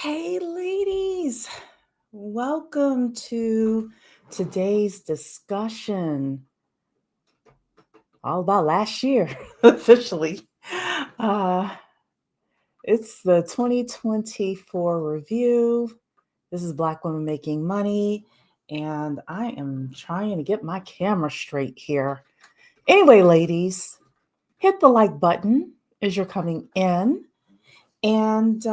Hey, ladies, welcome to today's discussion. All about last year, officially. Uh, it's the 2024 review. This is Black Women Making Money, and I am trying to get my camera straight here. Anyway, ladies, hit the like button as you're coming in, and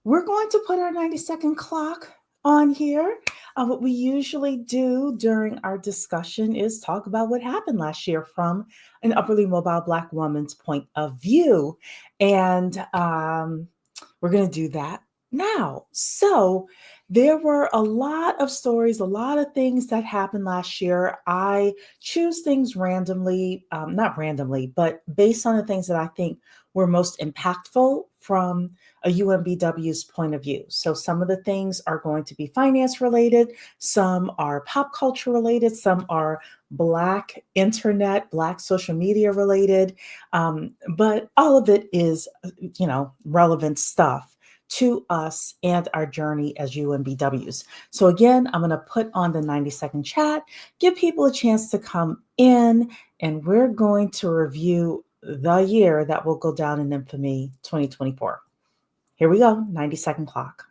we're going to put our 90-second clock on here. What we usually do during our discussion is talk about what happened last year from an upperly mobile Black woman's point of view. And we're going to do that now. So, there were a lot of stories, a lot of things that happened last year. I choose things randomly, not randomly, but based on the things that I think were most impactful from a UMBW's point of view. So some of the things are going to be finance related, some are pop culture related, some are Black internet, Black social media related, but all of it is, relevant stuff to us and our journey as UMBWs. So again, I'm going to put on the 90-second chat, give people a chance to come in, and we're going to review the year that will go down in infamy, 2024. Here we go, 90-second clock.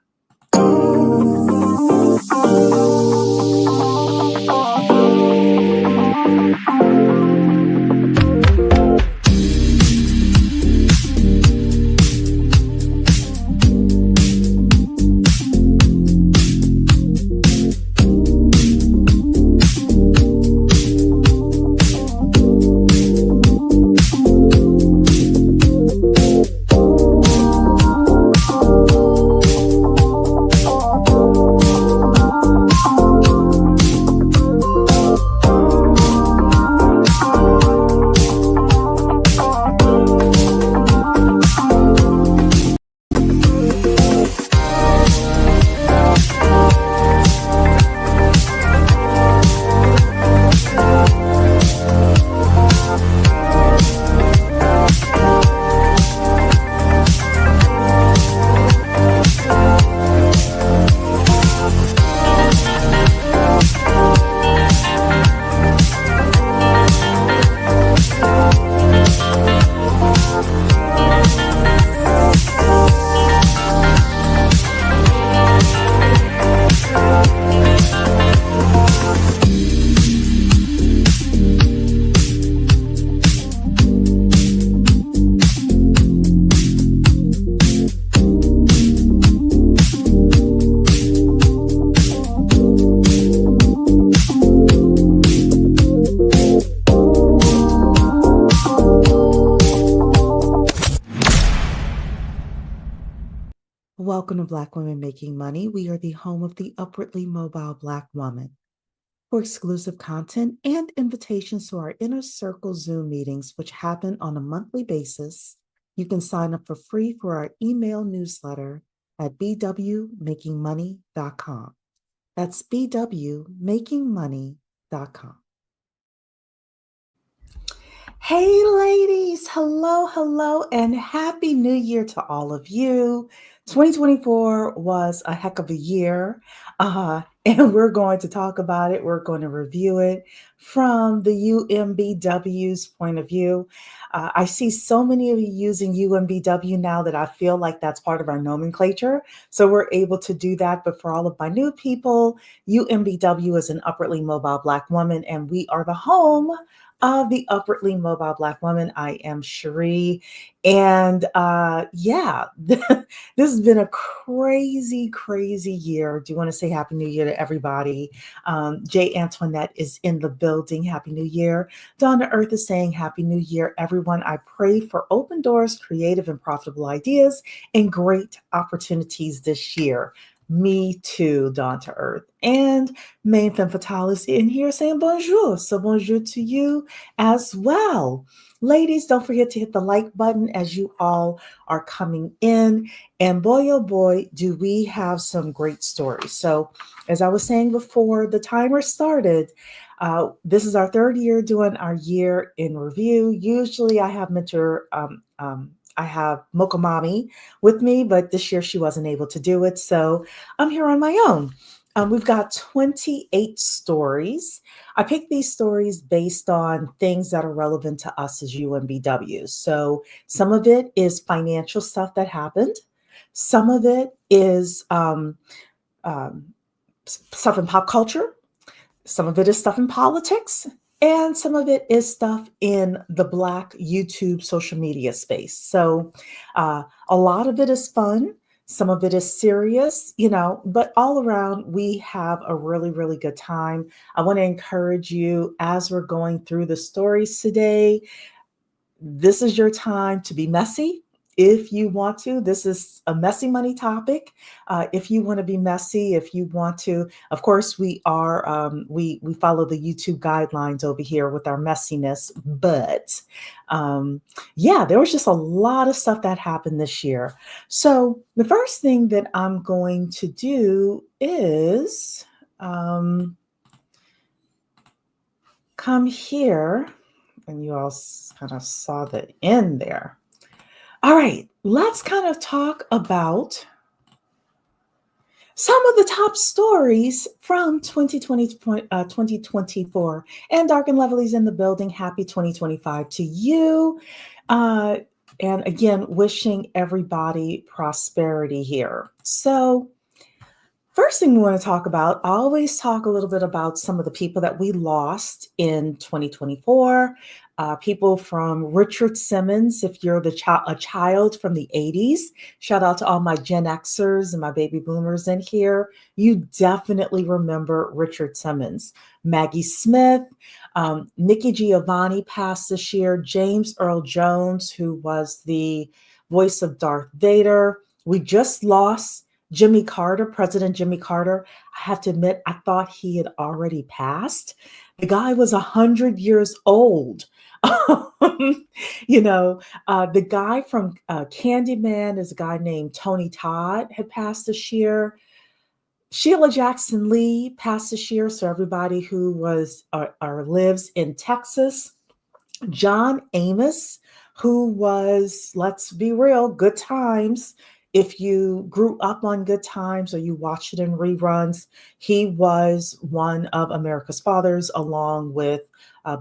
Welcome to Black Women Making Money. We are the home of the upwardly mobile Black woman. For exclusive content and invitations to our Inner Circle Zoom meetings, which happen on a monthly basis, you can sign up for free for our email newsletter at bwmakingmoney.com. That's bwmakingmoney.com. Hey, ladies. Hello, and Happy New Year to all of you. 2024 was a heck of a year, and we're going to talk about it. We're going to review it from the UMBW's point of view. I see so many of you using UMBW now that I feel like that's part of our nomenclature. So we're able to do that. But for all of my new people, UMBW is an upwardly mobile Black woman, and we are the home of the upwardly mobile Black woman. I am Cherie. And this has been a crazy, crazy year. Do you want to say Happy New Year to everybody? Jay Antoinette is in the building. Happy New Year. Donna Earth is saying Happy New Year, everyone. I pray for open doors, creative and profitable ideas, and great opportunities this year. Me too, Dawn to Earth. And Main Femme Fatale is in here saying bonjour. So bonjour to you as well. Ladies, don't forget to hit the like button as you all are coming in. And boy, oh boy, do we have some great stories. So as I was saying before the timer started, this is our third year doing our year in review. Usually I have mentor I have Mocha Mommy with me, but this year she wasn't able to do it. So I'm here on my own. We've got 28 stories. I picked these stories based on things that are relevant to us as UMBWs. So some of it is financial stuff that happened, some of it is um, stuff in pop culture, some of it is stuff in politics, and some of it is stuff in the Black YouTube social media space. So a lot of it is fun. Some of it is serious, but all around, we have a really, really good time. I want to encourage you as we're going through the stories today. This is your time to be messy if you want to. This is a messy money topic. If you want to be messy, if you want to, of course, we are we follow the YouTube guidelines over here with our messiness. But yeah, there was just a lot of stuff that happened this year. So the first thing that I'm going to do is come here, and you all kind of saw the end there. All right, let's kind of talk about some of the top stories from 2024. And Dark and Lovely's in the building. Happy 2025 to you. And again, wishing everybody prosperity here. So first thing we want to talk about, I always talk a little bit about some of the people that we lost in 2024. People from Richard Simmons, if you're a child from the 80s, shout out to all my Gen Xers and my baby boomers in here. You definitely remember Richard Simmons. Maggie Smith, Nikki Giovanni passed this year. James Earl Jones, who was the voice of Darth Vader. We just lost Jimmy Carter, President Jimmy Carter. I have to admit, I thought he had already passed. The guy was 100 years old. The guy from Candyman is a guy named Tony Todd, had passed this year. Sheila Jackson Lee passed this year. So everybody who lives in Texas. John Amos, who was, let's be real, Good Times. If you grew up on Good Times or you watched it in reruns, he was one of America's fathers, along with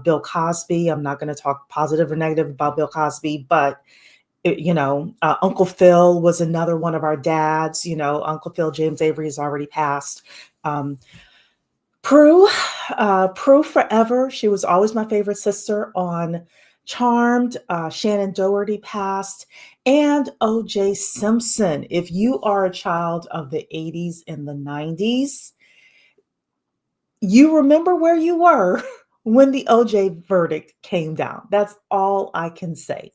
Bill Cosby. I'm not going to talk positive or negative about Bill Cosby, but Uncle Phil was another one of our dads. Uncle Phil, James Avery, has already passed. Prue forever. She was always my favorite sister on Charmed. Shannon Doherty passed. And O.J. Simpson. If you are a child of the 80s and the 90s, you remember where you were when the O.J. verdict came down. That's all I can say.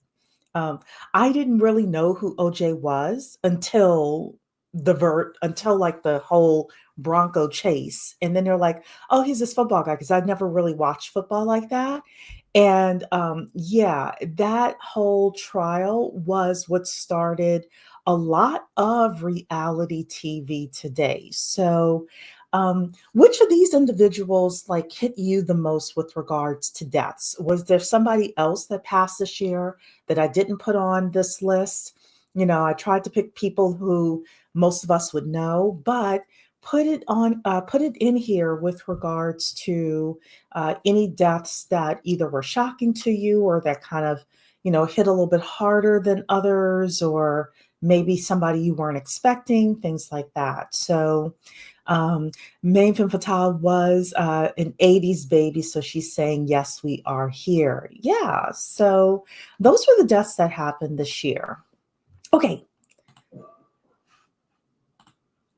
I didn't really know who O.J. was until like the whole Bronco chase. And then they're like, oh, he's this football guy, because I've never really watched football like that. And yeah, that whole trial was what started a lot of reality TV today. So which of these individuals like hit you the most with regards to deaths? Was there somebody else that passed this year that I didn't put on this list? I tried to pick people who most of us would know, but put it in here with regards to any deaths that either were shocking to you or that kind of, hit a little bit harder than others, or maybe somebody you weren't expecting, things like that. So Main Femme Fatale was an 80s baby, so she's saying, yes, we are here. Yeah, so those were the deaths that happened this year. Okay.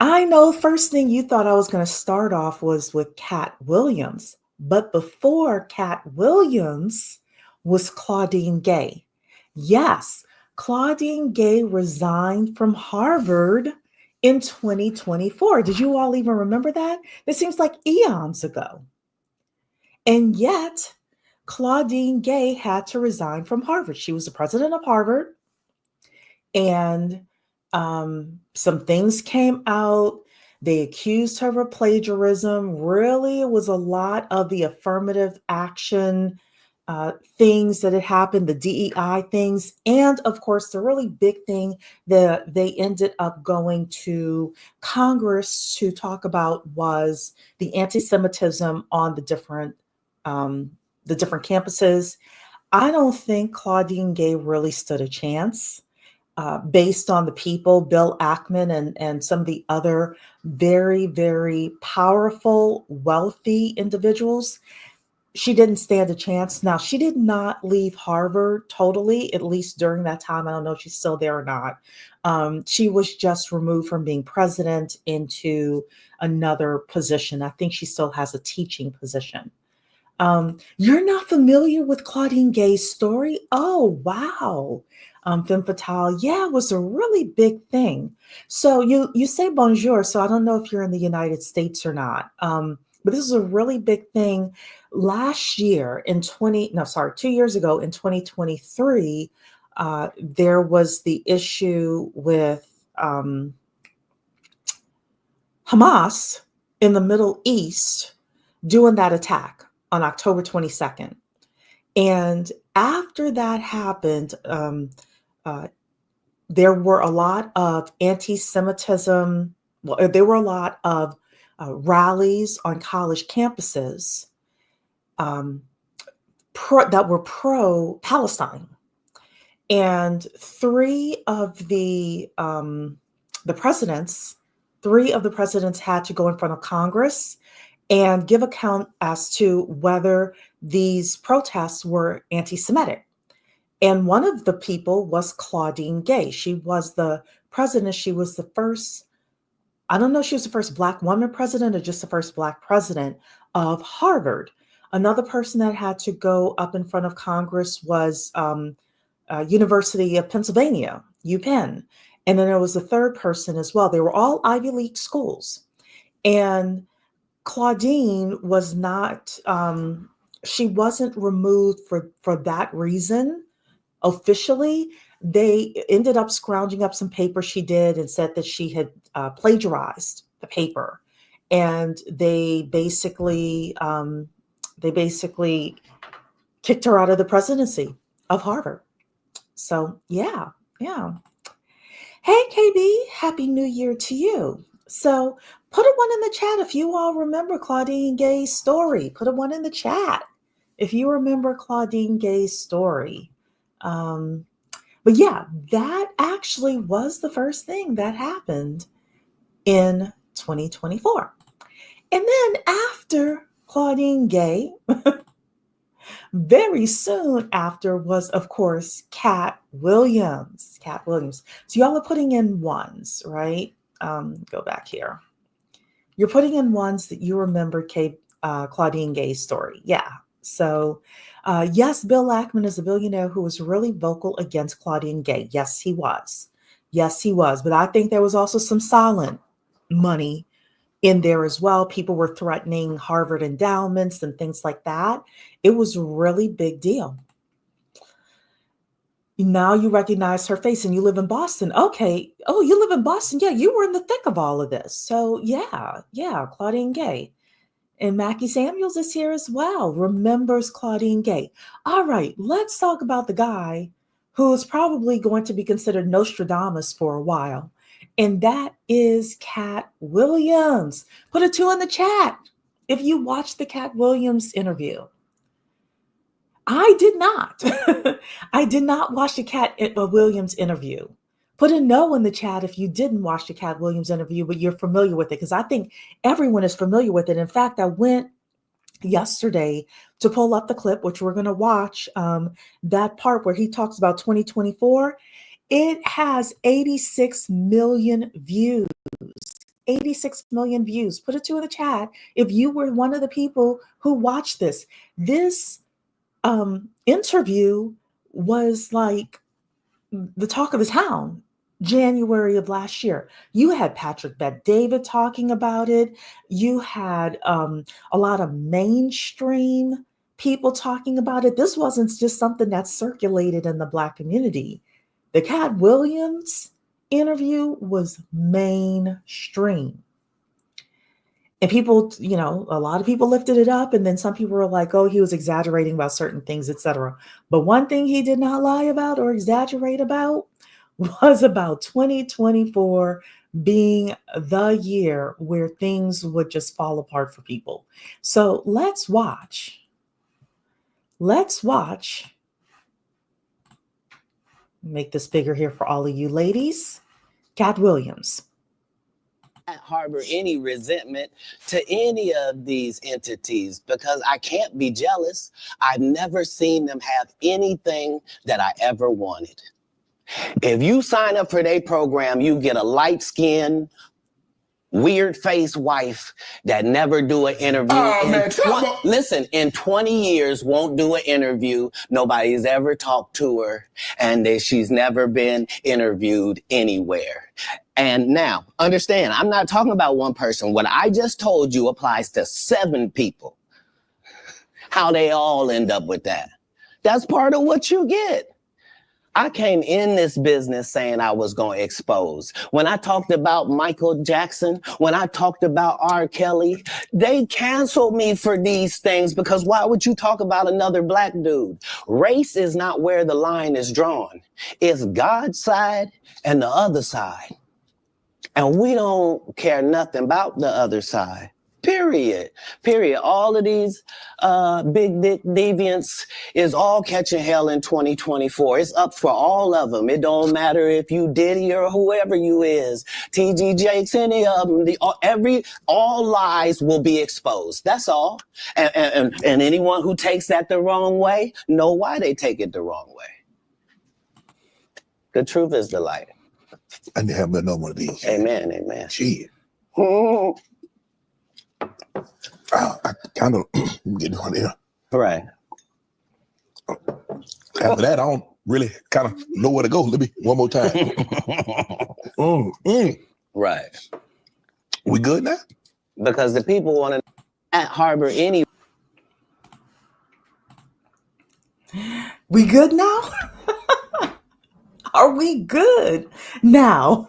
I know first thing you thought I was going to start off was with Cat Williams, but before Cat Williams was Claudine Gay. Yes, Claudine Gay resigned from Harvard in 2024. Did you all even remember that? It seems like eons ago. And yet, Claudine Gay had to resign from Harvard. She was the president of Harvard, and some things came out. They accused her of plagiarism. Really, it was a lot of the affirmative action things that had happened, the DEI things, and of course, the really big thing that they ended up going to Congress to talk about was the anti-Semitism on the different campuses. I don't think Claudine Gay really stood a chance. Based on the people, Bill Ackman and some of the other very, very powerful, wealthy individuals, she didn't stand a chance. Now, she did not leave Harvard totally, at least during that time. I don't know if she's still there or not. She was just removed from being president into another position. I think she still has a teaching position. You're not familiar with Claudine Gay's story? Oh, wow. Femme fatale, yeah, it was a really big thing. So you say bonjour, so I don't know if you're in the United States or not. But this is a really big thing. Last year in 2 years ago in 2023, there was the issue with Hamas in the Middle East doing that attack on October 22nd. And after that happened, uh, there were a lot of anti Semitism. Well, there were a lot of rallies on college campuses um, that were pro Palestine. And the presidents, three of the presidents had to go in front of Congress and give account as to whether these protests were anti-Semitic. And one of the people was Claudine Gay. She was the president. She was the first, I don't know if she was the first Black woman president or just the first Black president of Harvard. Another person that had to go up in front of Congress was University of Pennsylvania, UPenn. And then there was a third person as well. They were all Ivy League schools. And Claudine was not, she wasn't removed for that reason officially. They ended up scrounging up some paper she did and said that she had plagiarized the paper. And they basically kicked her out of the presidency of Harvard. So yeah, yeah. Hey KB, Happy New Year to you. So put a one in the chat if you all remember Claudine Gay's story. Put a one in the chat if you remember Claudine Gay's story. But yeah, that actually was the first thing that happened in 2024. And then after Claudine Gay, very soon after was, of course, Cat Williams. Cat Williams. So y'all are putting in ones, right? Go back here. You're putting in ones that you remember Claudine Gay's story. Yeah. So, yes, Bill Ackman is a billionaire who was really vocal against Claudine Gay. Yes, he was. Yes, he was. But I think there was also some silent money in there as well. People were threatening Harvard endowments and things like that. It was a really big deal. Now you recognize her face and you live in Boston. Okay. Oh, you live in Boston. Yeah, you were in the thick of all of this. So yeah, Claudine Gay. And Mackie Samuels is here as well, remembers Claudine Gay. All right, let's talk about the guy who is probably going to be considered Nostradamus for a while. And that is Cat Williams. Put a 2 in the chat if you watched the Cat Williams interview. I did not. I did not watch the Cat Williams interview. Put a no in the chat if you didn't watch the Cat Williams interview, but you're familiar with it, because I think everyone is familiar with it. In fact, I went yesterday to pull up the clip, which we're going to watch, that part where he talks about 2024. It has 86 million views. 86 million views. Put a 2 in the chat if you were one of the people who watched this. This interview was like the talk of the town January of last year. You had Patrick Bet-David talking about it. You had a lot of mainstream people talking about it. This wasn't just something that circulated in the Black community. The Cat Williams interview was mainstream. And people, a lot of people lifted it up, and then some people were like, oh, he was exaggerating about certain things, etc. But one thing he did not lie about or exaggerate about was about 2024 being the year where things would just fall apart for people. So let's watch. Let's watch. Make this bigger here for all of you ladies. Cat Williams. Harbor any resentment to any of these entities because I can't be jealous. I've never seen them have anything that I ever wanted. If you sign up for their program, you get a light skin, weird face wife that never do an interview. Listen, in 20 years won't do an interview. Nobody's ever talked to her, and she's never been interviewed anywhere. And now, understand, I'm not talking about one person. What I just told you applies to 7 people. How they all end up with that. That's part of what you get. I came in this business saying I was going to expose. When I talked about Michael Jackson, when I talked about R. Kelly, they canceled me for these things because why would you talk about another black dude? Race is not where the line is drawn. It's God's side and the other side. And we don't care nothing about the other side. Period. All of these big dick deviants is all catching hell in 2024. It's up for all of them. It don't matter if you Diddy or whoever you is, TG Jakes, any of them. All lies will be exposed. That's all. And anyone who takes that the wrong way, know why they take it the wrong way. The truth is the light. I need to have another one of these. Amen. Shit. I kind of get one there. Right. After that, I don't really kind of know where to go. Let me one more time. Right. We good now? Because the people want to harbor any. We good now? Are we good now?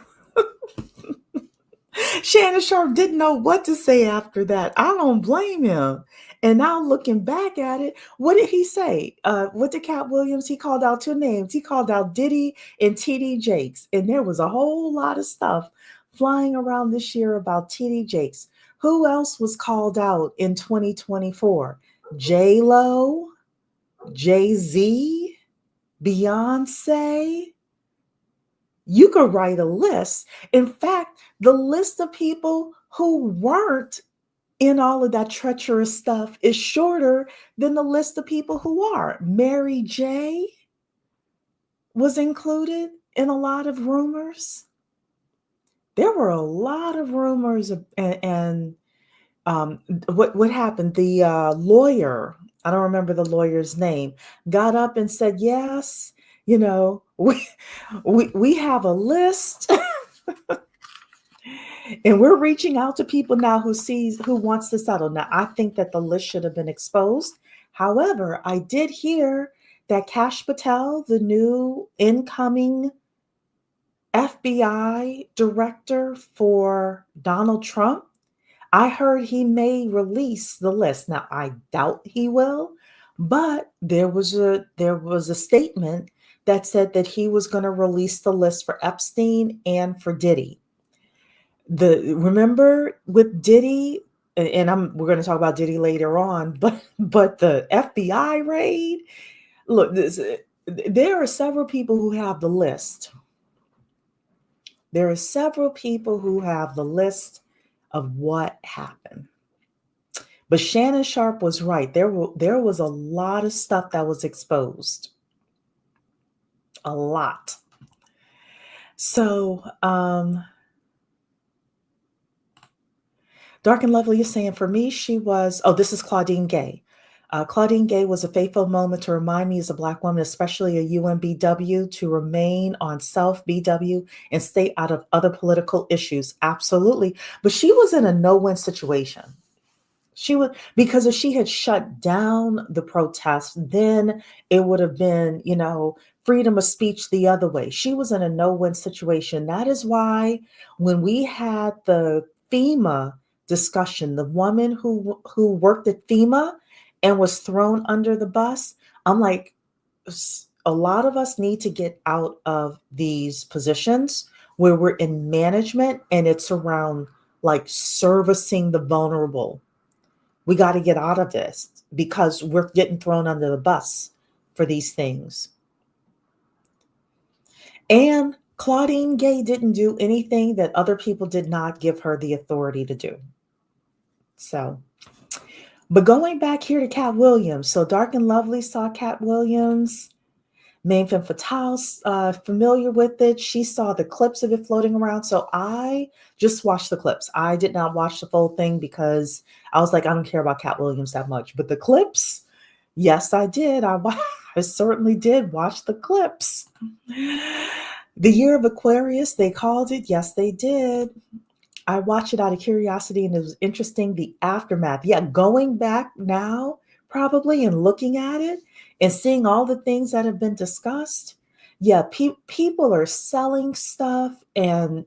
Shannon Sharp didn't know what to say after that. I don't blame him. And now looking back at it, what did he say? What did Cat Williams? He called out 2 names. He called out Diddy and TD Jakes. And there was a whole lot of stuff flying around this year about TD Jakes. Who else was called out in 2024? J-Lo, Jay-Z, Beyonce. You could write a list. In fact, the list of people who weren't in all of that treacherous stuff is shorter than the list of people who are. Mary J. was included in a lot of rumors. There were a lot of rumors, and what happened? The lawyer, I don't remember the lawyer's name, got up and said, yes, we have a list and we're reaching out to people now who wants to settle. Now, I think that the list should have been exposed. However, I did hear that Kash Patel, the new incoming FBI director for Donald Trump, I heard he may release the list. Now, I doubt he will, but there was a statement that said that he was going to release the list for Epstein and for Diddy. Remember with Diddy, and we're going to talk about Diddy later on, but the FBI raid. Look, there are several people who have the list. There are several people who have the list of what happened. But Shannon Sharp was right. There was a lot of stuff that was exposed. A lot. So, Dark and Lovely is saying, for me, she was, this is Claudine Gay. Claudine Gay was a fateful moment to remind me as a Black woman, especially a UMBW, to remain on self-BW and stay out of other political issues. Absolutely. But she was in a no-win situation. Because if she had shut down the protest, then it would have been, freedom of speech the other way. She was in a no-win situation. That is why when we had the FEMA discussion. The woman who worked at FEMA and was thrown under the bus. I'm like, a lot of us need to get out of these positions where we're in management and it's around like servicing the vulnerable. We got to get out of this because we're getting thrown under the bus for these things. And Claudine Gay didn't do anything that other people did not give her the authority to do. So, but going back here to Cat Williams. So Dark and Lovely saw Cat Williams. Main Femme Fatale's familiar with it. She saw the clips of it floating around. So I just watched the clips. I did not watch the full thing because I was like, I don't care about Cat Williams that much. But the clips, yes, I did. I certainly did watch the clips. The Year of Aquarius, they called it. Yes, they did. I watched it out of curiosity and it was interesting. The aftermath. Yeah, going back now probably and looking at it and seeing all the things that have been discussed. Yeah, people are selling stuff and,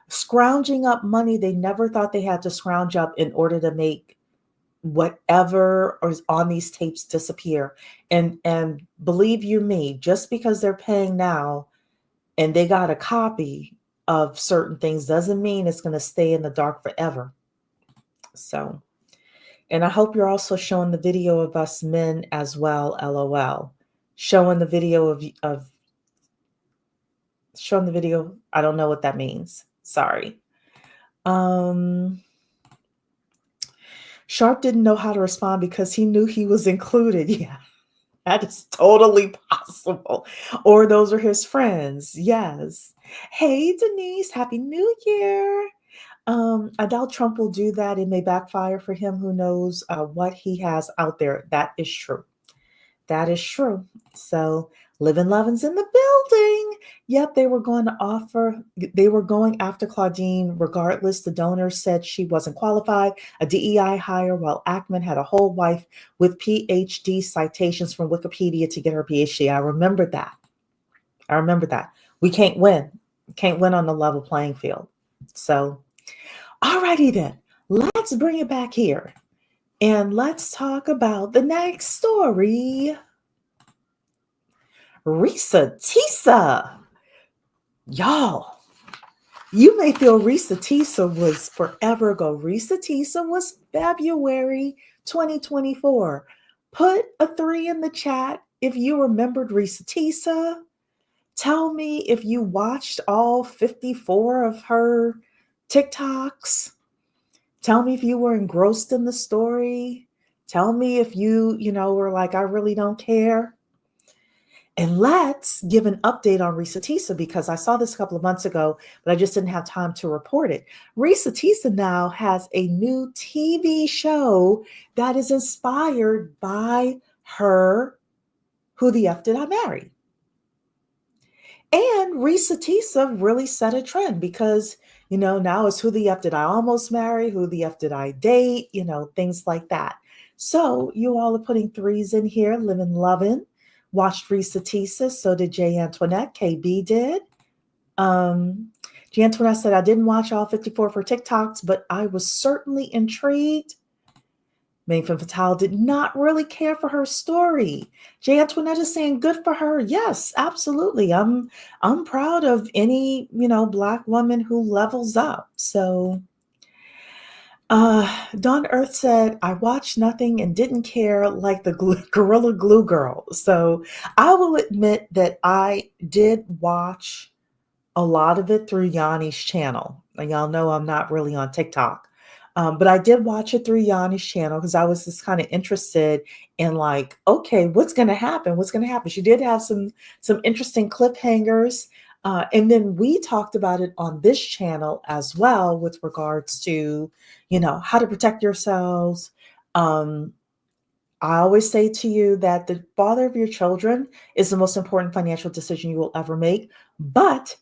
scrounging up money they never thought they had to scrounge up in order to make whatever is on these tapes disappear. And believe you me, just because they're paying now and they got a copy of certain things doesn't mean it's going to stay in the dark forever. So, and I hope you're also showing the video of us men as well, LOL. Showing the video of showing the video. I don't know what that means. Sorry. Sharp didn't know how to respond because he knew he was included. Yeah, that is totally possible. Or those are his friends. Yes. Hey, Denise, Happy New Year. I doubt Trump will do that. It may backfire for him. Who knows what he has out there. That is true. That is true. So Living Lovin's in the building. Yep, they were going after Claudine regardless. The donors said she wasn't qualified. A DEI hire while Ackman had a whole wife with PhD citations from Wikipedia to get her PhD. I remember that. We can't win. Can't win on the level playing field. So, alrighty then. Let's bring it back here. And let's talk about the next story. Risa Tisa. Y'all, you may feel Risa Tisa was forever ago. Risa Tisa was February 2024. Put a 3 in the chat if you remembered Risa Tisa. Tell me if you watched all 54 of her TikToks. Tell me if you were engrossed in the story. Tell me if you were like, I really don't care. And let's give an update on Risa Tisa because I saw this a couple of months ago, but I just didn't have time to report it. Risa Tisa now has a new TV show that is inspired by her Who the F Did I Marry? And Risa Tisa really set a trend because, now it's Who the F Did I Almost Marry? Who the F Did I Date? Things like that. So you all are putting 3s in here, Living Lovin'. Watched Risa Tisa, so did Jay Antoinette. KB did. Jay Antoinette said, I didn't watch all 54 for TikToks, but I was certainly intrigued. Main Femme Fatale did not really care for her story. Jay Antoinette is saying, good for her. Yes, absolutely. I'm proud of any, Black woman who levels up. So Dawn Earth said, I watched nothing and didn't care like the Gorilla Glue Girl. So I will admit that I did watch a lot of it through Yanni's channel. And y'all know I'm not really on TikTok. But I did watch it through Yanni's channel because I was just kind of interested in like, okay, what's going to happen? What's going to happen? She did have some interesting cliffhangers. And then we talked about it on this channel as well with regards to, how to protect yourselves. I always say to you that the father of your children is the most important financial decision you will ever make. But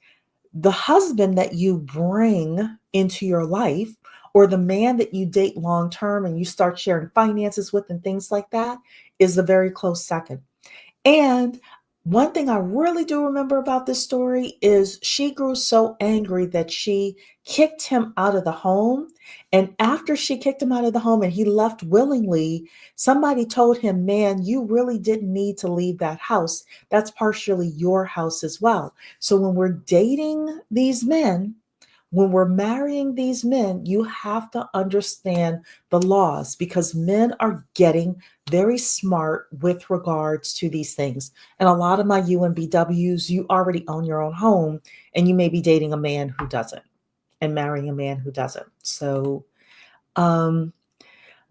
the husband that you bring into your life or the man that you date long term and you start sharing finances with and things like that is a very close second. And One thing I really do remember about this story is she grew so angry that she kicked him out of the home. And after she kicked him out of the home and he left willingly, somebody told him, man, you really didn't need to leave that house. That's partially your house as well. So when we're dating these men, when we're marrying these men, you have to understand the laws because men are getting very smart with regards to these things. And a lot of my UNBWs, you already own your own home and you may be dating a man who doesn't and marrying a man who doesn't. So,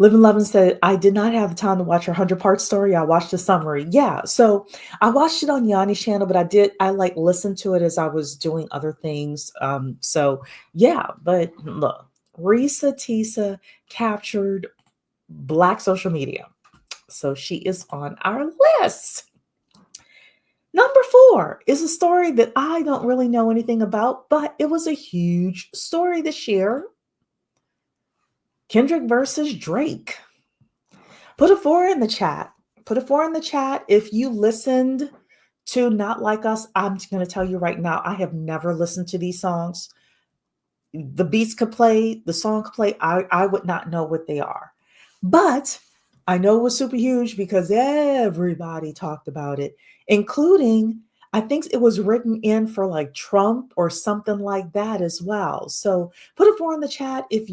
Live and Lovin said, I did not have the time to watch her 100-part story. I watched the summary. Yeah. So I watched it on Yanni's channel, but I like listened to it as I was doing other things. So yeah, but look, Risa Tisa captured Black social media. So she is on our list. Number 4 is a story that I don't really know anything about, but it was a huge story this year. Kendrick versus Drake. Put a 4 in the chat. Put a 4 in the chat if you listened to Not Like Us. I'm going to tell you right now, I have never listened to these songs. The beats could play, the song could play. I would not know what they are. But I know it was super huge because everybody talked about it, including, I think it was written in for like Trump or something like that as well. So put a 4 in the chat if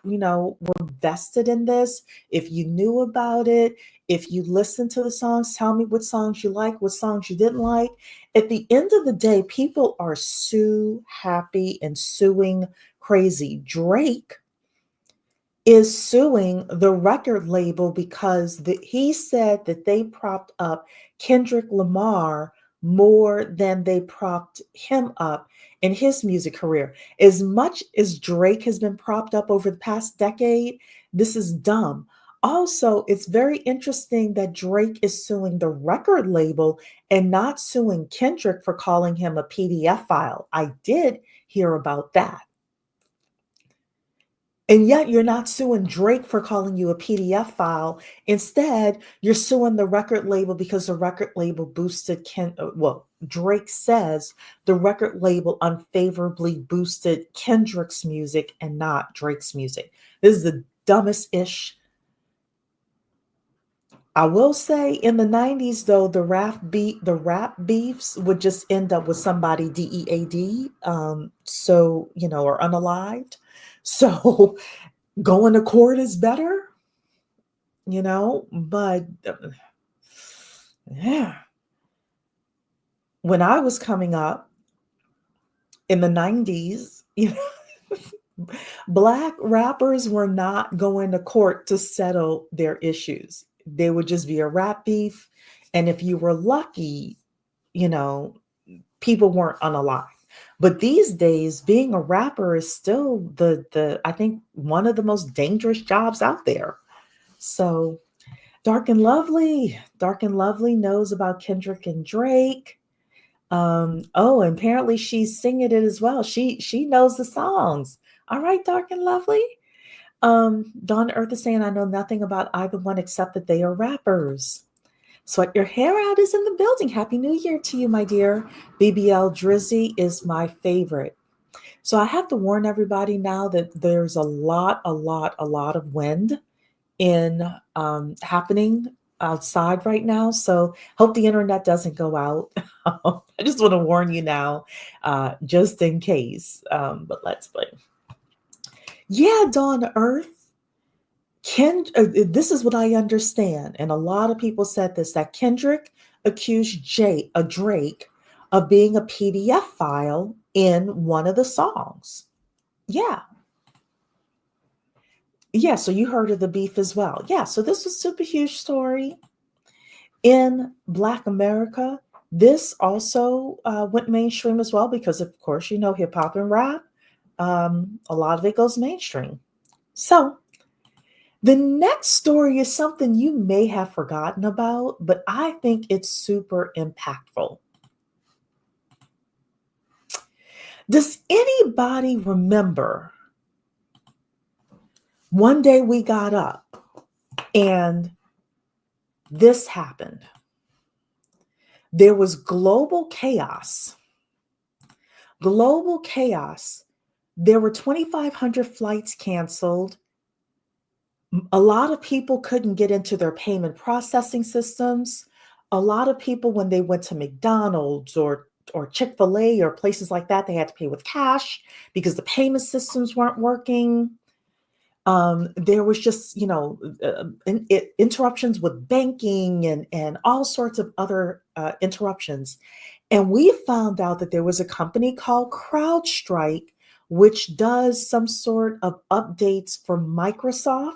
were vested in this, if you knew about it, if you listened to the songs, tell me what songs you like, what songs you didn't like. At the end of the day, people are so happy and suing crazy. Drake is suing the record label because he said that they propped up Kendrick Lamar more than they propped him up in his music career. As much as Drake has been propped up over the past decade, this is dumb. Also, it's very interesting that Drake is suing the record label and not suing Kendrick for calling him a PDF file. I did hear about that. And yet you're not suing Drake for calling you a PDF file. Instead, you're suing the record label because the record label boosted Drake says the record label unfavorably boosted Kendrick's music and not Drake's music. This is the dumbest ish. I will say in the 90s, though, the rap beefs would just end up with somebody DEAD, or unalived. So going to court is better, but yeah. When I was coming up in the 90s, Black rappers were not going to court to settle their issues. They would just be a rap beef. And if you were lucky, people weren't unalive. But these days, being a rapper is still the I think one of the most dangerous jobs out there. So Dark and Lovely knows about Kendrick and Drake. And apparently she's singing it as well. She knows the songs. All right, Dark and Lovely. Dawn Earth is saying, I know nothing about either one except that they are rappers. Sweat Your Hair Out is in the building. Happy New Year to you, my dear. BBL Drizzy is my favorite. So I have to warn everybody now that there's a lot of wind in happening outside right now. So hope the internet doesn't go out. I just want to warn you now, just in case. But let's play. Yeah, Dawn Earth. This is what I understand, and a lot of people said this, that Kendrick accused Drake of being a PDF file in one of the songs. Yeah. Yeah, so you heard of the beef as well. Yeah, so this was a super huge story in Black America. This also went mainstream as well because, of course, hip hop and rap, a lot of it goes mainstream. So the next story is something you may have forgotten about, but I think it's super impactful. Does anybody remember one day we got up and this happened? There was global chaos. Global chaos. There were 2,500 flights canceled. A lot of people couldn't get into their payment processing systems. A lot of people, when they went to McDonald's or Chick-fil-A or places like that, they had to pay with cash because the payment systems weren't working. There was just, interruptions with banking and all sorts of other interruptions. And we found out that there was a company called CrowdStrike, which does some sort of updates for Microsoft.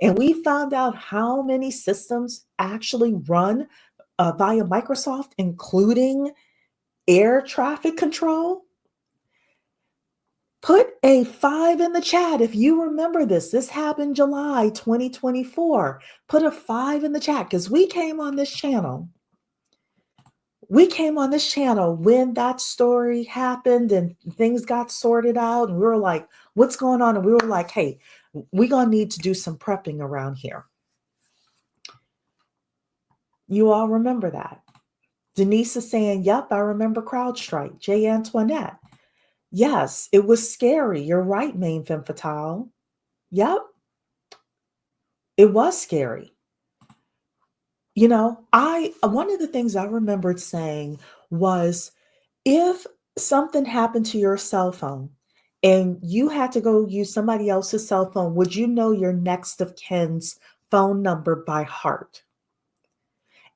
And we found out how many systems actually run via Microsoft, including air traffic control. Put a 5 in the chat if you remember this. This happened July 2024. Put a 5 in the chat because we came on this channel. We came on this channel when that story happened and things got sorted out. And we were like, what's going on? And we were like, hey, we're going to need to do some prepping around here. You all remember that. Denise is saying, yep, I remember CrowdStrike. J. Antoinette. Yes, it was scary. You're right, Main Femme Fatale. Yep. It was scary. One of the things I remembered saying was, if something happened to your cell phone and you had to go use somebody else's cell phone, would you know your next of kin's phone number by heart?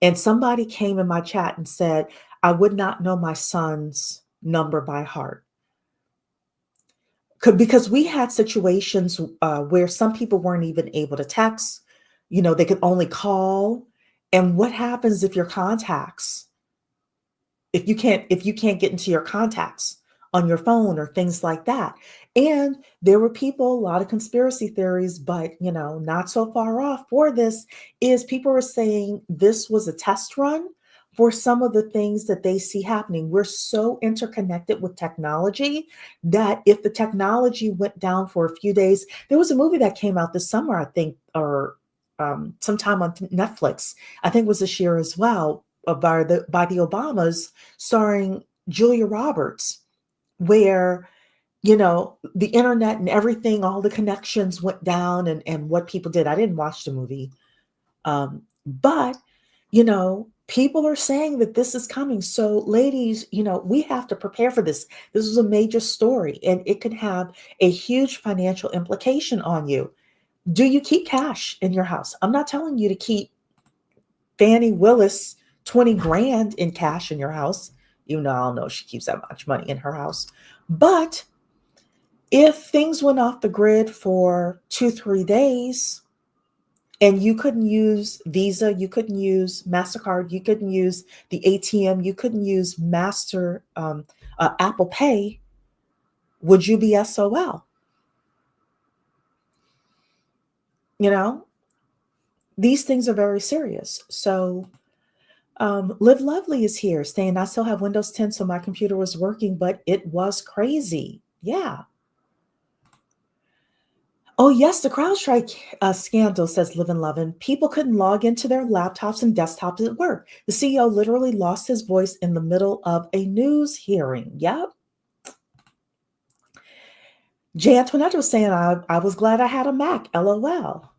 And somebody came in my chat and said, I would not know my son's number by heart. Because we had situations where some people weren't even able to text, they could only call. And what happens if your contacts, if you can't get into your contacts on your phone or things like that? And there were people, a lot of conspiracy theories, but not so far off for this, is people were saying this was a test run for some of the things that they see happening. We're so interconnected with technology that if the technology went down for a few days, there was a movie that came out this summer, I think, or sometime on Netflix, I think it was this year as well, by the Obamas, starring Julia Roberts, where the internet and everything, all the connections went down and what people did. I didn't watch the movie. But people are saying that this is coming. So ladies, we have to prepare for this. This is a major story and it could have a huge financial implication on you. Do you keep cash in your house? I'm not telling you to keep Fannie Willis 20 grand in cash in your house. I don't know if she keeps that much money in her house. But if things went off the grid for 2-3 days and you couldn't use Visa, you couldn't use MasterCard, you couldn't use the ATM, you couldn't use Apple Pay, would you be SOL? These things are very serious. So Live Lovely is here saying, I still have Windows 10, so my computer was working, but it was crazy. Yeah. Oh, yes, the CrowdStrike scandal, says Live and Lovin'. People couldn't log into their laptops and desktops at work. The CEO literally lost his voice in the middle of a news hearing. Yep. J. Antoinette was saying, I was glad I had a Mac. LOL.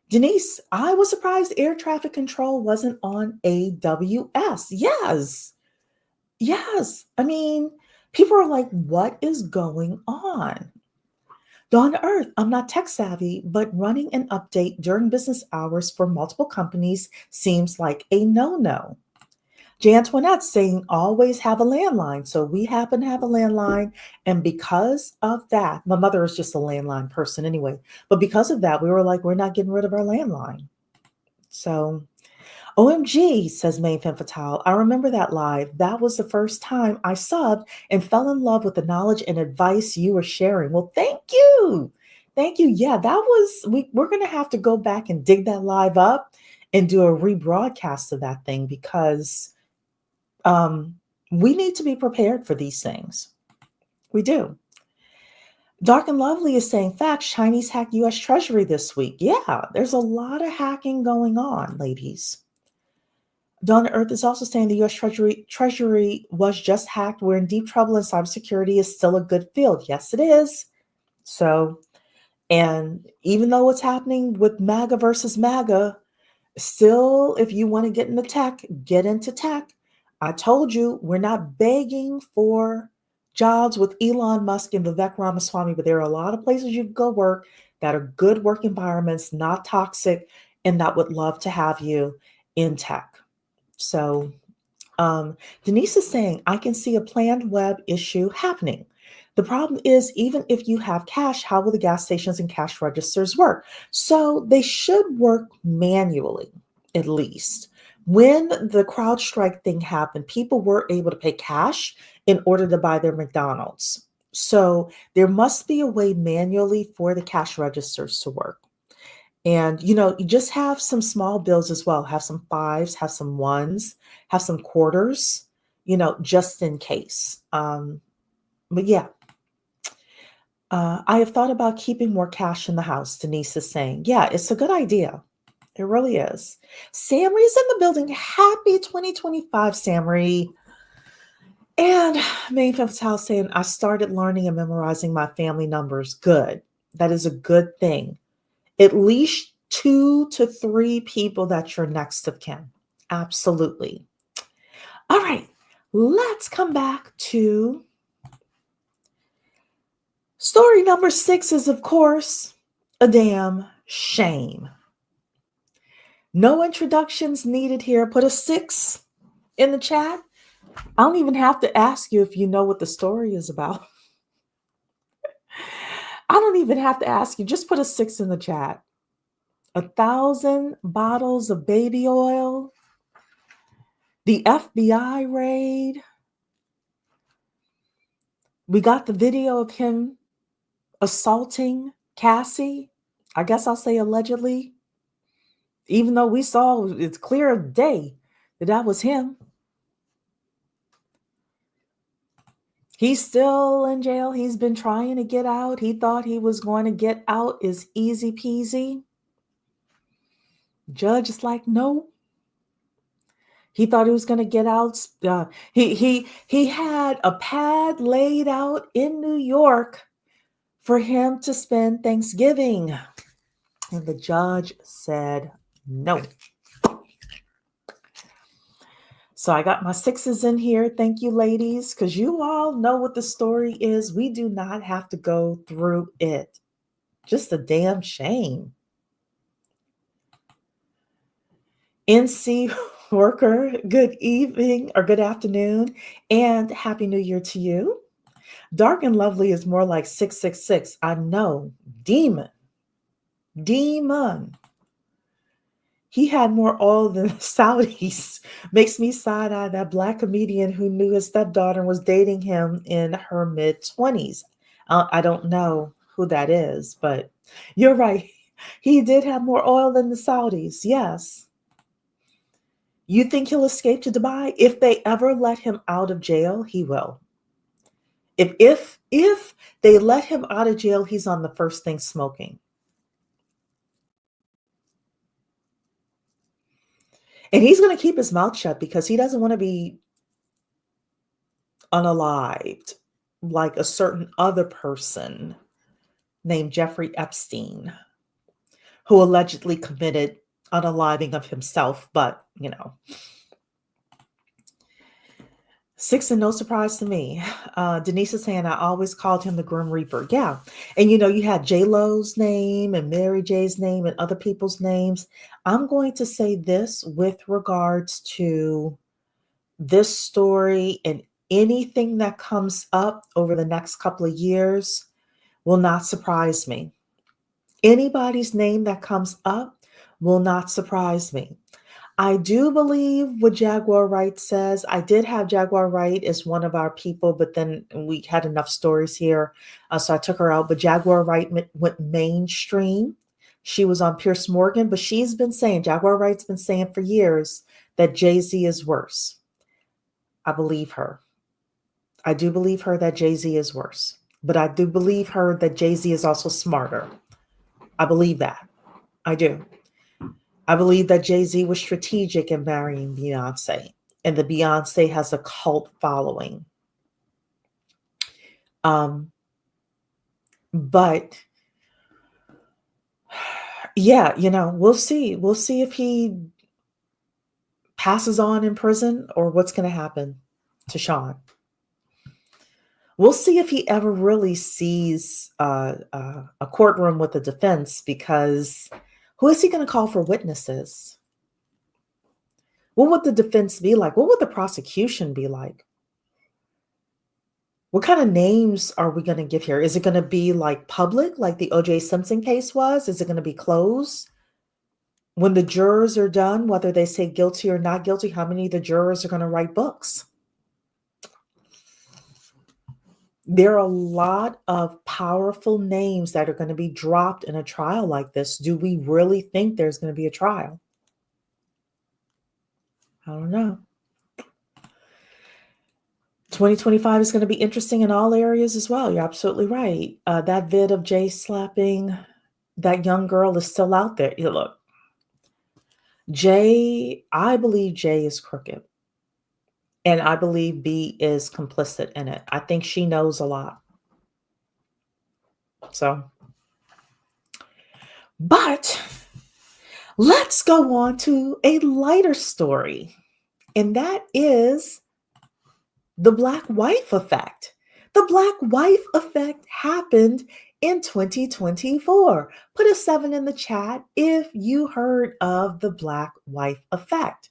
Denise, I was surprised air traffic control wasn't on AWS. Yes. Yes. I mean, people are like, what is going on? Dawn Earth, I'm not tech savvy, but running an update during business hours for multiple companies seems like a no-no. J. Antoinette saying always have a landline. So we happen to have a landline. And because of that, my mother is just a landline person anyway. But because of that, we were like, we're not getting rid of our landline. So OMG, says Main Femme Fatale. I remember that live. That was the first time I subbed and fell in love with the knowledge and advice you were sharing. Well, thank you. Thank you. Yeah, that was, we're going to have to go back and dig that live up and do a rebroadcast of that thing because we need to be prepared for these things. We do. Dark and Lovely is saying, facts, Chinese hacked U.S. Treasury this week. Yeah, there's a lot of hacking going on, ladies. Donna Earth is also saying the U.S. Treasury was just hacked. We're in deep trouble, and cybersecurity is still a good field. Yes, it is. So, and even though it's happening with MAGA versus MAGA, still, if you want to get into tech, get into tech. I told you we're not begging for jobs with Elon Musk and Vivek Ramaswamy, but there are a lot of places you can go work that are good work environments, not toxic, and that would love to have you in tech. So Denise is saying, I can see a planned web issue happening. The problem is, even if you have cash, how will the gas stations and cash registers work? So they should work manually, at least. When the CrowdStrike thing happened, people were able to pay cash in order to buy their McDonald's. So there must be a way manually for the cash registers to work. And, you just have some small bills as well. Have some fives, have some ones, have some quarters, just in case. But yeah, I have thought about keeping more cash in the house, Denise is saying. Yeah, it's a good idea. It really is. Samri's in the building. Happy 2025, Samri. And Main Fifth House saying, I started learning and memorizing my family numbers. Good. That is a good thing. At least 2 to 3 people that you're next of kin. Absolutely. All right, let's come back to story number 6 is, of course, a damn shame. No introductions needed here. Put a 6 in the chat. I don't even have to ask you if you know what the story is about. I don't even have to ask you. Just put a 6 in the chat. 1,000 bottles of baby oil. The FBI raid. We got the video of him assaulting Cassie. I guess I'll say allegedly. Even though we saw it's clear as day that was him. He's still in jail. He's been trying to get out. He thought he was going to get out as easy peasy. Judge is like, no. He thought he was going to get out. He had a pad laid out in New York for him to spend Thanksgiving. And the judge said no. So I got my 6s in here. Thank you, ladies, because you all know what the story is. We do not have to go through it. Just a damn shame. NC worker, good evening or good afternoon, and Happy New Year to you. Dark and Lovely is more like 666. I know. Demon. He had more oil than the Saudis. Makes me side-eye that Black comedian who knew his stepdaughter was dating him in her mid-20s. I don't know who that is, but you're right. He did have more oil than the Saudis. Yes. You think he'll escape to Dubai? If they ever let him out of jail, he will. If they let him out of jail, he's on the first thing smoking. And he's going to keep his mouth shut because he doesn't want to be unalived like a certain other person named Jeffrey Epstein, who allegedly committed unaliving of himself. But, 6 and no surprise to me. Denise is saying, I always called him the Grim Reaper. Yeah. And, you had J-Lo's name and Mary J's name and other people's names. I'm going to say this with regards to this story, and anything that comes up over the next couple of years will not surprise me. Anybody's name that comes up will not surprise me. I do believe what Jaguar Wright says. I did have Jaguar Wright as one of our people, but then we had enough stories here, so I took her out. But Jaguar Wright went mainstream. She was on Piers Morgan, but Jaguar Wright's been saying for years that Jay-Z is worse. I believe her. I do believe her that Jay-Z is worse, but I do believe her that Jay-Z is also smarter. I believe that. I do. I believe that Jay-Z was strategic in marrying Beyonce, and the Beyonce has a cult following. But yeah, we'll see. We'll see if he passes on in prison or what's going to happen to Sean. We'll see if he ever really sees a courtroom with the defense, because who is he going to call for witnesses? What would the defense be like? What would the prosecution be like? What kind of names are we going to give here? Is it going to be like public, like the O.J. Simpson case was? Is it going to be closed? When the jurors are done, whether they say guilty or not guilty, how many of the jurors are going to write books? There are a lot of powerful names that are going to be dropped in a trial like this. Do we really think there's going to be a trial? I don't know. 2025 is going to be interesting in all areas as well. You're absolutely right. That vid of Jay slapping that young girl is still out there. Look, I believe Jay is crooked. And I believe B is complicit in it. I think she knows a lot. But let's go on to a lighter story. And that is the black wife effect. The black wife effect happened in 2024. Put a 7 in the chat if you heard of the black wife effect.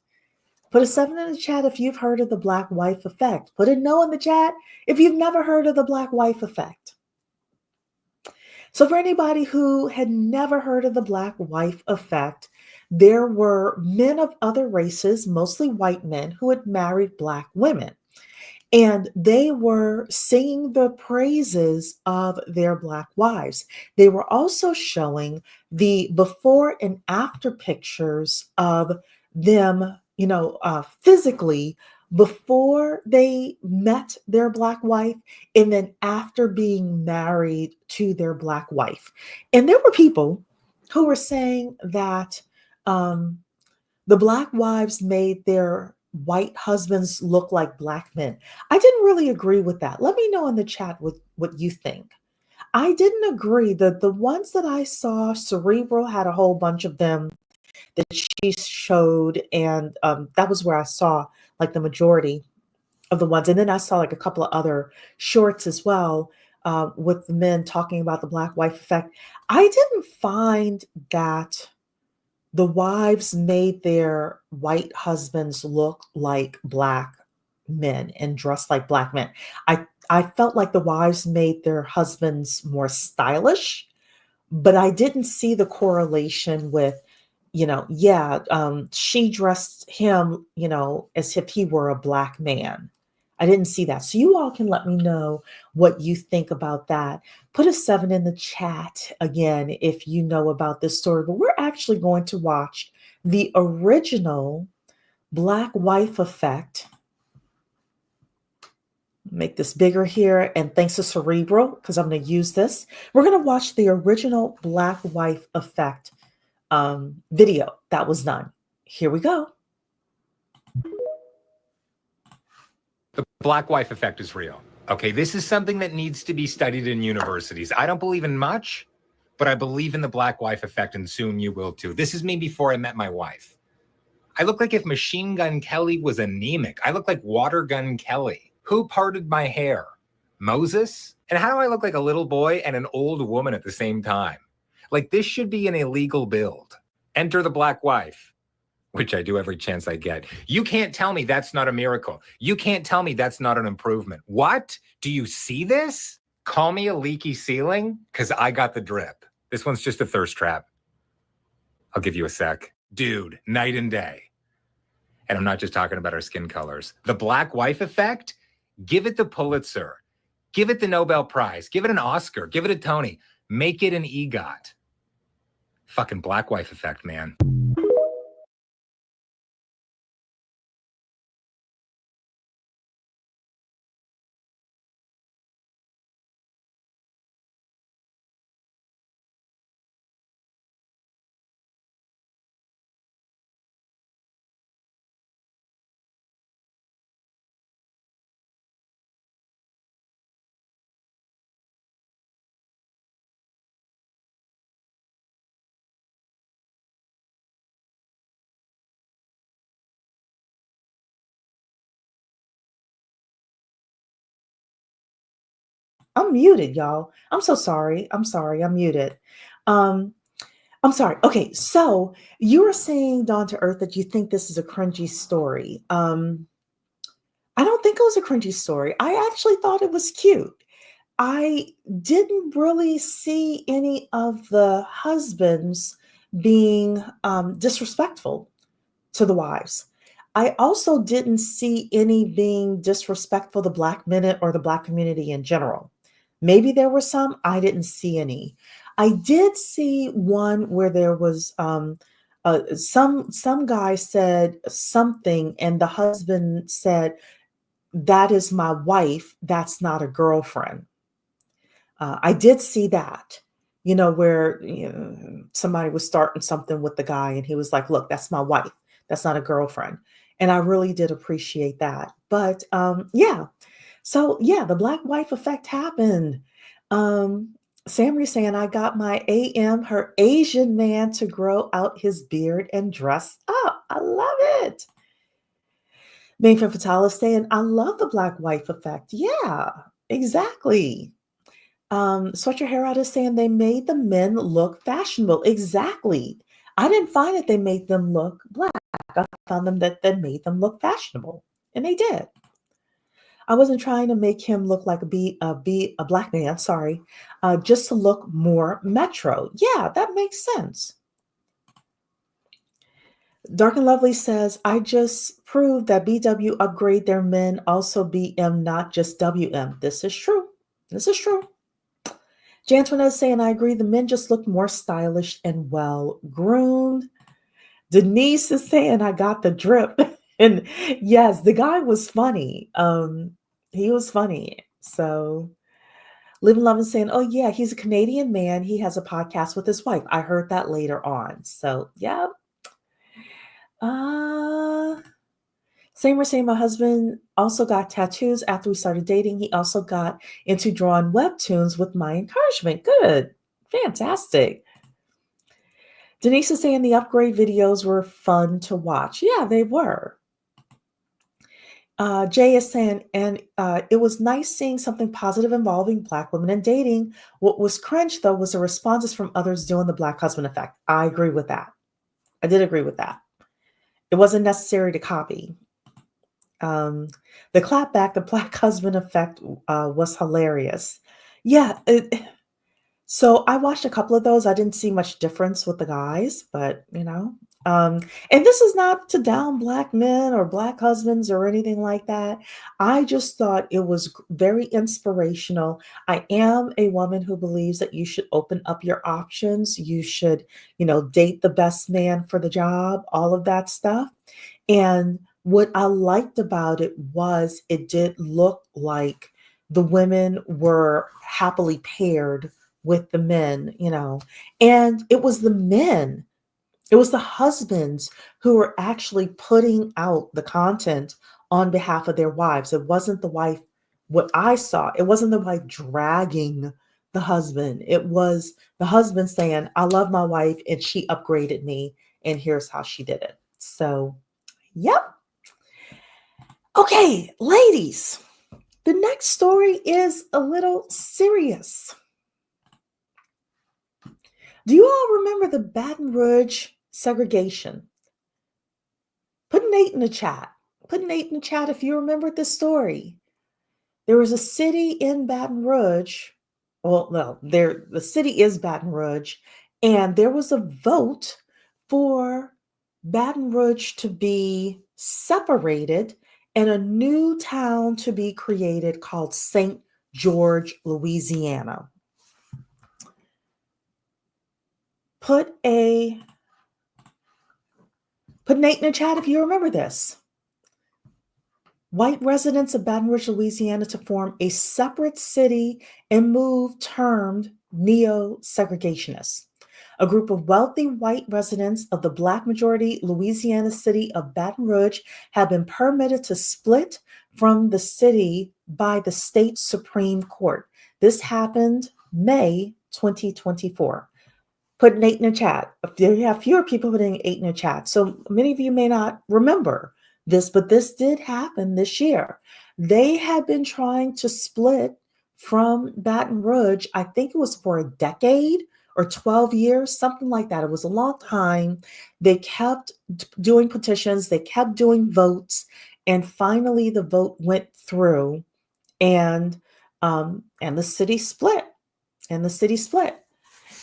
Put a 7 in the chat if you've heard of the black wife effect. Put a no in the chat if you've never heard of the black wife effect. So for anybody who had never heard of the black wife effect, there were men of other races, mostly white men, who had married black women. And they were singing the praises of their black wives. They were also showing the before and after pictures of them, physically before they met their black wife and then after being married to their black wife. And there were people who were saying that the black wives made their white husbands look like black men. I didn't really agree with that. Let me know in the chat what you think. I didn't agree. The ones that I saw, Cerebral had a whole bunch of them that she showed, and that was where I saw like the majority of the ones. And then I saw like a couple of other shorts as well with the men talking about the black wife effect. I didn't find that the wives made their white husbands look like black men and dress like black men. I felt like the wives made their husbands more stylish, but I didn't see the correlation with, she dressed him, as if he were a black man. I didn't see that. So you all can let me know what you think about that. Put a 7 in the chat again if you know about this story. But we're actually going to watch the original Black Wife Effect. Make this bigger here. And thanks to Cerebral, because I'm going to use this. We're going to watch the original Black Wife Effect video that was done. Here we go. The black wife effect is real. Okay, this is something that needs to be studied in universities. I don't believe in much, but I believe in the black wife effect, and soon you will too. This is me before I met my wife. I look like if Machine Gun Kelly was anemic. I look like Water Gun Kelly. Who parted my hair? Moses? And how do I look like a little boy and an old woman at the same time? Like, this should be an illegal build. Enter the black wife, which I do every chance I get. You can't tell me that's not a miracle. You can't tell me that's not an improvement. What? Do you see this? Call me a leaky ceiling, because I got the drip. This one's just a thirst trap. I'll give you a sec. Dude, night and day. And I'm not just talking about our skin colors. The black wife effect, give it the Pulitzer. Give it the Nobel Prize. Give it an Oscar. Give it a Tony. Make it an EGOT. Fucking black wife effect, man. I'm muted, y'all. I'm so sorry. I'm sorry. I'm muted. Um, I'm sorry. Okay, so you were saying, Dawn to Earth, that you think this is a cringy story. I don't think it was a cringy story. I actually thought it was cute. I didn't really see any of the husbands being disrespectful to the wives. I also didn't see any being disrespectful to Black men or the Black community in general. Maybe there were some, I didn't see any. I did see one where there was some guy said something, and the husband said, "That is my wife. That's not a girlfriend." I did see that, where somebody was starting something with the guy, and he was like, "Look, that's my wife. That's not a girlfriend." And I really did appreciate that. But yeah, so yeah, the black wife effect happened. Um, Samri saying, "I got my AM, her Asian man, to grow out his beard and dress up." I love it. Mayfair Fatale is saying, "I love the black wife effect." Yeah, exactly. Sweat Your Hair Out is saying they made the men look fashionable. Exactly. I didn't find that they made them look black. I found them that made them look fashionable, and they did. I wasn't trying to make him look like a black man. Sorry, just to look more metro. Yeah, that makes sense. Dark and Lovely says, "I just proved that BW upgrade their men, also BM, not just WM." This is true. This is true. Jantoinette is saying, "I agree. The men just look more stylish and well groomed." Denise is saying, "I got the drip." And yes, the guy was funny. He was funny. So Live and Love is saying, "Oh yeah, he's a Canadian man. He has a podcast with his wife. I heard that later on." So yeah. Same, we're saying my husband also got tattoos after we started dating. He also got into drawing webtoons with my encouragement. Good. Fantastic. Denise is saying the upgrade videos were fun to watch. Yeah, they were. Jay is saying, and it was nice seeing something positive involving Black women in dating. What was cringe, though, was the responses from others doing the Black husband effect. I agree with that. I did agree with that. It wasn't necessary to copy. The clapback, the Black husband effect, was hilarious. Yeah. So I watched a couple of those. I didn't see much difference with the guys, but and this is not to down Black men or Black husbands or anything like that. I just thought it was very inspirational. I am a woman who believes that you should open up your options. You should, date the best man for the job, all of that stuff. And what I liked about it was it did look like the women were happily paired with the men, and it was the men, it was the husbands who were actually putting out the content on behalf of their wives. It wasn't the wife, what I saw, it wasn't the wife dragging the husband. It was the husband saying, "I love my wife and she upgraded me, and here's how she did it." So, yep. Okay, ladies, the next story is a little serious. Do you all remember the Baton Rouge segregation? Put an 8 in the chat. Put an 8 in the chat if you remember this story. There was a city in Baton Rouge. Well, the city is Baton Rouge, and there was a vote for Baton Rouge to be separated and a new town to be created called St. George, Louisiana. Put an 8 in the chat if you remember this. White residents of Baton Rouge, Louisiana, to form a separate city and move termed neo-segregationists. A group of wealthy white residents of the Black majority Louisiana city of Baton Rouge have been permitted to split from the city by the state Supreme Court. This happened May 2024. Put an 8 in the chat. You have fewer people putting 8 in the chat. So many of you may not remember this, but this did happen this year. They had been trying to split from Baton Rouge. I think it was for a decade or 12 years, something like that. It was a long time. They kept doing petitions, they kept doing votes, and finally the vote went through, and the city split. And the city split.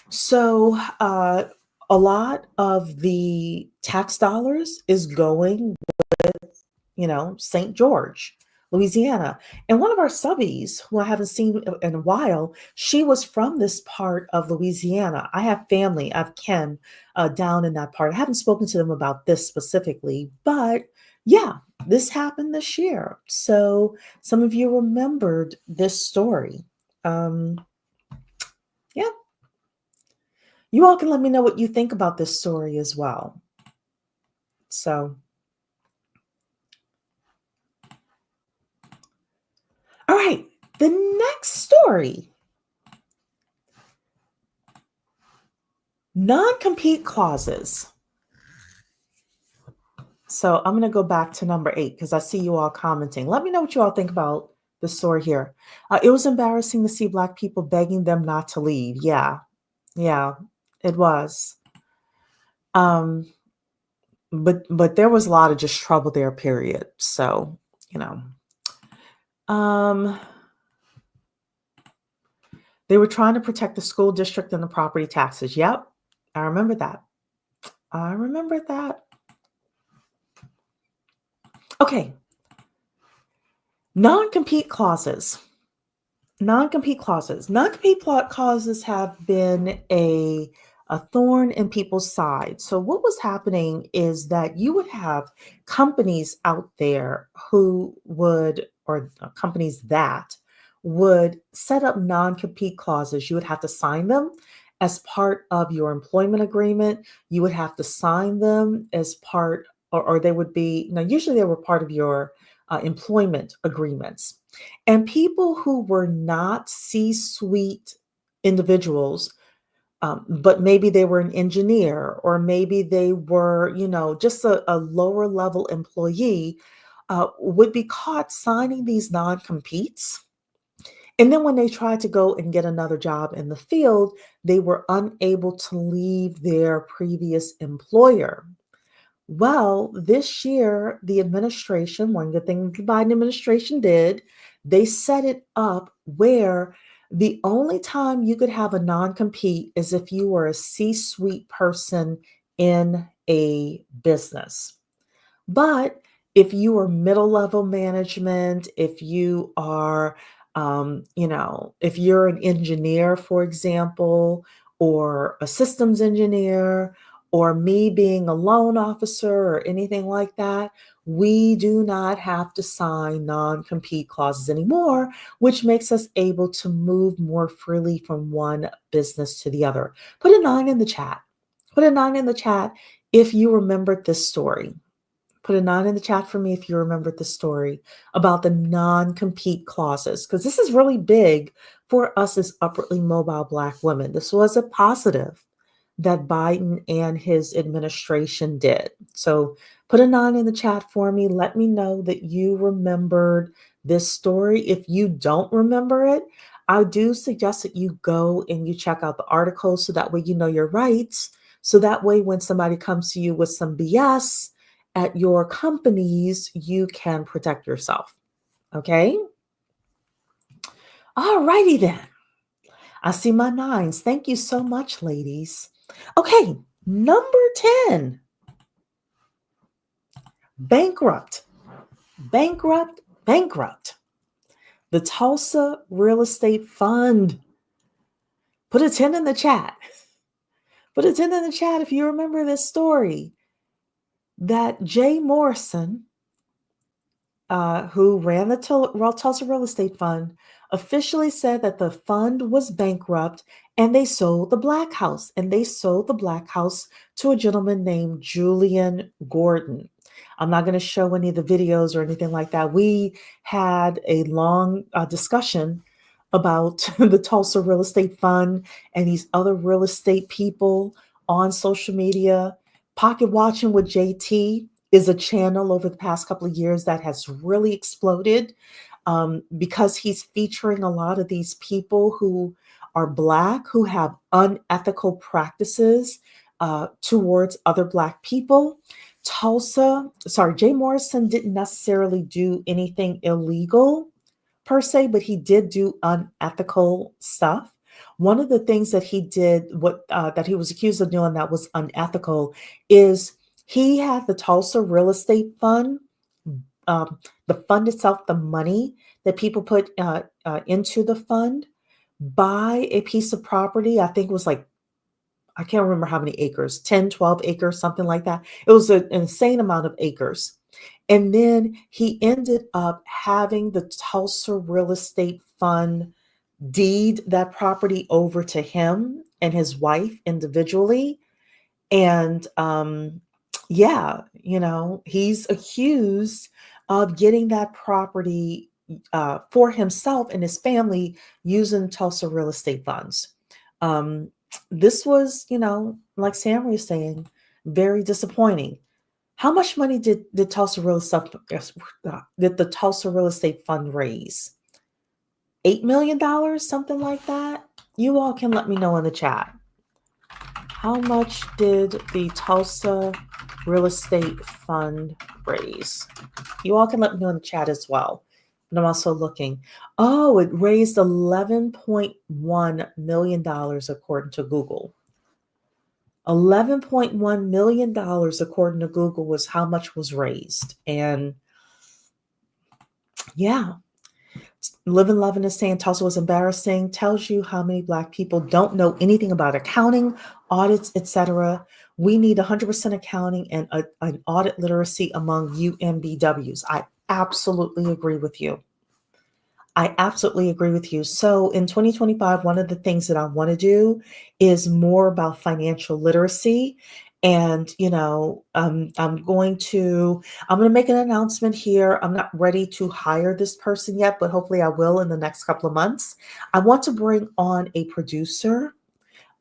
So a lot of the tax dollars is going, St. George, Louisiana. And one of our subbies, who I haven't seen in a while, she was from this part of Louisiana. I have family, I have kin down in that part. I haven't spoken to them about this specifically, but yeah, this happened this year. So some of you remembered this story. Yeah. You all can let me know what you think about this story as well. So, all right, the next story, non-compete clauses. So I'm going to go back to number 8 because I see you all commenting. Let me know what you all think about the story here. It was embarrassing to see Black people begging them not to leave. Yeah, it was. But there was a lot of just trouble there, period. So, they were trying to protect the school district and the property taxes. Yep, I remember that. Okay, non-compete clauses. Non-compete clauses have been a thorn in people's side. So what was happening is that you would have companies out there companies that would set up non-compete clauses. You would have to sign them as part of your employment agreement. You would have to sign them as part, or they would be, usually they were part of your employment agreements. And people who were not C-suite individuals, but maybe they were an engineer, or maybe they were, just a lower level employee, would be caught signing these non-competes. And then when they tried to go and get another job in the field, they were unable to leave their previous employer. Well, this year, the administration, one good thing the Biden administration did, they set it up where the only time you could have a non-compete is if you were a C-suite person in a business. But if you are middle level management, if you are, if you're an engineer, for example, or a systems engineer, or me being a loan officer or anything like that, we do not have to sign non-compete clauses anymore, which makes us able to move more freely from one business to the other. Put a 9 in the chat. Put a 9 in the chat if you remembered this story. Put a 9 in the chat for me if you remembered the story about the non-compete clauses, because this is really big for us as upwardly mobile Black women. This was a positive that Biden and his administration did. So put a 9 in the chat for me. Let me know that you remembered this story. If you don't remember it, I do suggest that you go and you check out the article so that way you know your rights. So that way when somebody comes to you with some BS at your companies, you can protect yourself. Okay? All righty then. I see my 9s. Thank you so much, ladies. Okay, number 10. Bankrupt. The Tulsa Real Estate Fund. Put a 10 in the chat. Put a 10 in the chat if you remember this story. That Jay Morrison, who ran the Tulsa Real Estate Fund, officially said that the fund was bankrupt and they sold the Black House. And they sold the Black House to a gentleman named Julian Gordon. I'm not going to show any of the videos or anything like that. We had a long discussion about the Tulsa Real Estate Fund and these other real estate people on social media. Pocket Watching with JT is a channel over the past couple of years that has really exploded. because he's featuring a lot of these people who are Black, who have unethical practices towards other Black people. Jay Morrison didn't necessarily do anything illegal per se, but he did do unethical stuff. One of the things that he did, that he was accused of doing that was unethical, is he had the Tulsa Real Estate Fund, the fund itself, the money that people put into the fund, buy a piece of property. I think it was like, I can't remember how many acres, 10, 12 acres, something like that. It was an insane amount of acres. And then he ended up having the Tulsa Real Estate Fund deed that property over to him and his wife individually. And yeah, he's accused of getting that property for himself and his family using Tulsa real estate funds. This was, like Sam was saying, very disappointing. How much money did the Tulsa Real Estate Fund raise? $8 million, something like that? You all can let me know in the chat. How much did the Tulsa Real Estate Fund raise? You all can let me know in the chat as well. And I'm also looking. Oh, it raised $11.1 million according to Google. $11.1 million according to Google was how much was raised. And yeah, Living Loving is saying Tulsa was embarrassing. Tells you how many Black people don't know anything about accounting, audits, etc. We need 100% accounting and an audit literacy among UMBWs. I absolutely agree with you. So in 2025, one of the things that I want to do is more about financial literacy. And, I'm going to make an announcement here. I'm not ready to hire this person yet, but hopefully I will in the next couple of months. I want to bring on a producer.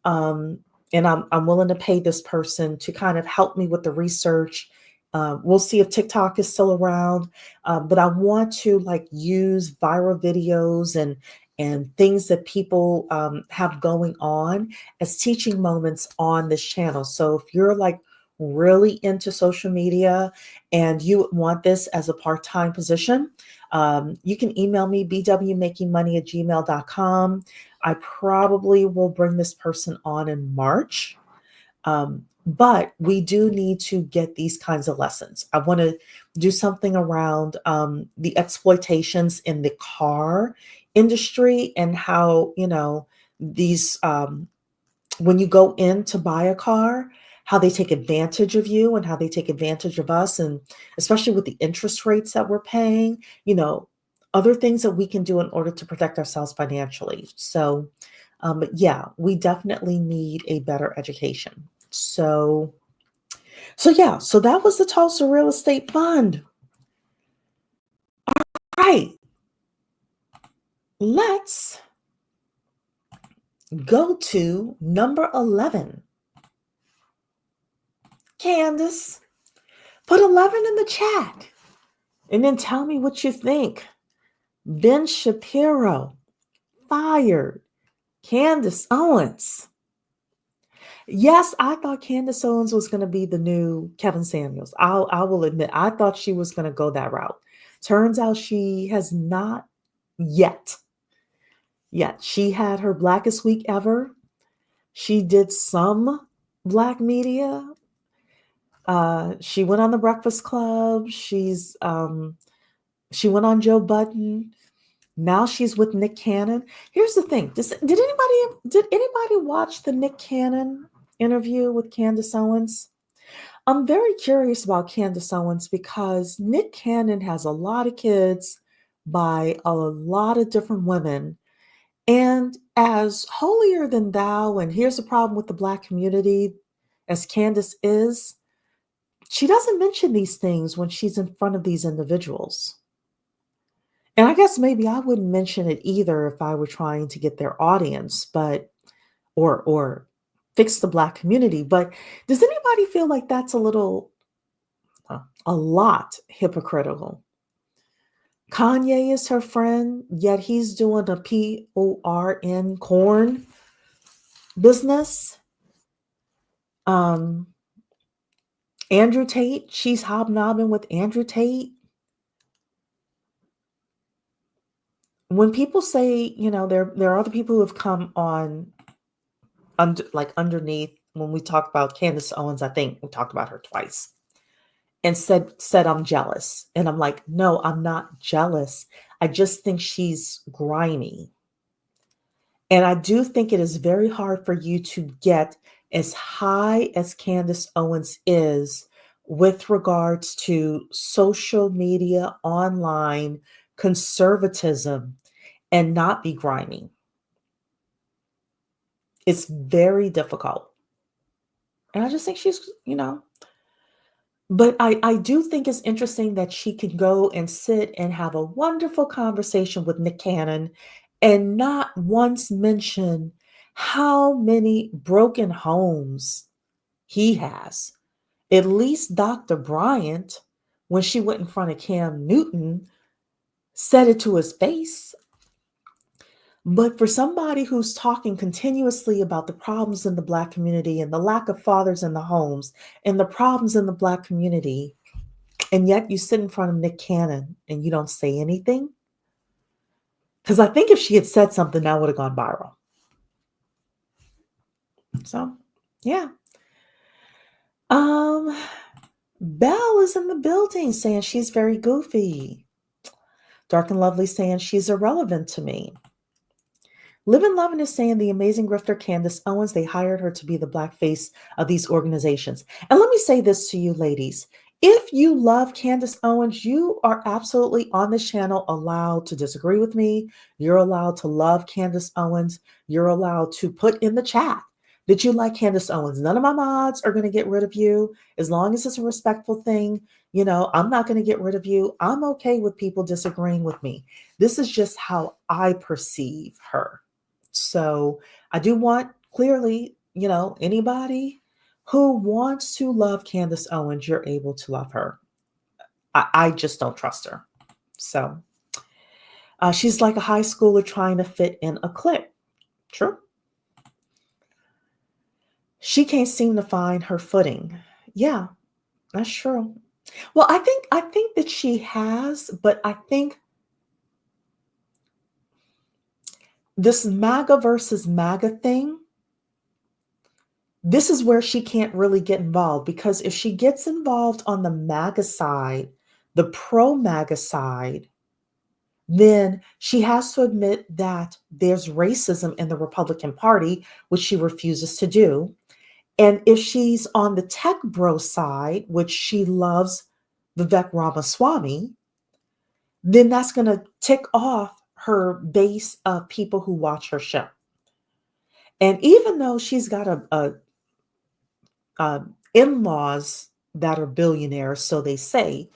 And I'm willing to pay this person to kind of help me with the research. We'll see if TikTok is still around, but I want to use viral videos and things that people have going on as teaching moments on this channel. So if you're really into social media and you want this as a part-time position, you can email me bwmakingmoney@gmail.com. I probably will bring this person on in March. But we do need to get these kinds of lessons. I want to do something around the exploitations in the car industry and how, these, when you go in to buy a car, how they take advantage of you and how they take advantage of us. And especially with the interest rates that we're paying, other things that we can do in order to protect ourselves financially. So, but yeah, we definitely need a better education. So that was the Tulsa Real Estate Fund. All right. Let's go to number 11. Candace, put 11 in the chat and then tell me what you think. Ben Shapiro, fired. Candace Owens. Yes, I thought Candace Owens was going to be the new Kevin Samuels. I will admit, I thought she was going to go that route. Turns out she has not yet. She had her Blackest Week Ever. She did some Black media. She went on The Breakfast Club. She went on Joe Budden. Now she's with Nick Cannon. Here's the thing. Did anybody watch the Nick Cannon interview with Candace Owens? I'm very curious about Candace Owens because Nick Cannon has a lot of kids by a lot of different women. And as holier than thou, and here's the problem with the Black community, as Candace is, she doesn't mention these things when she's in front of these individuals. And I guess maybe I wouldn't mention it either if I were trying to get their audience, or fix the Black community. But does anybody feel like that's a lot hypocritical? Kanye is her friend, yet he's doing a PORN corn business. Andrew Tate, she's hobnobbing with Andrew Tate. When people say, there are other people who have come on underneath when we talk about Candace Owens, I think we talked about her twice, and said I'm jealous. And I'm like, no, I'm not jealous. I just think she's grimy. And I do think it is very hard for you to get as high as Candace Owens is with regards to social media, online conservatism, and not be grimy. It's very difficult. And I just think she's, but I do think it's interesting that she can go and sit and have a wonderful conversation with Nick Cannon and not once mention how many broken homes he has. At least Dr. Bryant, when she went in front of Cam Newton, said it to his face. But for somebody who's talking continuously about the problems in the Black community and the lack of fathers in the homes and the problems in the Black community, and yet you sit in front of Nick Cannon and you don't say anything? Because I think if she had said something, that would have gone viral. So, yeah. Belle is in the building saying she's very goofy. Dark and Lovely saying she's irrelevant to me. Live and Lovin' is saying the amazing grifter Candace Owens, they hired her to be the Black face of these organizations. And let me say this to you ladies. If you love Candace Owens, you are absolutely on this channel allowed to disagree with me. You're allowed to love Candace Owens. You're allowed to put in the chat that you like Candace Owens. None of my mods are going to get rid of you. As long as it's a respectful thing, I'm not going to get rid of you. I'm okay with people disagreeing with me. This is just how I perceive her. So I do want clearly, anybody who wants to love Candace Owens, you're able to love her. I just don't trust her. So she's like a high schooler trying to fit in a clique. True. She can't seem to find her footing. Yeah, that's true. Well, I think that she has, but I think this MAGA versus MAGA thing, this is where she can't really get involved, because if she gets involved on the MAGA side, the pro-MAGA side, then she has to admit that there's racism in the Republican Party, which she refuses to do. And if she's on the tech bro side, which she loves Vivek Ramaswamy, then that's going to tick off her base of people who watch her show. And even though she's got in-laws that are billionaires, so they say,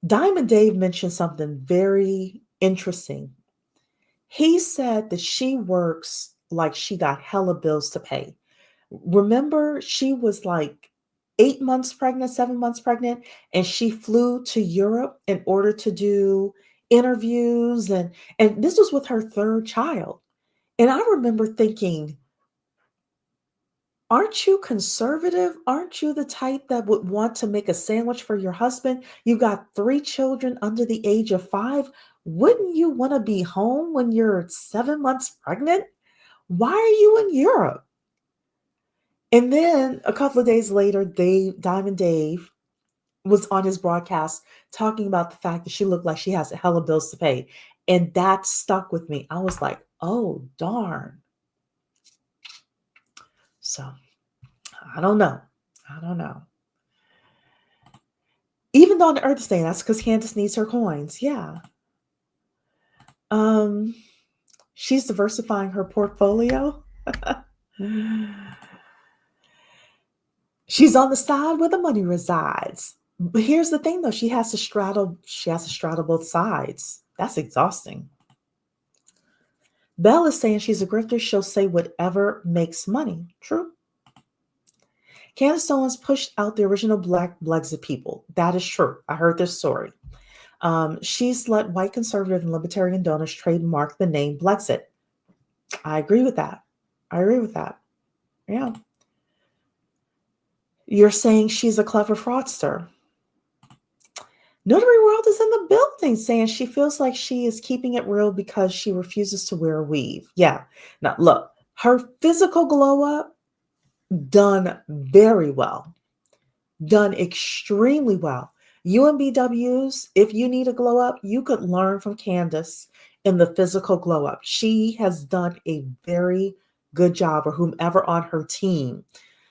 Diamond Dave mentioned something very interesting. He said that she works like she got hella bills to pay. Remember, she was like 8 months pregnant, 7 months pregnant, and she flew to Europe in order to do interviews. And this was with her third child. And I remember thinking, aren't you conservative? Aren't you the type that would want to make a sandwich for your husband? You got 3 children under the age of 5. Wouldn't you want to be home when you're 7 months pregnant? Why are you in Europe? And then a couple of days later, Diamond Dave was on his broadcast talking about the fact that she looked like she has a hella bills to pay. And that stuck with me. I was like, oh, darn. So I don't know. Even though on the Earth Day, that's because Candace needs her coins. Yeah. She's diversifying her portfolio. She's on the side where the money resides. But here's the thing, though. She has to straddle both sides. That's exhausting. Belle is saying she's a grifter. She'll say whatever makes money. True. Candace Owens pushed out the original Black Brexit people. That is true. I heard this story. She's let white conservative and libertarian donors trademark the name Blexit. I agree with that. I agree with that. Yeah. You're saying she's a clever fraudster. Notary World is in the building saying she feels like she is keeping it real because she refuses to wear a weave. Yeah. Now, look, her physical glow up, done very well, done extremely well. UMBWs, if you need a glow up, you could learn from Candace in the physical glow up. She has done a very good job, or whomever on her team.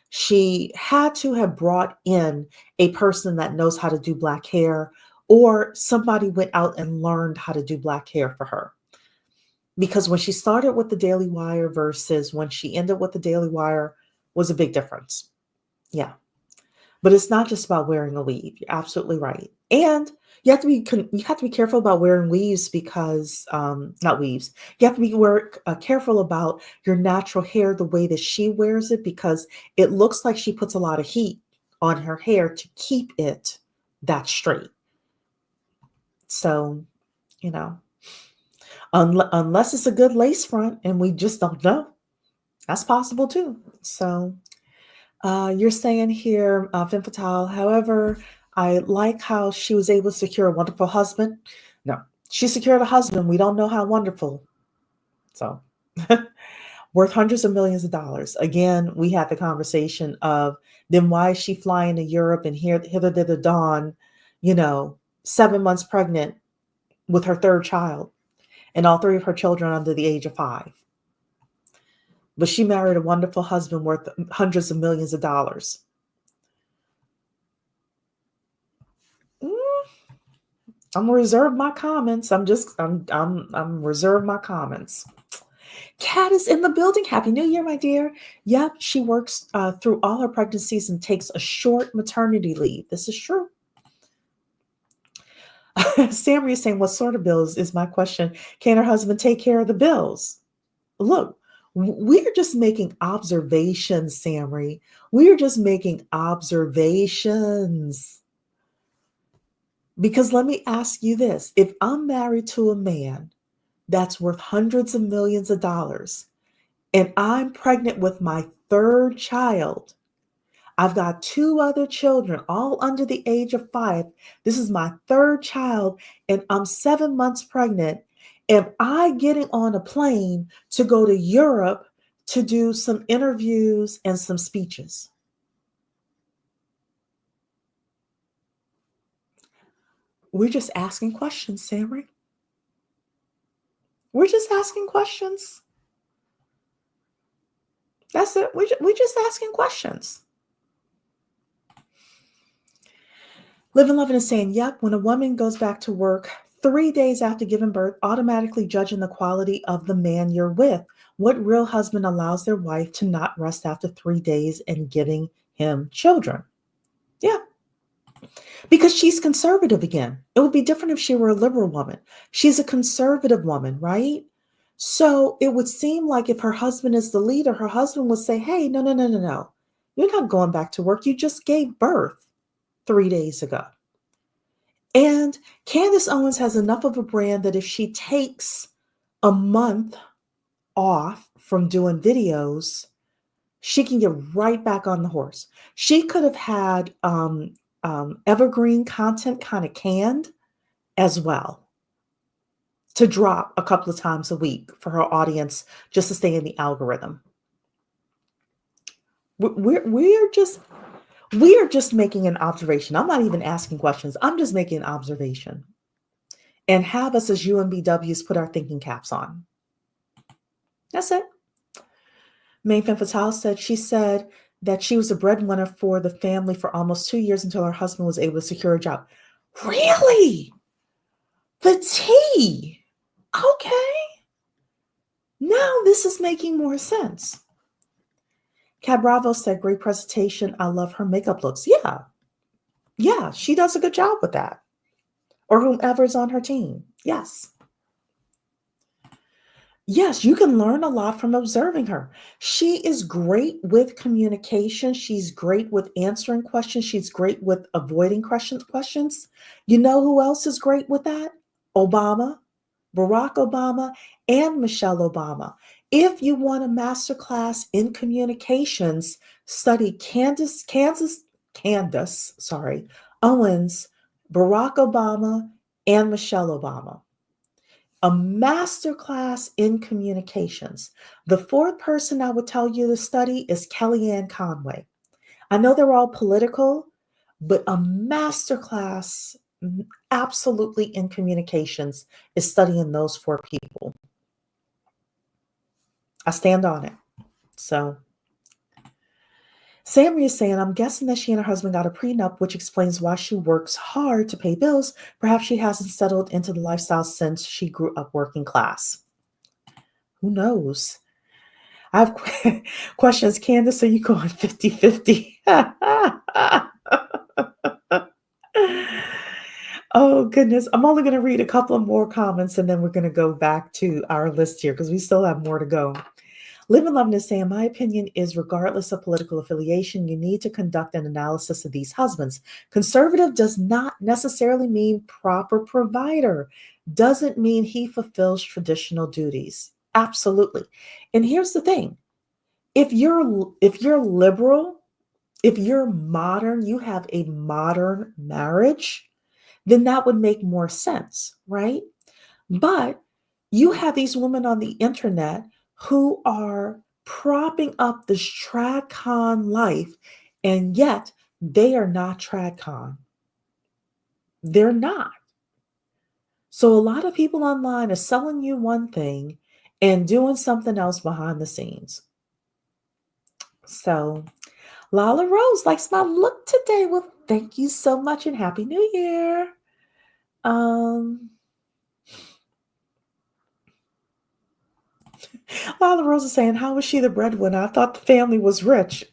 She had to have brought in a person that knows how to do black hair, or somebody went out and learned how to do black hair for her. Because when she started with the Daily Wire versus when she ended with the Daily Wire was a big difference. Yeah. But it's not just about wearing a weave. You're absolutely right. And you have to be careful about wearing weaves because not weaves. You have to be careful about your natural hair the way that she wears it, because it looks like she puts a lot of heat on her hair to keep it that straight. So, unless it's a good lace front, and we just don't know, that's possible too. So. You're saying here, Femme Fatale, however, I like how she was able to secure a wonderful husband. No, she secured a husband. We don't know how wonderful. So, worth hundreds of millions of dollars. Again, we had the conversation of, then why is she flying to Europe and hither to the dawn, 7 months pregnant with her third child, and all three of her children under the age of 5. But she married a wonderful husband worth hundreds of millions of dollars. I'm gonna reserve my comments. I'm reserve my comments. Kat is in the building. Happy New Year, my dear. Yep, she works through all her pregnancies and takes a short maternity leave. This is true. Sammy is saying, what sort of bills is my question? Can her husband take care of the bills? Look, we're just making observations, Sammy. We're just making observations. Because let me ask you this. If I'm married to a man that's worth hundreds of millions of dollars, and I'm pregnant with my third child, I've got 2 other children, all under the age of 5. This is my third child, and I'm 7 months pregnant. Am I getting on a plane to go to Europe to do some interviews and some speeches? We're just asking questions, Sammy. We're just asking questions. That's it. We're just asking questions. Live and Loving is saying, yep, when a woman goes back to work 3 days after giving birth, automatically judging the quality of the man you're with. What real husband allows their wife to not rest after 3 days and giving him children? Yeah. Because she's conservative again. It would be different if she were a liberal woman. She's a conservative woman, right? So it would seem like if her husband is the leader, her husband would say, hey, no. You're not going back to work. You just gave birth 3 days ago. And Candace Owens has enough of a brand that if she takes a month off from doing videos, she can get right back on the horse. She could have had evergreen content kind of canned as well, to drop a couple of times a week for her audience just to stay in the algorithm. We're just making an observation. I'm not even asking questions. I'm just making an observation. And have us as UMBWs put our thinking caps on. That's it. Main Femme Fatale she said that she was a breadwinner for the family for almost 2 years until her husband was able to secure a job. Really? The tea. Okay. Now this is making more sense. Cat Bravo said, great presentation. I love her makeup looks. Yeah, she does a good job with that. Or whomever's on her team. Yes. Yes, you can learn a lot from observing her. She is great with communication. She's great with answering questions. She's great with avoiding questions. You know who else is great with that? Obama, Barack Obama, and Michelle Obama. If you want a master class in communications, study Candace Owens, Barack Obama, and Michelle Obama. A master class in communications. The fourth person I would tell you to study is Kellyanne Conway. I know they're all political, but a master class absolutely in communications is studying those four people. I stand on it. So Sammy is saying, I'm guessing that she and her husband got a prenup, which explains why she works hard to pay bills. Perhaps she hasn't settled into the lifestyle since she grew up working class. Who knows? I have questions. Candace, are you going 50-50? Oh, goodness. I'm only going to read a couple of more comments and then we're going to go back to our list here because we still have more to go. Live and Love is saying, my opinion is regardless of political affiliation, you need to conduct an analysis of these husbands. Conservative does not necessarily mean proper provider. Doesn't mean he fulfills traditional duties. Absolutely. And here's the thing. If you're liberal, if you're modern, you have a modern marriage, then that would make more sense, right? But you have these women on the internet who are propping up this tradcon life, and yet they are not tradcon. They're not. So a lot of people online are selling you one thing and doing something else behind the scenes. So Lala Rose likes my look today. Well, thank you so much and Happy New Year. Lala Rose is saying, how was she the breadwinner? I thought the family was rich.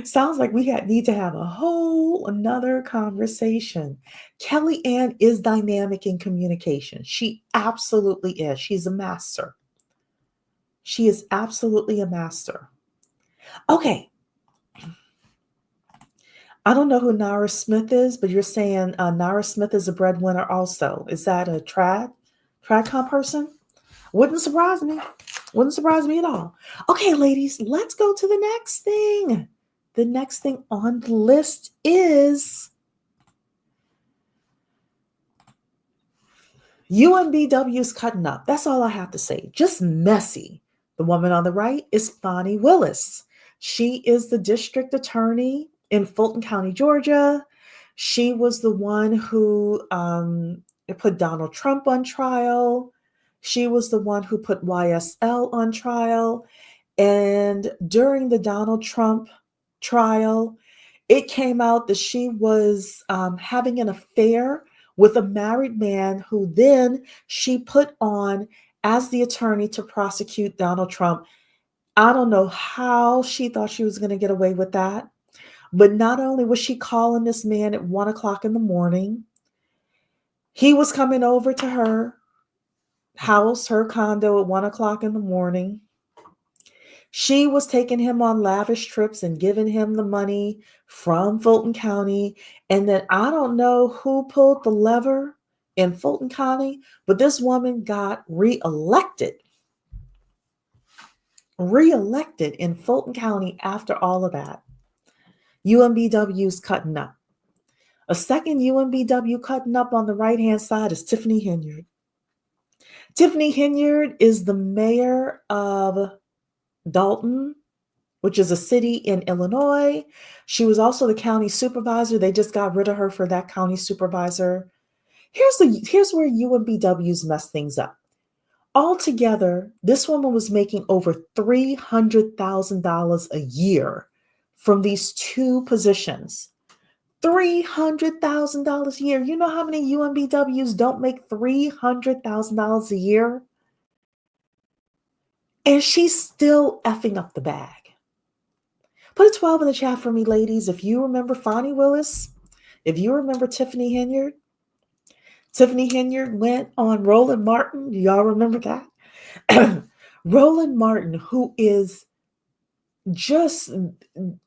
Sounds like we need to have a whole another conversation. Kellyanne is dynamic in communication. She absolutely is. She's a master. She is absolutely a master. Okay. I don't know who Nara Smith is, but you're saying Nara Smith is a breadwinner also. Is that a tradcon person? Wouldn't surprise me. Wouldn't surprise me at all. Okay, ladies, let's go to the next thing. The next thing on the list is UMBW's cutting up. That's all I have to say. Just messy. The woman on the right is Fani Willis. She is the district attorney in Fulton County, Georgia. She was the one who put Donald Trump on trial. She was the one who put YSL on trial. And during the Donald Trump trial, it came out that she was having an affair with a married man who then she put on as the attorney to prosecute Donald Trump. I don't know how she thought she was going to get away with that. But not only was she calling this man at 1 o'clock in the morning, he was coming over to her house, her condo at 1 o'clock in the morning. She was taking him on lavish trips and giving him the money from Fulton County. And then I don't know who pulled the lever in Fulton County, but this woman got reelected in Fulton County after all of that. UMBW's cutting up. A second UMBW cutting up on the right-hand side is Tiffany Henyard. Tiffany Henyard is the mayor of Dalton, which is a city in Illinois. She was also the county supervisor. They just got rid of her for that county supervisor. Here's where UMBWs mess things up. Altogether, this woman was making over $300,000 a year from these two positions. $300,000 a year. You know how many UMBWs don't make $300,000 a year? And she's still effing up the bag. Put a 12 in the chat for me, ladies. If you remember Fani Willis, if you remember Tiffany Henyard. Tiffany Henyard went on Roland Martin. Do y'all remember that? Roland Martin, who is just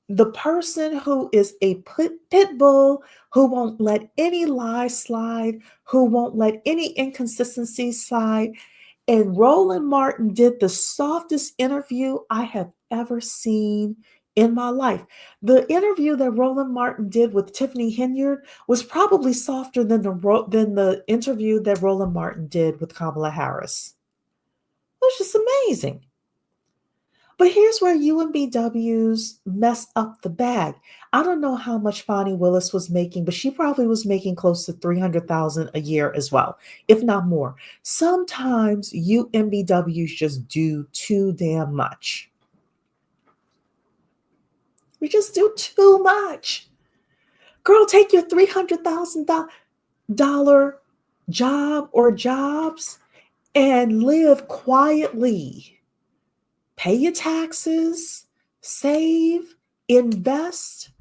the person who is a pit bull, who won't let any lie slide, who won't let any inconsistency slide. And Roland Martin did the softest interview I have ever seen in my life. The interview that Roland Martin did with Tiffany Henyard was probably softer than the interview that Roland Martin did with Kamala Harris. It was just amazing. But here's where UMBWs messed up the bag. I don't know how much Fonnie Willis was making, but she probably was making close to $300,000 a year as well, if not more. Sometimes UMBWs just do too damn much. We just do too much. Girl, take your $300,000 job or jobs and live quietly. Pay your taxes, save, invest.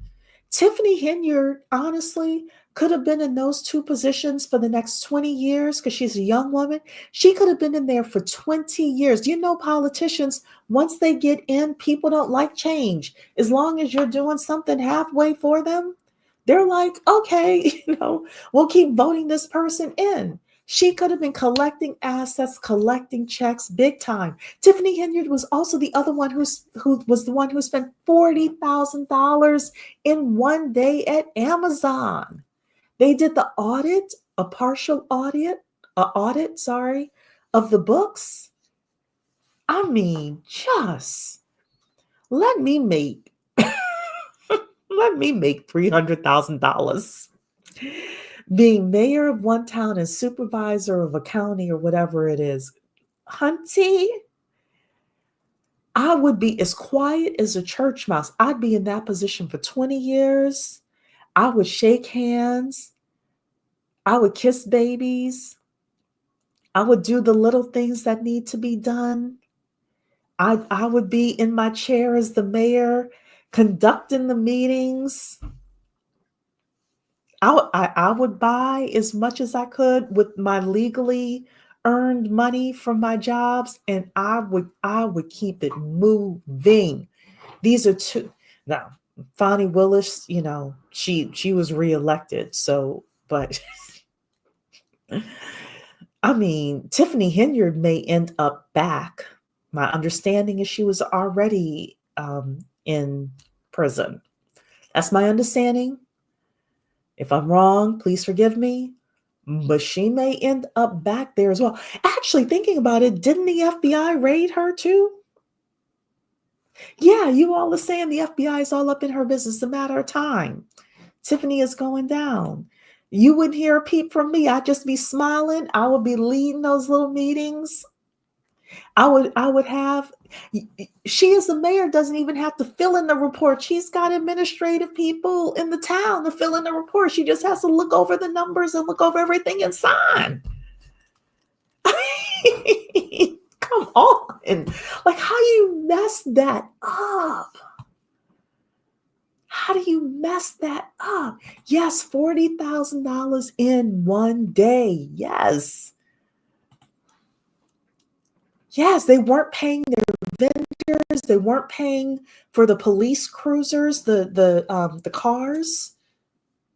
Tiffany Henyard, honestly, could have been in those two positions for the next 20 years because she's a young woman. She could have been in there for 20 years. Do you know politicians, once they get in, people don't like change. As long as you're doing something halfway for them, they're like, okay, we'll keep voting this person in. She could have been collecting assets, collecting checks big time. Tiffany Henyard was also the other one who was the one who spent $40,000 in one day at Amazon. They did the audit, a partial audit, of the books. I mean, just let me make $300,000. Being mayor of one town and supervisor of a county or whatever it is. Hunty, I would be as quiet as a church mouse. I'd be in that position for 20 years. I would shake hands. I would kiss babies. I would do the little things that need to be done. I would be in my chair as the mayor, conducting the meetings. I would buy as much as I could with my legally earned money from my jobs, and I would keep it moving. These are two. Now, Fonnie Willis, she was reelected. So, but I mean, Tiffany Henyard may end up back. My understanding is she was already in prison. That's my understanding. If I'm wrong, please forgive me, but she may end up back there as well. Actually, thinking about it, didn't the FBI raid her too? Yeah, you all are saying the FBI is all up in her business. It's a matter of time. Tiffany is going down. You wouldn't hear a peep from me. I'd just be smiling. I would be leading those little meetings. I would have, she as the mayor doesn't even have to fill in the report. She's got administrative people in the town to fill in the report. She just has to look over the numbers and look over everything and sign. Come on. Like, how do you mess that up? How do you mess that up? Yes, $40,000 in one day. Yes. Yes, they weren't paying their vendors. They weren't paying for the police cruisers, the cars.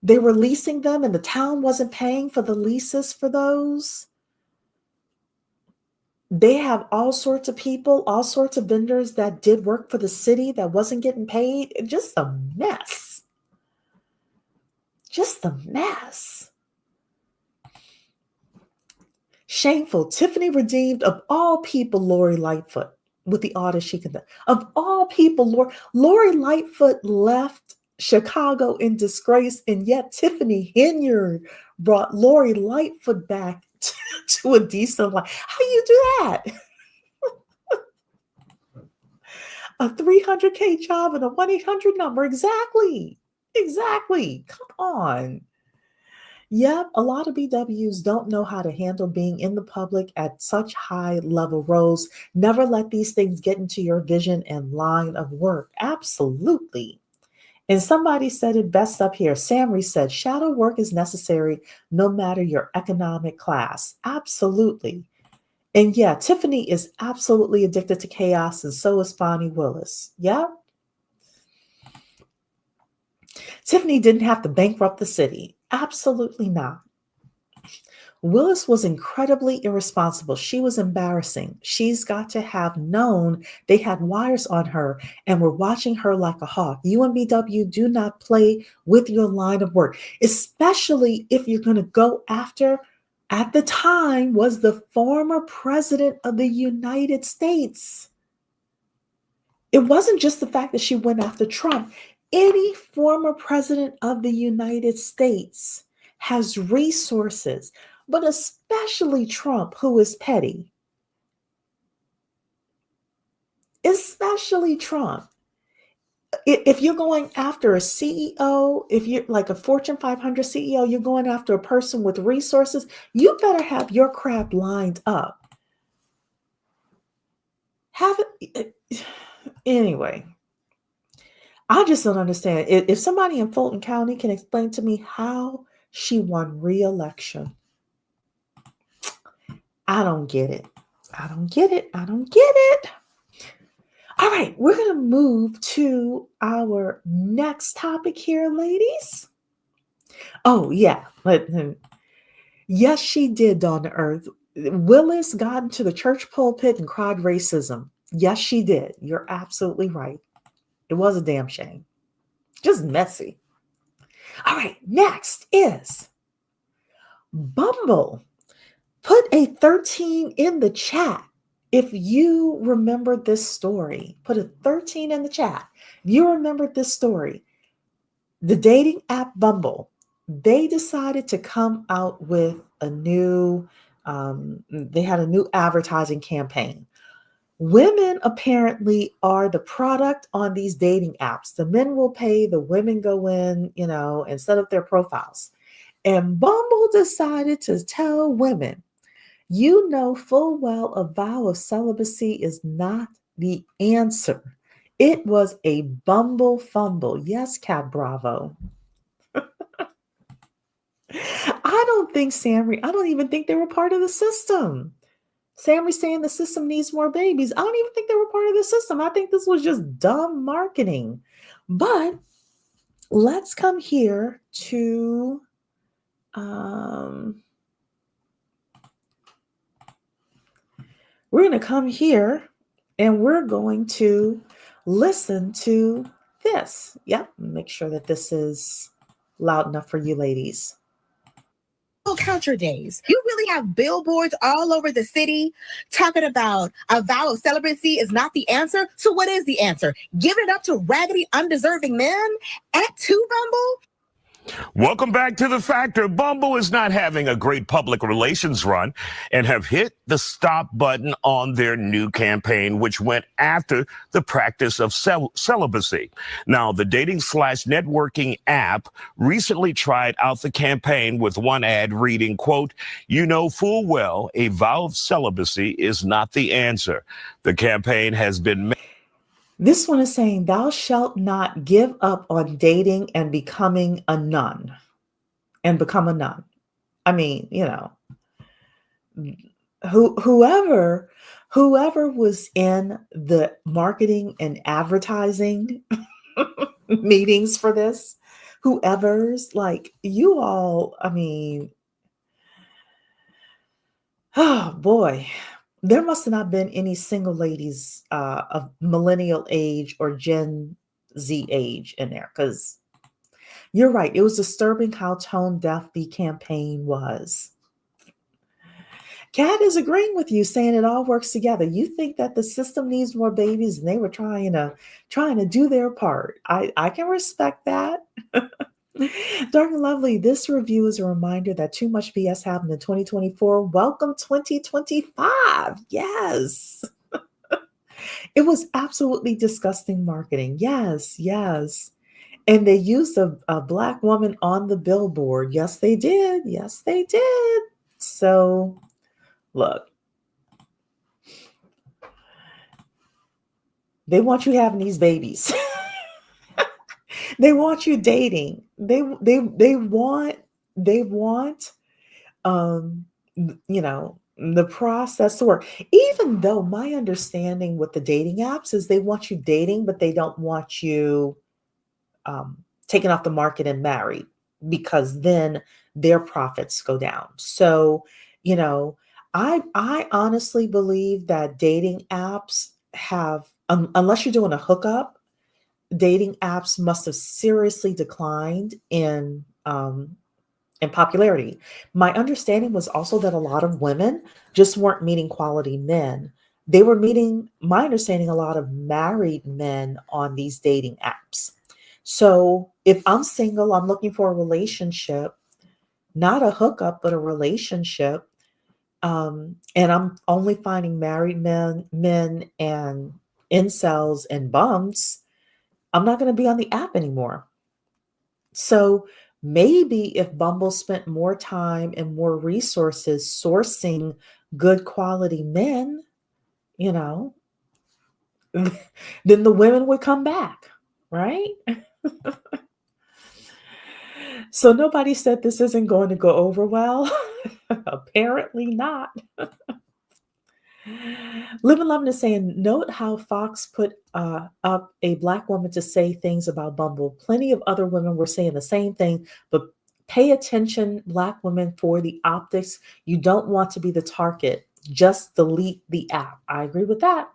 They were leasing them, and the town wasn't paying for the leases for those. They have all sorts of people, all sorts of vendors that did work for the city that wasn't getting paid. Just a mess. Just a mess. Shameful. Tiffany redeemed, of all people, Lori Lightfoot with the audit she conducted. Of all people, Lori Lightfoot left Chicago in disgrace, and yet Tiffany Henyard brought Lori Lightfoot back to a decent life. How do you do that? A 300K job and a 1-800 number. Exactly. Come on. Yep, a lot of BWs don't know how to handle being in the public at such high level roles. Never let these things get into your vision and line of work. Absolutely. And somebody said it best up here. Samry said, shadow work is necessary no matter your economic class. Absolutely. And yeah, Tiffany is absolutely addicted to chaos, and so is Bonnie Willis. Yeah. Tiffany didn't have to bankrupt the city. Absolutely not. Willis was incredibly irresponsible. She was embarrassing. She's got to have known they had wires on her and were watching her like a hawk. UMBW, do not play with your line of work, especially if you're going to go after, at the time, was the former president of the United States. It wasn't just the fact that she went after Trump. Any former president of the United States has resources, but especially Trump, who is petty. Especially Trump. If you're going after a CEO, if you're like a Fortune 500 CEO, you're going after a person with resources, you better have your crap lined up. Have it. Anyway, I just don't understand. If somebody in Fulton County can explain to me how she won re-election, I don't get it. I don't get it. I don't get it. All right, we're going to move to our next topic here, ladies. Oh, yeah. Yes, she did, Dawn to Earth. Willis got into the church pulpit and cried racism. Yes, she did. You're absolutely right. It was a damn shame. Just messy. All right, next is Bumble. Put a 13 in the chat if you remember this story. Put a 13 in the chat. If you remember this story, the dating app Bumble, they decided to come out with a new, they had a new advertising campaign. Women apparently are the product on these dating apps. The men will pay, the women go in, and set up their profiles. And Bumble decided to tell women, you know full well a vow of celibacy is not the answer. It was a Bumble fumble. Yes, Cat Bravo. I don't even think they were part of the system. Sammy saying the system needs more babies. I don't even think they were part of the system. I think this was just dumb marketing. But let's come here to we're going to come here and we're going to listen to this. Yep, make sure that this is loud enough for you ladies. Count your days. You really have billboards all over the city talking about a vow of celibacy is not the answer. So what is the answer? Giving it up to raggedy, undeserving men at Bumble? Welcome back to The Factor. Bumble is not having a great public relations run and have hit the stop button on their new campaign, which went after the practice of celibacy. Now, the dating/networking app recently tried out the campaign with one ad reading, quote, you know full well a vow of celibacy is not the answer. The campaign has been This one is saying, thou shalt not give up on dating and becoming a nun. And become a nun. I mean, whoever was in the marketing and advertising meetings for this, whoever's like, you all, I mean, oh boy. There must have not been any single ladies of millennial age or Gen Z age in there, because you're right. It was disturbing how tone deaf the campaign was. Kat is agreeing with you, saying it all works together. You think that the system needs more babies, and they were trying to do their part. I can respect that. Dark and Lovely, this review is a reminder that too much BS happened in 2024. Welcome 2025. Yes. It was absolutely disgusting marketing. Yes, yes. And they used a Black woman on the billboard. Yes, they did. Yes, they did. So, look. They want you having these babies. They want you dating. They want the process to work. Even though my understanding with the dating apps is they want you dating, but they don't want you taken off the market and married, because then their profits go down. So, you know, I honestly believe that dating apps have, unless you're doing a hookup, dating apps must have seriously declined in popularity. My understanding was also that a lot of women just weren't meeting quality men. They were meeting, my understanding, a lot of married men on these dating apps. So if I'm single, I'm looking for a relationship, not a hookup, but a relationship. And I'm only finding married men and incels and bums. I'm not going to be on the app anymore. So maybe if Bumble spent more time and more resources sourcing good quality men, you know, then the women would come back, right? So nobody said this isn't going to go over well. Apparently not. Live and Love is saying, note how Fox put up a Black woman to say things about Bumble. Plenty of other women were saying the same thing, but pay attention, Black women, for the optics. You don't want to be the target. Just delete the app. I agree with that.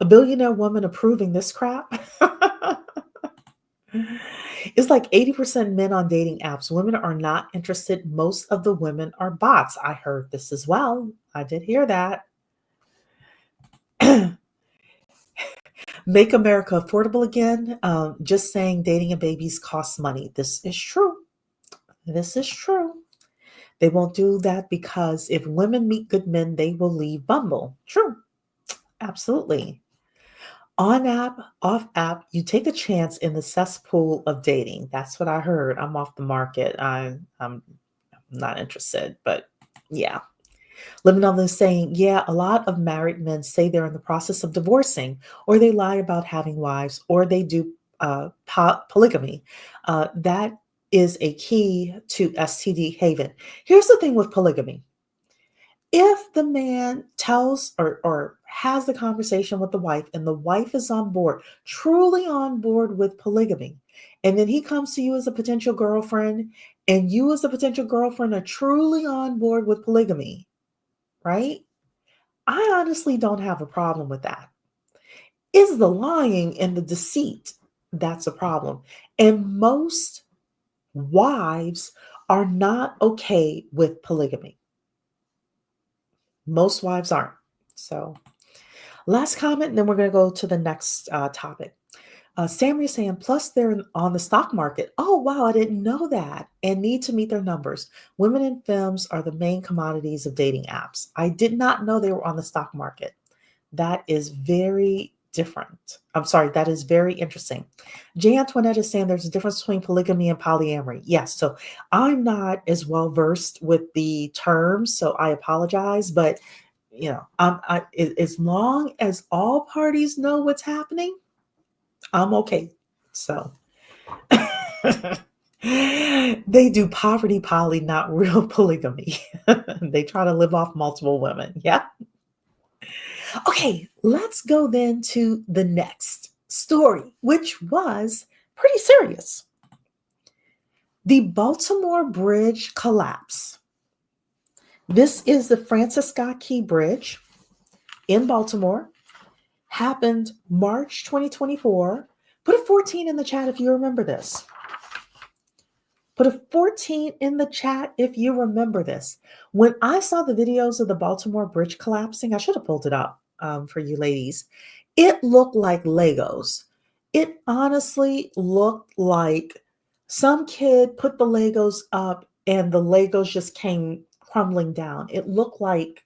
A billionaire woman approving this crap. It's like 80% men on dating apps. Women are not interested. Most of the women are bots. I heard this as well. I did hear that. Make America affordable again. Just saying dating and babies costs money. This is true. This is true. They won't do that because if women meet good men, they will leave Bumble. True. Absolutely. On app, off app, you take a chance in the cesspool of dating. That's what I heard. I'm off the market. I'm not interested, but yeah. Living on this saying, yeah, a lot of married men say they're in the process of divorcing, or they lie about having wives, or they do polygamy. That is a key to STD haven. Here's the thing with polygamy. If the man tells or has the conversation with the wife and the wife is on board, truly on board with polygamy, and then he comes to you as a potential girlfriend and you as a potential girlfriend are truly on board with polygamy, right? I honestly don't have a problem with that. It's the lying and the deceit that's a problem. And most wives are not okay with polygamy. Most wives aren't. So, last comment, and then we're going to go to the next topic. Sammy is saying, plus they're on the stock market. Oh, wow, I didn't know that. And need to meet their numbers. Women in films are the main commodities of dating apps. I did not know they were on the stock market. That is very different. I'm sorry, that is very interesting. Jay Antoinette is saying there's a difference between polygamy and polyamory. Yes, so I'm not as well versed with the terms, so I apologize. But you know, as long as all parties know what's happening, I'm okay. So they do poverty poly, not real polygamy. They try to live off multiple women. Yeah. Okay, let's go then to the next story, which was pretty serious. The Baltimore Bridge collapse. This is the Francis Scott Key Bridge in Baltimore. Happened March 2024. Put a 14 in the chat if you remember this. Put a 14 in the chat if you remember this. When I saw the videos of the Baltimore Bridge collapsing, I should have pulled it up for you ladies. It looked like Legos. It honestly looked like some kid put the Legos up and the Legos just came crumbling down. It looked like,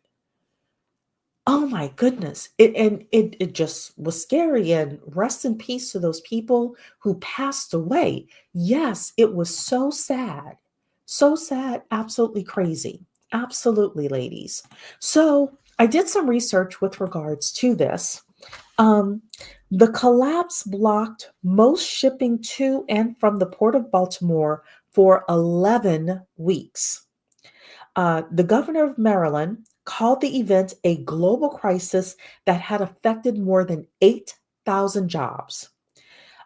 oh my goodness. It just was scary. And rest in peace to those people who passed away. Yes, it was so sad. So sad, absolutely crazy. Absolutely, ladies. So I did some research with regards to this. The collapse blocked most shipping to and from the Port of Baltimore for 11 weeks. The governor of Maryland called the event a global crisis that had affected more than 8,000 jobs.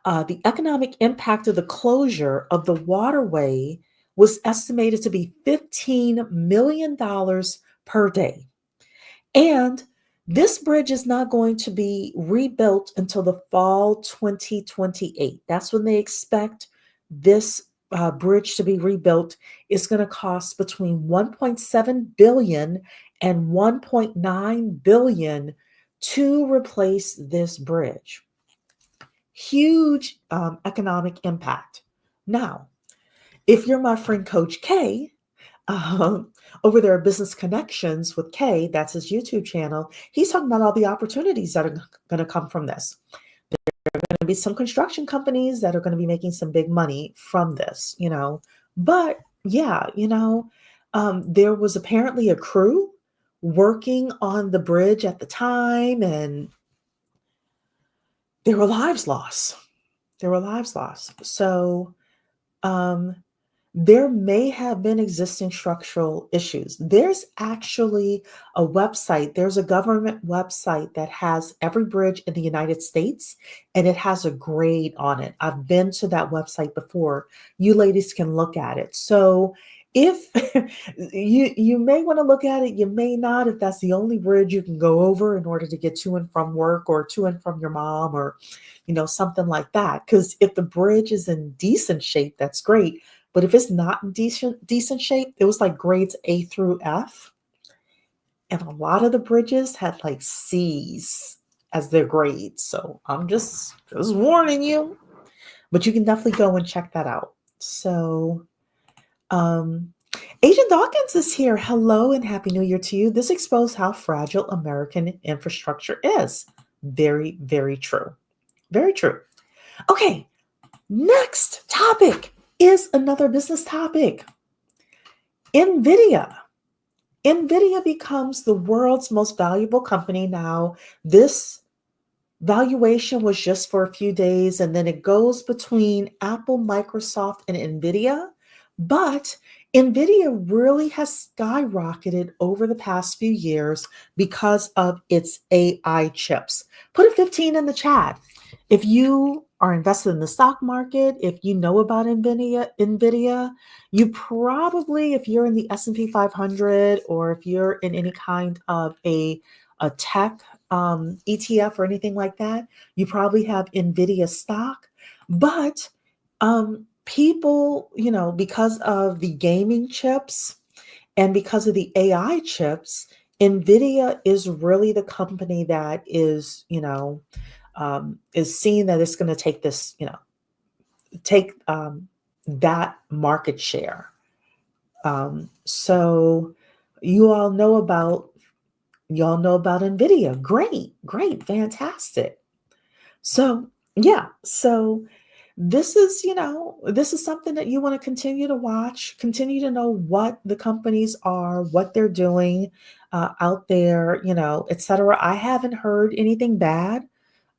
The economic impact of the closure of the waterway was estimated to be $15 million per day. And this bridge is not going to be rebuilt until the fall 2028. That's when they expect this bridge to be rebuilt. It's going to cost between 1.7 billion and 1.9 billion to replace this bridge. Huge economic impact. Now, if you're my friend Coach K, over there at Business Connections with Kay, that's his YouTube channel, he's talking about all the opportunities that are going to come from this. There are going to be some construction companies that are going to be making some big money from this, But yeah, there was apparently a crew working on the bridge at the time, and there were lives lost. So, there may have been existing structural issues. There's actually a website, there's a government website that has every bridge in the United States, and it has a grade on it. I've been to that website before. You ladies can look at it. So if you may want to look at it, you may not, if that's the only bridge you can go over in order to get to and from work or to and from your mom or something like that. Because if the bridge is in decent shape, that's great. But if it's not in decent shape, it was like grades A through F. And a lot of the bridges had like C's as their grades. So I'm just warning you. But you can definitely go and check that out. So Agent Dawkins is here. Hello and Happy New Year to you. This exposed how fragile American infrastructure is. Very, very true. Very true. Okay, next topic is another business topic. NVIDIA. NVIDIA becomes the world's most valuable company now. This valuation was just for a few days, and then it goes between Apple, Microsoft, and NVIDIA. But NVIDIA really has skyrocketed over the past few years because of its AI chips. Put a 15 in the chat. If you are invested in the stock market, if you know about NVIDIA, you probably, if you're in the S&P 500 or if you're in any kind of a tech ETF or anything like that, you probably have NVIDIA stock. But people, because of the gaming chips and because of the AI chips, NVIDIA is really the company that is seeing that it's going to take this, take that market share. So you all know about NVIDIA. Great, fantastic. So yeah, so this is something that you want to continue to watch, continue to know what the companies are, what they're doing out there, etc. I haven't heard anything bad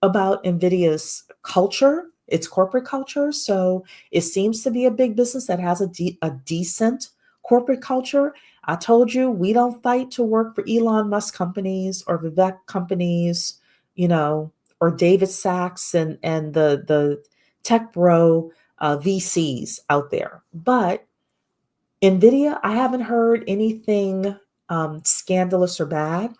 about NVIDIA's culture, its corporate culture. So it seems to be a big business that has a decent corporate culture. I told you, we don't fight to work for Elon Musk companies or Vivek companies, or David Sachs and the tech bro VCs out there. But NVIDIA, I haven't heard anything scandalous or bad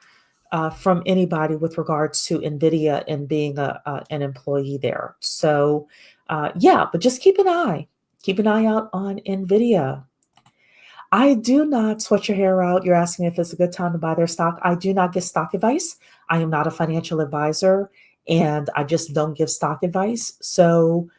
from anybody with regards to NVIDIA and being an employee there. So yeah, but just keep an eye out on NVIDIA. I do not sweat your hair out. You're asking if it's a good time to buy their stock. I do not give stock advice. I am not a financial advisor, and I just don't give stock advice. So,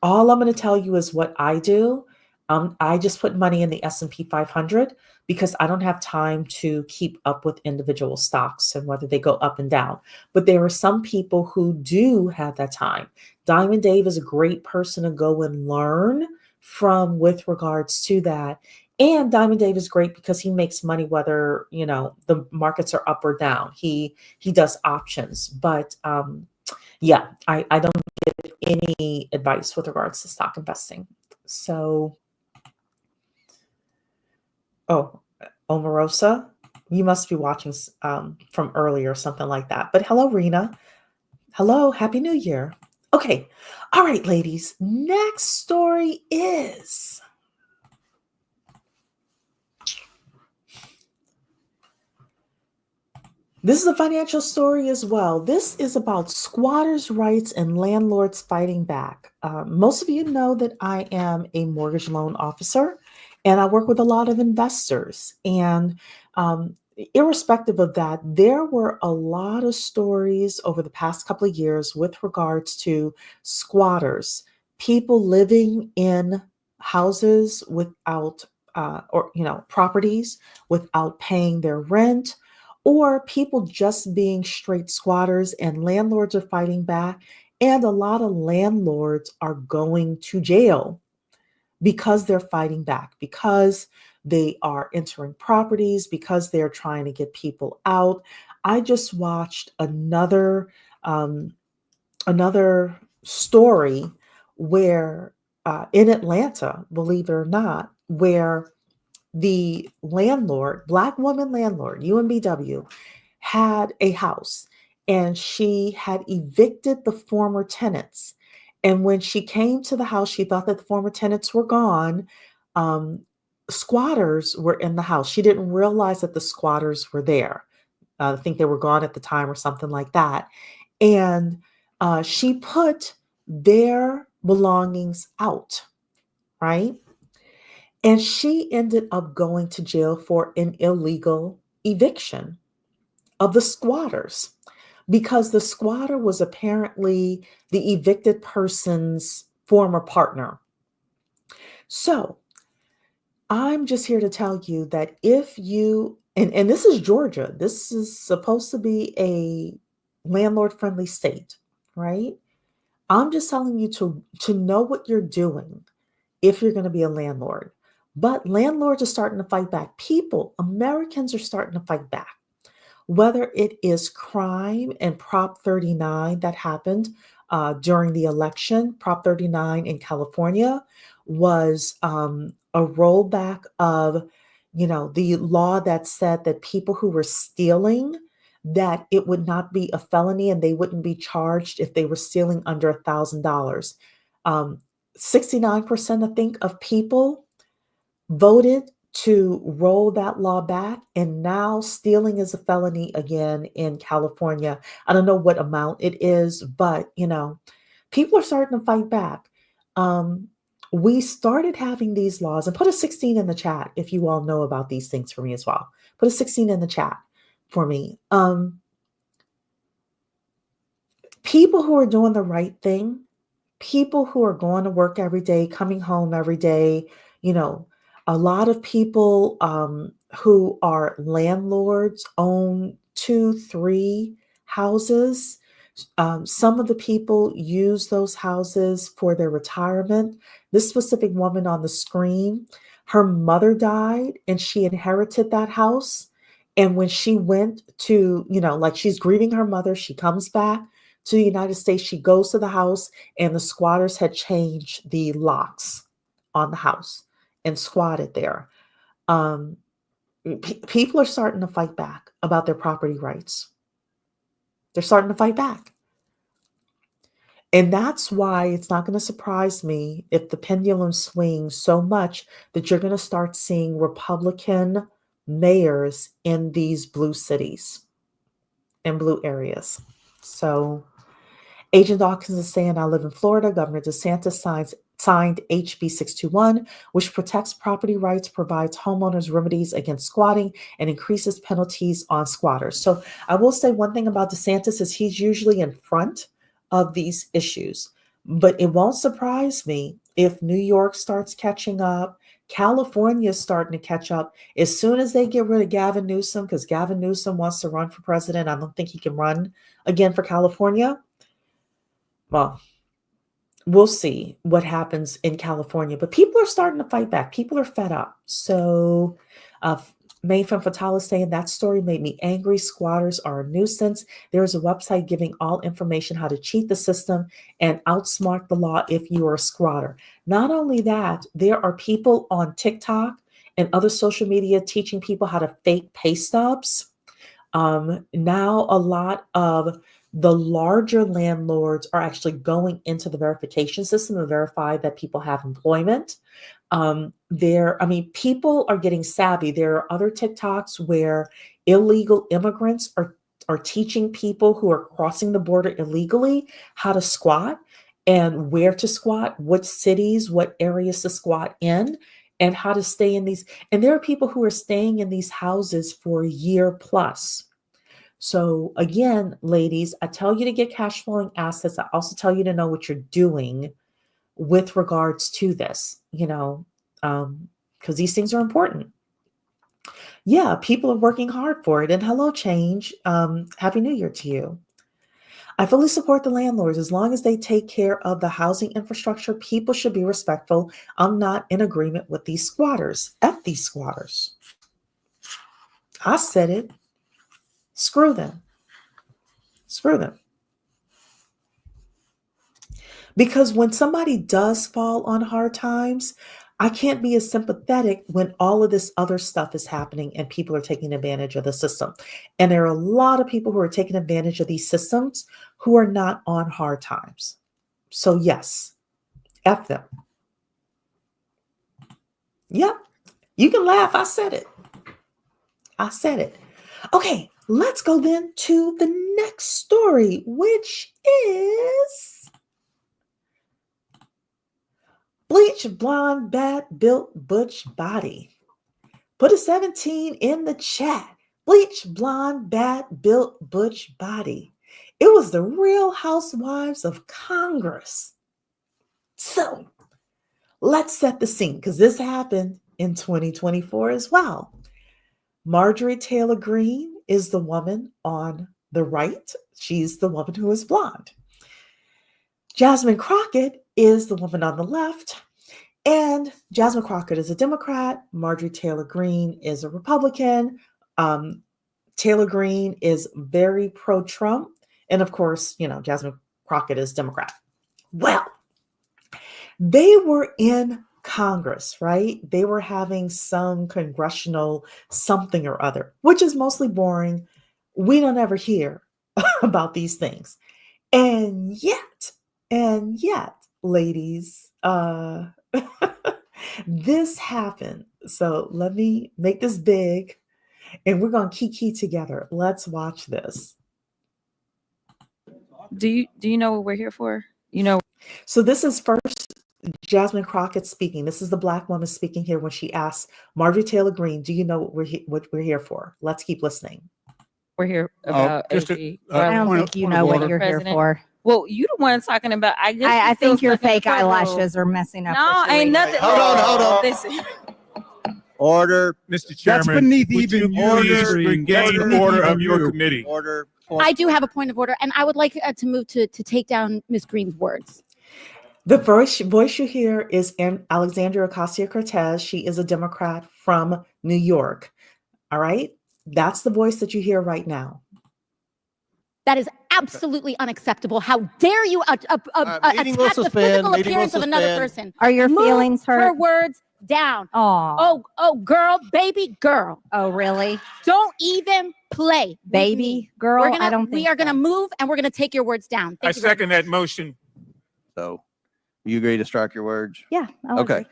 all I'm going to tell you is what I do. I just put money in the S&P 500 because I don't have time to keep up with individual stocks and whether they go up and down. But there are some people who do have that time. Diamond Dave is a great person to go and learn from with regards to that. And Diamond Dave is great because he makes money whether, the markets are up or down. He does options. But yeah, I don't give any advice with regards to stock investing. So Oh, Omarosa, you must be watching from earlier or something like that. But hello, Rena. Hello, Happy New Year. Okay, all right, ladies. Next story is this is a financial story as well. This is about squatters' rights and landlords fighting back. Most of you know that I am a mortgage loan officer and I work with a lot of investors. And irrespective of that, there were a lot of stories over the past couple of years with regards to squatters, people living in houses without, properties without paying their rent, or people just being straight squatters, and landlords are fighting back. And a lot of landlords are going to jail because they're fighting back, because they are entering properties, because they're trying to get people out. I just watched another story where in Atlanta, believe it or not, where the landlord, Black woman landlord, UMBW, had a house and she had evicted the former tenants. And when she came to the house, she thought that the former tenants were gone. Um, Squatters were in the house. She didn't realize that the squatters were there. I think they were gone at the time or something like that. And she put their belongings out, right? And she ended up going to jail for an illegal eviction of the squatters because the squatter was apparently the evicted person's former partner. So I'm just here to tell you that if you, and this is Georgia, this is supposed to be a landlord friendly state, right? I'm just telling you to know what you're doing if you're going to be a landlord. But landlords are starting to fight back. People, Americans are starting to fight back. Whether it is crime and Prop 39 that happened during the election, Prop 39 in California was a rollback of, the law that said that people who were stealing, that it would not be a felony and they wouldn't be charged if they were stealing under $1,000. 69%, I think, of people voted to roll that law back, and now stealing is a felony again in California. I don't know what amount it is, but people are starting to fight back. We started having these laws, and put a 16 in the chat if you all know about these things for me as well. Put a 16 in the chat for me. People who are doing the right thing, people who are going to work every day, coming home every day, a lot of people who are landlords own 2, 3 houses. Some of the people use those houses for their retirement. This specific woman on the screen, her mother died and she inherited that house. And when she went to, like she's grieving her mother, she comes back to the United States, she goes to the house, and the squatters had changed the locks on the house and squatted there. People are starting to fight back about their property rights. They're starting to fight back. And that's why it's not going to surprise me if the pendulum swings so much that you're going to start seeing Republican mayors in these blue cities and blue areas. So Agent Dawkins is saying, I live in Florida. Governor DeSantis signed HB 621, which protects property rights, provides homeowners remedies against squatting, and increases penalties on squatters. So I will say one thing about DeSantis is he's usually in front of these issues, but it won't surprise me if New York starts catching up. California is starting to catch up as soon as they get rid of Gavin Newsom, because Gavin Newsom wants to run for president. I don't think he can run again for California. Well, we'll see what happens in California, but people are starting to fight back. People are fed up. So Main from Fatala saying that story made me angry. Squatters are a nuisance. There is a website giving all information how to cheat the system and outsmart the law if you are a squatter. Not only that, there are people on TikTok and other social media teaching people how to fake pay stubs. Now a lot of the larger landlords are actually going into the verification system to verify that people have employment. People are getting savvy. There are other TikToks where illegal immigrants are teaching people who are crossing the border illegally how to squat and where to squat, what cities, what areas to squat in, and how to stay in these. And there are people who are staying in these houses for a year plus. So again, ladies, I tell you to get cash flowing assets. I also tell you to know what you're doing with regards to this, because these things are important. Yeah, people are working hard for it. And hello, change. Happy New Year to you. I fully support the landlords as long as they take care of the housing infrastructure. People should be respectful. I'm not in agreement with these squatters. F these squatters. I said it. Screw them. Screw them. Because when somebody does fall on hard times, I can't be as sympathetic when all of this other stuff is happening and people are taking advantage of the system. And there are a lot of people who are taking advantage of these systems who are not on hard times. So yes, F them. Yep, you can laugh. I said it. I said it. Okay, let's go then to the next story, which is bleach blonde, bad built butch body. Put a 17 in the chat. Bleach blonde, bad built butch body. It was the Real Housewives of Congress. So let's set the scene because this happened in 2024 as well. Marjorie Taylor Greene is the woman on the right. She's the woman who is blonde. Jasmine Crockett is the woman on the left. And Jasmine Crockett is a Democrat. Marjorie Taylor Greene is a Republican. Taylor Greene is very pro-Trump. And of course, Jasmine Crockett is Democrat. Well, they were in Congress, right? They were having some congressional something or other, which is mostly boring. We don't ever hear about these things. And yet, ladies, this happened. So let me make this big and we're going to kiki together. Let's watch this. Do you know what we're here for? So this is first Jasmine Crockett speaking. This is the Black woman speaking here when she asks Marjorie Taylor Greene, do you know what we're here for? Let's keep listening. We're here about AG. I don't think you know what you're here for. Well, you the one talking about. I think your fake eyelashes are messing up. No, ain't nothing. Hold on. Listen. Order. Mr. Chairman, That's beneath would even you please engage the order of your committee. Order. I do have a point of order, and I would like to move to take down Ms. Greene's words. The voice you hear is Alexandria Ocasio-Cortez. She is a Democrat from New York. All right? That's the voice that you hear right now. That is absolutely unacceptable. How dare you attack the physical appearance of another person? Are your feelings hurt? Her words down. Oh, girl, baby girl. Oh, really? Don't even play, baby girl. We are gonna move, and we're gonna take your words down. I second that motion. So, you agree to strike your words? Yeah. Okay.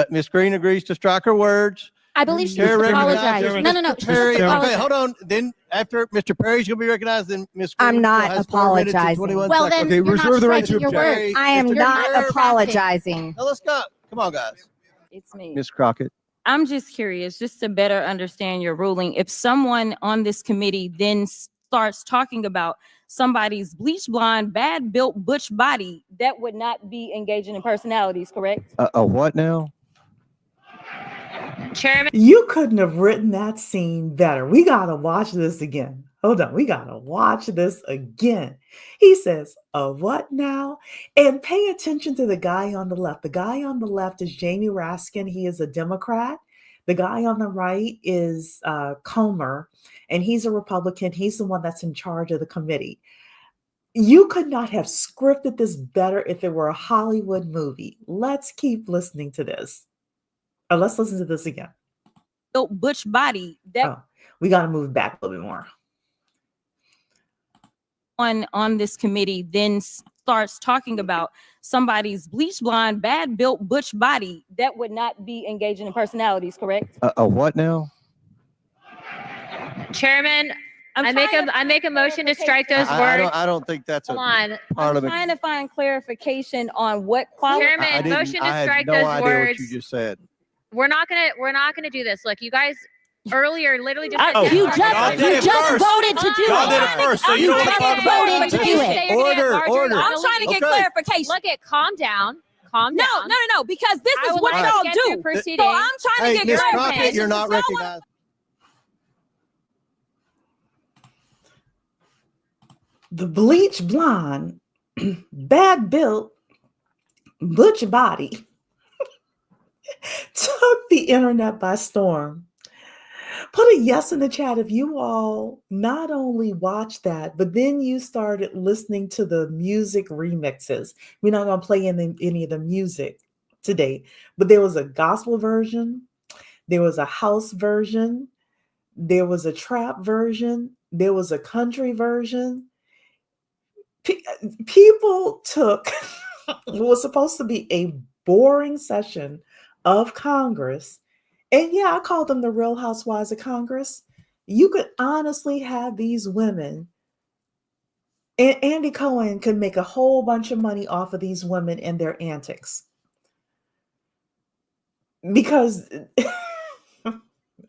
Ms. Greene agrees to strike her words. I believe she needs to apologize. No. Perry, okay, hold on. Then after Mr. Perry's going to be recognized, then Ms. Green. I'm not apologizing. Well, then okay, you're reserve not the right to striking your object. words. I am not apologizing. Now let's go. Come on, guys. It's me. Ms. Crockett. I'm just curious, just to better understand your ruling. If someone on this committee then starts talking about somebody's bleach blonde, bad built butch body, that would not be engaging in personalities, correct? A what now? Chairman. You couldn't have written that scene better. We got to watch this again. Hold on. We got to watch this again. He says, what now? And pay attention to the guy on the left. The guy on the left is Jamie Raskin. He is a Democrat. The guy on the right is Comer, and he's a Republican. He's the one that's in charge of the committee. You could not have scripted this better if it were a Hollywood movie. Let's keep listening to this. Let's listen to this again. built butch body that we got to move back a little bit more. On this committee then starts talking about somebody's bleach blonde, bad built butch body that would not be engaging in personalities, correct? A what now? Chairman, I make a motion to strike those words. I don't think that's Hold on. I'm trying to find clarification on what quality. Chairman, motion to strike no those idea words. what you just said. We're not gonna do this. Look, you guys earlier literally just You just voted to do Y'all did it. it first, so you don't want to talk about voted to do it. Order. I'm trying to get clarification. Look at calm down. Calm No, down. because this I is would what like to y'all get do. through proceeding. So I'm trying to Hey, get Ms. clarification. Crockett, you're not Y'all wanna- recognized. The bleach blonde, bad built, butch body took the internet by storm. Put a yes in the chat if you all not only watched that, but then you started listening to the music remixes. We're not going to play any of the music today, but there was a gospel version, there was a house version, there was a trap version, there was a country version. People took what was supposed to be a boring session of Congress. And yeah, I call them the Real Housewives of Congress. You could honestly have these women, and Andy Cohen could make a whole bunch of money off of these women and their antics. Because,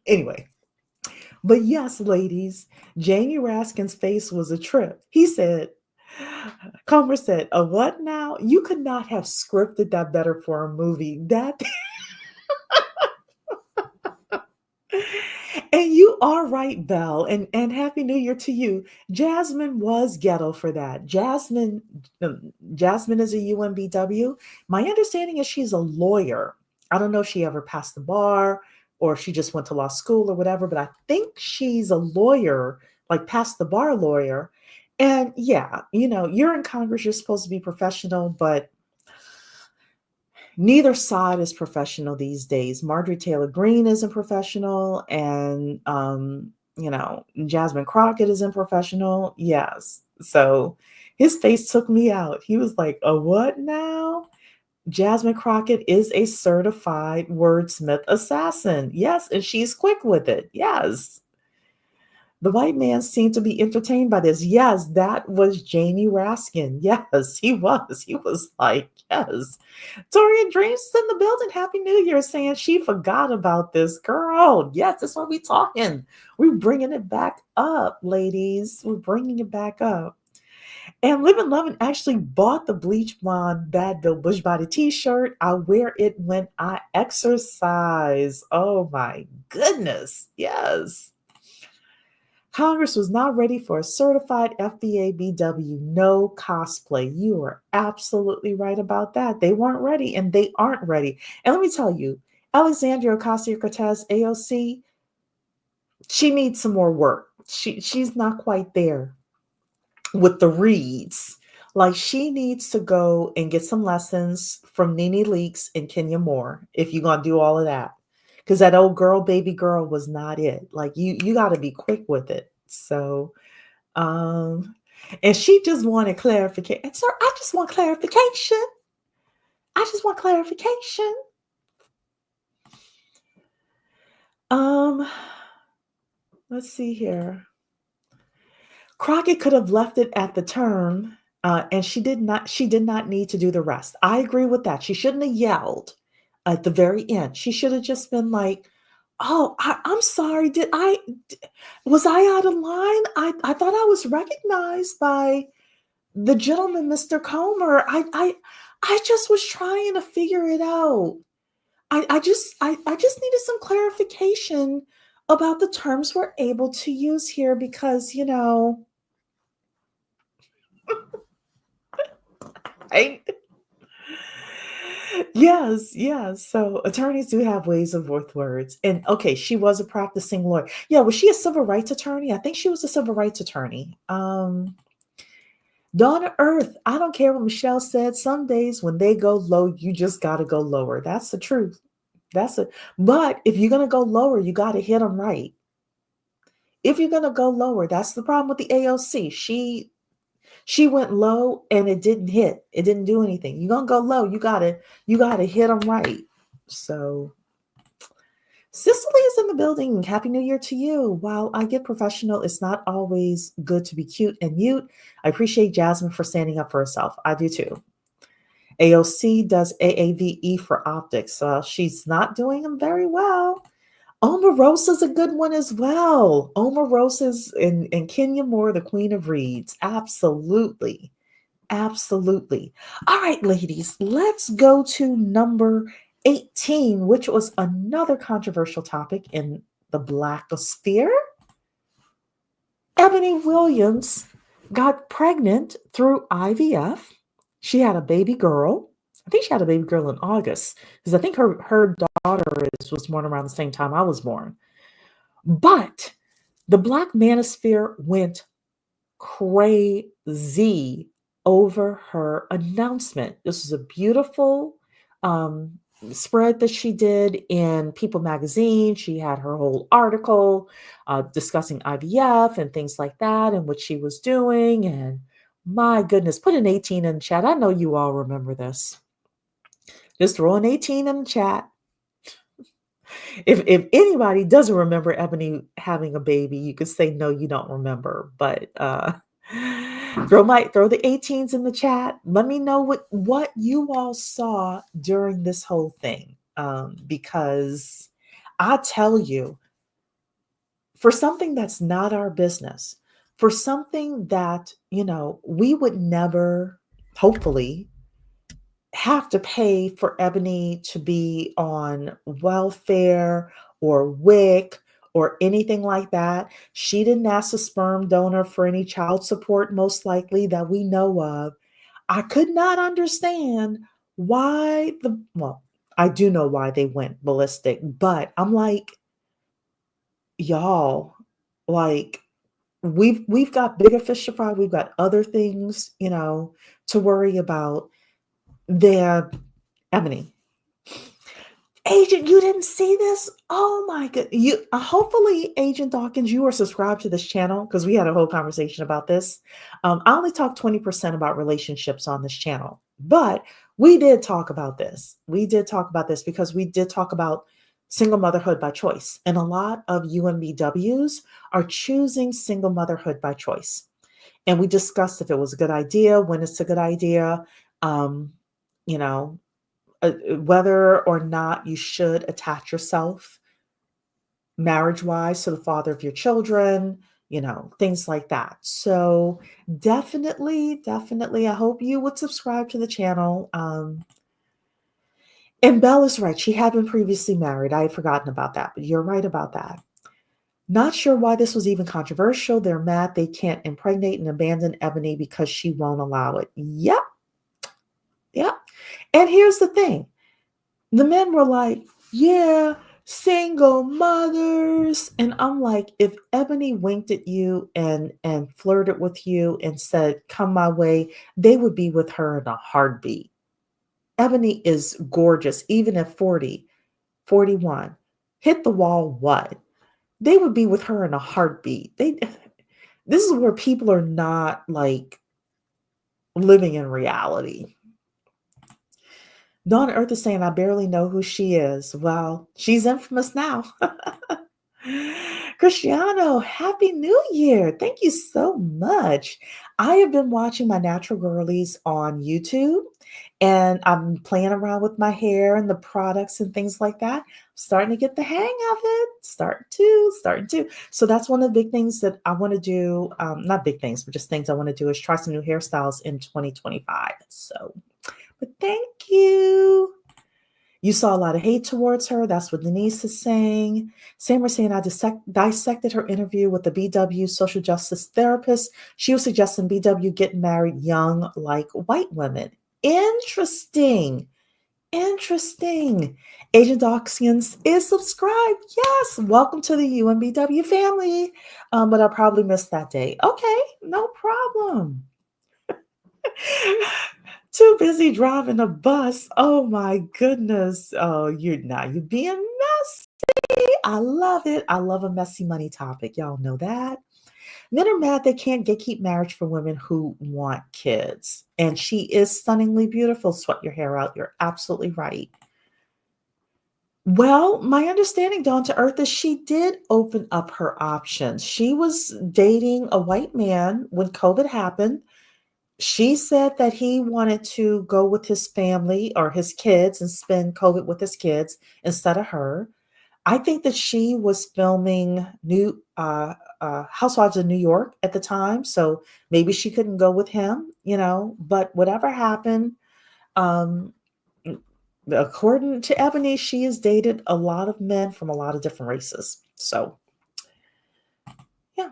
anyway. But yes, ladies, Jamie Raskin's face was a trip. He said, Congress said, "A what now? You could not have scripted that better for a movie." That and you are right, Belle, and Happy New Year to you. Jasmine was ghetto for that. Jasmine is a UMBW. My understanding is she's a lawyer. I don't know if she ever passed the bar or if she just went to law school or whatever, but I think she's a lawyer, like past the bar lawyer. And yeah, you're in Congress, you're supposed to be professional, but neither side is professional these days. Marjorie Taylor Greene isn't professional, and Jasmine Crockett isn't professional. Yes. So his face took me out. He was like, "A what now?" Jasmine Crockett is a certified wordsmith assassin. Yes, and she's quick with it. Yes. The white man seemed to be entertained by this. Yes, that was Jamie Raskin. Yes, he was. He was like, yes. Torian Dreams in the building. Happy New Year, saying she forgot about this. Girl, yes, that's what we're talking. We're bringing it back up, ladies. We're bringing it back up. And Livin' Lovin' actually bought the Bleach Blonde Bad Bill Bush Body t-shirt. I wear it when I exercise. Oh my goodness. Yes. Congress was not ready for a certified FBA BW, no cosplay. You are absolutely right about that. They weren't ready, and they aren't ready. And let me tell you, Alexandria Ocasio-Cortez, AOC, she needs some more work. She's not quite there with the reads. Like, she needs to go and get some lessons from Nene Leakes and Kenya Moore if you're going to do all of that. Because that old girl, baby girl was not it. Like, you got to be quick with it. So, and she just wanted clarification. Sir, I just want clarification. I just want clarification. Let's see here. Crockett could have left it at the term, and she did not need to do the rest. I agree with that. She shouldn't have yelled at the very end. She should have just been like, "Oh, I'm sorry. Was I out of line? I thought I was recognized by the gentleman, Mr. Comer. I just was trying to figure it out. I just needed some clarification about the terms we're able to use here because, right? Yes. So attorneys do have ways of words. And okay, she was a practicing lawyer. Yeah, was she a civil rights attorney? I think she was a civil rights attorney. Dawn of Earth. I don't care what Michelle said. Some days when they go low, you just got to go lower. That's the truth. That's it. But if you're going to go lower, you got to hit them right. If you're going to go lower, that's the problem with the AOC. She went low and it didn't hit. It didn't do anything. You're going to go low. You got to hit them right. So Cicely is in the building. Happy New Year to you. While I get professional, it's not always good to be cute and mute. I appreciate Jasmine for standing up for herself. I do too. AOC does AAVE for optics. So she's not doing them very well. Omarosa's a good one as well. Omarosa's and Kenya Moore, the Queen of Reeds. Absolutely. Absolutely. All right, ladies, let's go to number 18, which was another controversial topic in the Blackosphere. Ebony Williams got pregnant through IVF. She had a baby girl. I think she had a baby girl in August because I think her daughter was born around the same time I was born. But the Black manosphere went crazy over her announcement. This was a beautiful spread that she did in People magazine. She had her whole article discussing IVF and things like that and what she was doing. And my goodness, put an 18 in the chat. I know you all remember this. Just throw an 18 in the chat. If anybody doesn't remember Ebony having a baby, you could say no, you don't remember. But throw the 18s in the chat. Let me know what you all saw during this whole thing. Because I tell you, for something that's not our business, for something that, we would never, hopefully, have to pay for Ebony to be on welfare or WIC or anything like that. She didn't ask a sperm donor for any child support, most likely, that we know of. I could not understand why I do know why they went ballistic, but I'm like, y'all, like, we've got bigger fish to fry. We've got other things, to worry about than Ebony. Agent, you didn't see this? Oh my god! Hopefully, Agent Dawkins, you are subscribed to this channel because we had a whole conversation about this. I only talk 20% about relationships on this channel, but we did talk about this. We did talk about this because we did talk about single motherhood by choice, and a lot of UMBWs are choosing single motherhood by choice. And we discussed if it was a good idea, when it's a good idea. Whether or not you should attach yourself marriage-wise to the father of your children, things like that. So definitely, I hope you would subscribe to the channel. And Belle is right. She had been previously married. I had forgotten about that, but you're right about that. Not sure why this was even controversial. They're mad they can't impregnate and abandon Ebony because she won't allow it. Yep. And here's the thing. The men were like, yeah, single mothers. And I'm like, if Ebony winked at you and flirted with you and said, come my way, they would be with her in a heartbeat. Ebony is gorgeous, even at 40, 41. Hit the wall, what? They would be with her in a heartbeat. This is where people are not like living in reality. Dawn Earth is saying, I barely know who she is. Well, she's infamous now. Cristiano, Happy New Year. Thank you so much. I have been watching my natural girlies on YouTube, and I'm playing around with my hair and the products and things like that. I'm starting to get the hang of it. Starting to. So that's one of the big things that I want to do. Not big things, but just things I want to do is try some new hairstyles in 2025. So, but thank you. You saw a lot of hate towards her. That's what Denise is saying. Sam was saying, I dissected her interview with the BW social justice therapist. She was suggesting BW get married young like white women. Interesting. Agent Dawkins is subscribed. Yes. Welcome to the UMBW family. But I probably missed that day. Okay. No problem. Too busy driving a bus. Oh my goodness. Oh, you're being messy. I love it. I love a messy money topic. Y'all know that. Men are mad they can't keep marriage for women who want kids. And she is stunningly beautiful. Sweat your hair out. You're absolutely right. Well, my understanding, Dawn to Earth, is she did open up her options. She was dating a white man when COVID happened. She said that he wanted to go with his family or his kids and spend COVID with his kids instead of her. I think that she was filming new Housewives of New York at the time, so maybe she couldn't go with him, but whatever happened, according to Ebony, she has dated a lot of men from a lot of different races. So, yeah.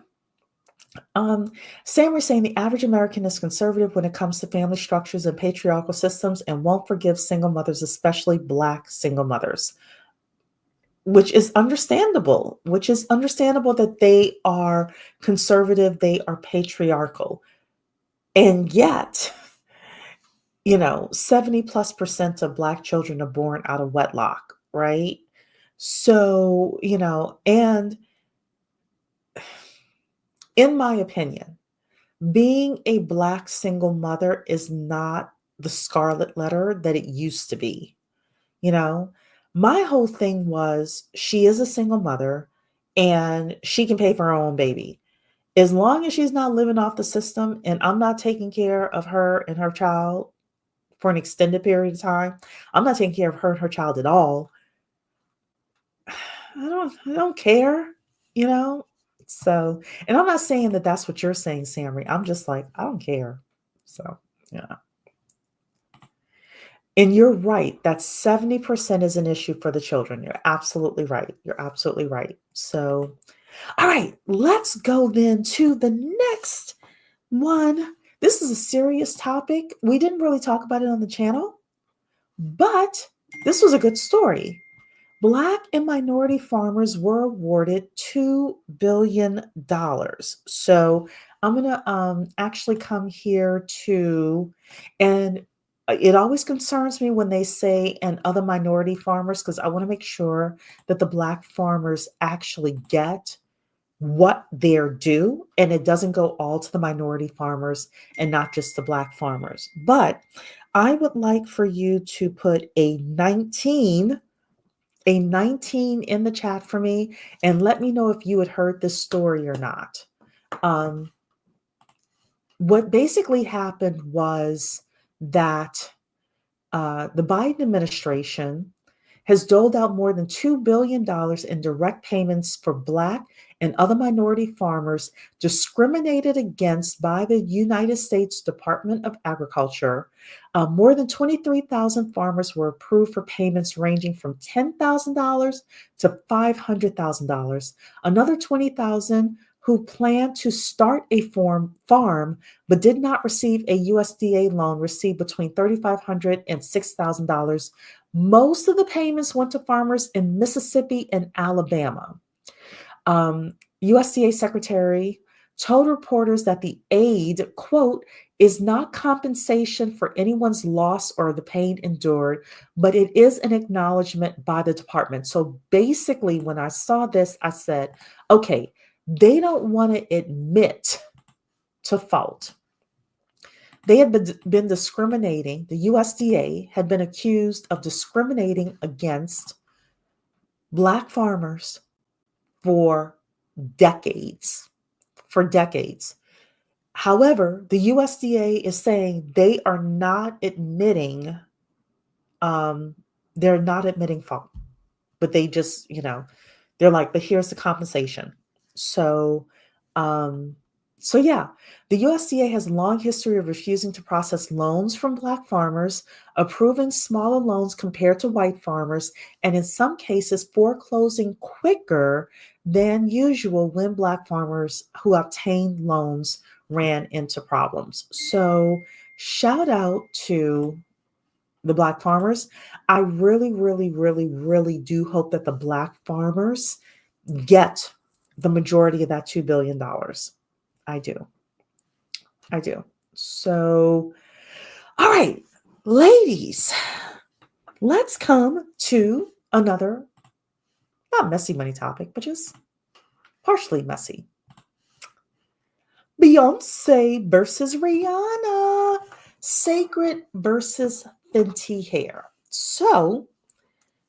Sam was saying the average American is conservative when it comes to family structures and patriarchal systems and won't forgive single mothers, especially Black single mothers, which is understandable, that they are conservative, they are patriarchal. And yet, 70+% of Black children are born out of wedlock, right? So, and in my opinion, being a Black single mother is not the scarlet letter that it used to be. My whole thing was she is a single mother and she can pay for her own baby. As long as she's not living off the system and I'm not taking care of her and her child for an extended period of time, I'm not taking care of her and her child at all. I don't care, So, and I'm not saying that that's what you're saying, Sammy. I'm just like, I don't care. So, yeah. And you're right. That 70% is an issue for the children. You're absolutely right. So, all right, let's go then to the next one. This is a serious topic. We didn't really talk about it on the channel, but this was a good story. Black and minority farmers were awarded $2 billion. So I'm going to actually come here to, and it always concerns me when they say and other minority farmers, because I want to make sure that the Black farmers actually get what they're due, and it doesn't go all to the minority farmers and not just the Black farmers. But I would like for you to put a 19 in the chat for me and let me know if you had heard this story or not. What basically happened was that the Biden administration has doled out more than $2 billion in direct payments for Black and other minority farmers discriminated against by the United States Department of Agriculture. More than 23,000 farmers were approved for payments ranging from $10,000 to $500,000. Another 20,000 who planned to start a farm but did not receive a USDA loan received between $3,500 and $6,000. Most of the payments went to farmers in Mississippi and Alabama. USDA Secretary told reporters that the aid, quote, is not compensation for anyone's loss or the pain endured, but it is an acknowledgement by the department. So basically, when I saw this, I said, okay, they don't want to admit to fault. They had been discriminating. The USDA had been accused of discriminating against Black farmers for decades. However, the USDA is saying they are not admitting, fault, but they just, they're like, but here's the compensation. So yeah, the USDA has a long history of refusing to process loans from Black farmers, approving smaller loans compared to white farmers, and in some cases foreclosing quicker than usual when Black farmers who obtained loans ran into problems. So shout out to the Black farmers. I really, really, really, really do hope that the Black farmers get the majority of that $2 billion. I do. So, all right, Ladies, let's come to another, not messy money topic, but just partially messy. Beyonce versus Rihanna. Sacred versus Fenty hair. So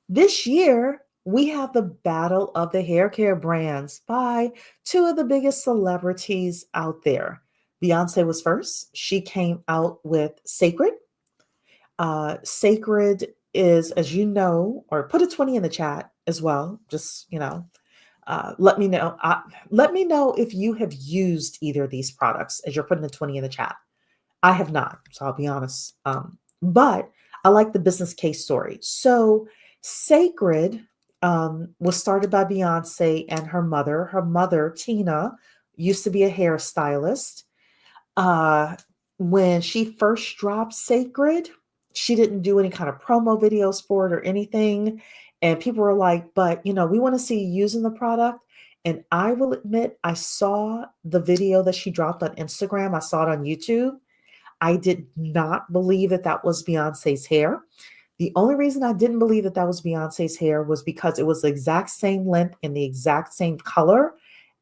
this year, we have the battle of the hair care brands by two of the biggest celebrities out there. Beyonce was first. She came out with Sacred. Sacred is, as you know, or put a 20 in the chat as well. Just, let me know. Let me know if you have used either of these products as you're putting the 20 in the chat. I have not, so I'll be honest. But I like the business case story. So Sacred was started by Beyonce and her mother. Her mother, Tina, used to be a hairstylist. When she first dropped Sacred, she didn't do any kind of promo videos for it or anything. And people were like, but we want to see you using the product. And I will admit, I saw the video that she dropped on Instagram. I saw it on YouTube. I did not believe that that was Beyonce's hair. The only reason I didn't believe that that was Beyonce's hair was because it was the exact same length and the exact same color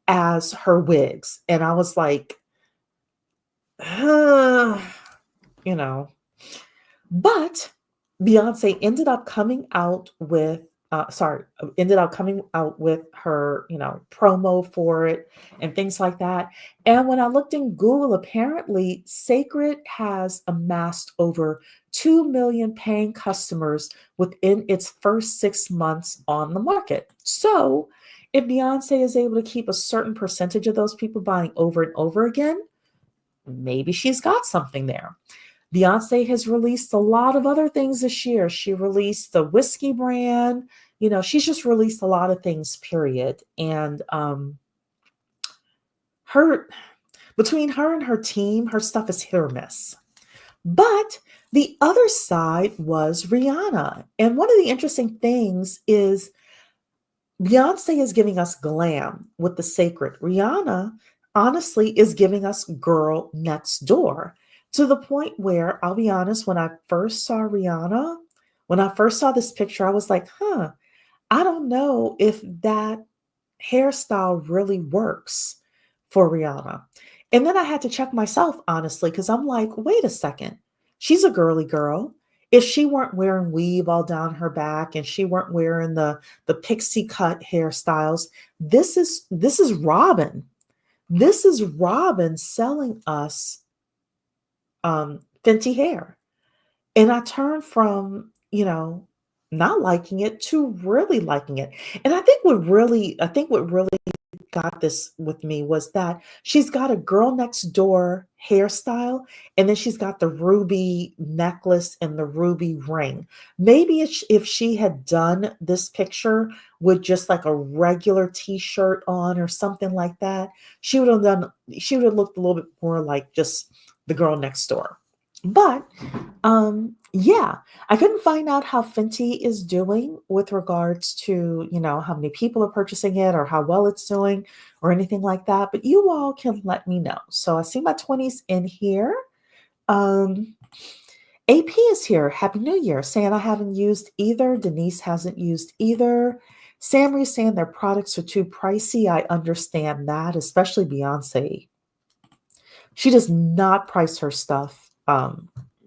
as her wigs. And I was like, But Beyonce ended up coming out with her, promo for it and things like that. And when I looked in Google, apparently Sacred has amassed over 2 million paying customers within its first 6 months on the market. So if Beyonce is able to keep a certain percentage of those people buying over and over again, maybe she's got something there. Beyonce has released a lot of other things this year. She released the whiskey brand. She's just released a lot of things, period. And between her and her team, her stuff is hit or miss. But the other side was Rihanna. And one of the interesting things is Beyonce is giving us glam with the Sacred. Rihanna, honestly, is giving us girl next door. To the point where, I'll be honest, when I first saw Rihanna, when I first saw this picture, I was like, I don't know if that hairstyle really works for Rihanna. And then I had to check myself, honestly, because I'm like, wait a second. She's a girly girl. If she weren't wearing weave all down her back and she weren't wearing the pixie cut hairstyles, this is Robin. This is Robin selling us Fenty hair. And I turned from, not liking it to really liking it. And I think what really got this with me was that she's got a girl next door hairstyle, and then she's got the ruby necklace and the ruby ring. Maybe if she had done this picture with just like a regular t-shirt on or something like that, she would have looked a little bit more like just the girl next door. But I couldn't find out how Fenty is doing with regards to, how many people are purchasing it or how well it's doing or anything like that. But you all can let me know. So I see my 20s in here. AP is here. Happy New Year. Saying I haven't used either. Denise hasn't used either. Samry's saying their products are too pricey. I understand that, especially Beyonce. She does not price her stuff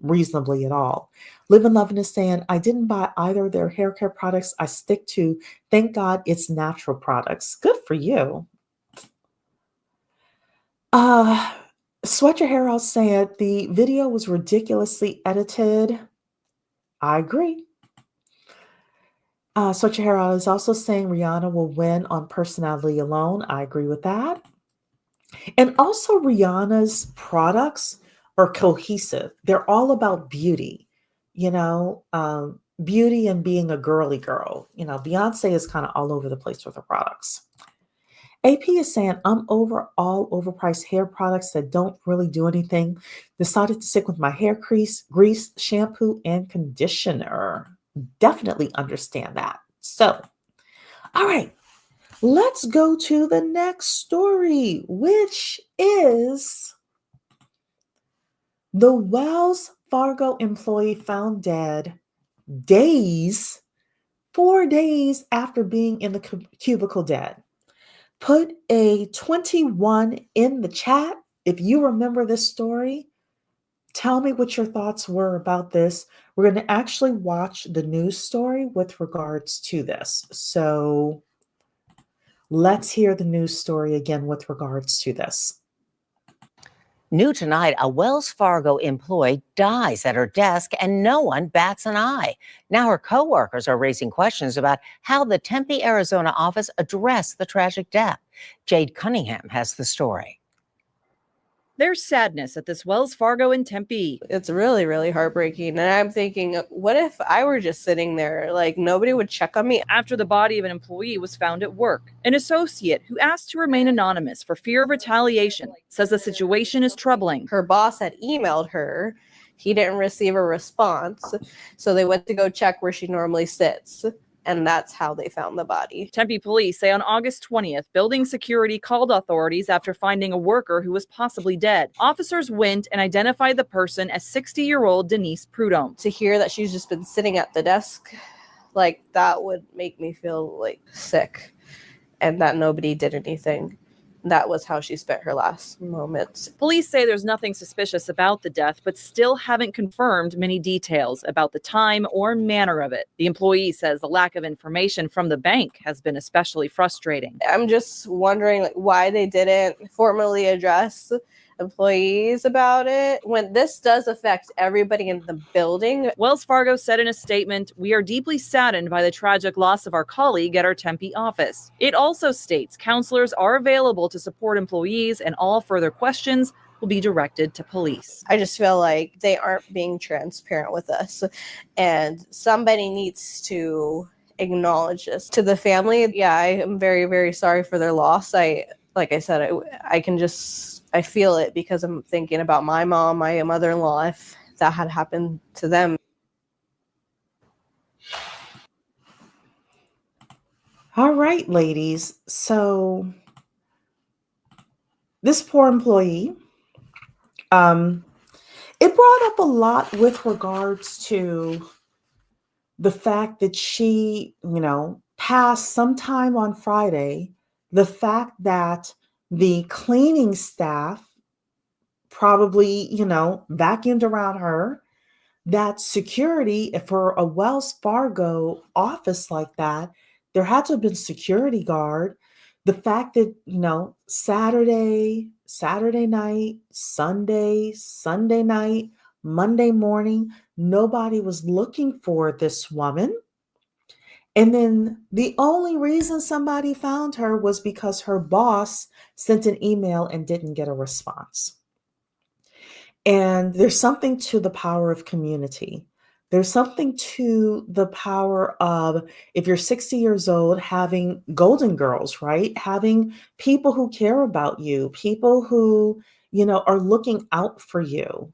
reasonably at all. Live and Lovin' is saying, I didn't buy either of their hair care products. I stick to, thank God, it's natural products. Good for you. Sweat Your Hair Out saying the video was ridiculously edited. I agree. Sweat Your Hair Out is also saying Rihanna will win on personality alone. I agree with that. And also Rihanna's products are cohesive. They're all about beauty, beauty and being a girly girl. Beyonce is kind of all over the place with her products. AP is saying, I'm over all overpriced hair products that don't really do anything. Decided to stick with my hair grease, shampoo, and conditioner. Definitely understand that. So, all right. Let's go to the next story, which is The Wells Fargo employee found dead 4 days after being in the cubicle dead. Put a 21 in the chat if you remember this story. Tell me what your thoughts were about this. We're going to actually watch the news story with regards to this. So let's hear the news story again with regards to this. New tonight, a Wells Fargo employee dies at her desk and no one bats an eye. Now her coworkers are raising questions about how the Tempe, Arizona office addressed the tragic death. Jade Cunningham has the story. There's sadness at this Wells Fargo in Tempe. It's really, really heartbreaking. And I'm thinking, what if I were just sitting there? Like, nobody would check on me. After the body of an employee was found at work, an associate who asked to remain anonymous for fear of retaliation says the situation is troubling. Her boss had emailed her. He didn't receive a response. So they went to go check where she normally sits. And that's how they found the body. Tempe police say on August 20th, building security called authorities after finding a worker who was possibly dead. Officers went and identified the person as 60-year-old Denise Prudhomme. To hear that she's just been sitting at the desk, like, that would make me feel like sick, and that nobody did anything. That was how she spent her last moments. Police say there's nothing suspicious about the death, but still haven't confirmed many details about the time or manner of it. The employee says the lack of information from the bank has been especially frustrating. I'm just wondering why they didn't formally address employees about it when this does affect everybody in the building. Wells Fargo said in a statement, "We are deeply saddened by the tragic loss of our colleague at our Tempe office." It also states counselors are available to support employees and all further questions will be directed to police. I just feel like they aren't being transparent with us, and somebody needs to acknowledge this to the family. Yeah, I am very, very sorry for their loss. Like I said, I feel it because I'm thinking about my mom, my mother-in-law, if that had happened to them. All right, ladies. So this poor employee, it brought up a lot with regards to the fact that she, passed sometime on Friday, the fact that the cleaning staff probably, vacuumed around her, that security for a Wells Fargo office like that, there had to have been security guard. The fact that, Saturday night, Sunday night, Monday morning, nobody was looking for this woman. And then the only reason somebody found her was because her boss sent an email and didn't get a response. And there's something to the power of community. There's something to the power of, if you're 60 years old, having golden girls, right? Having people who care about you, people who, are looking out for you.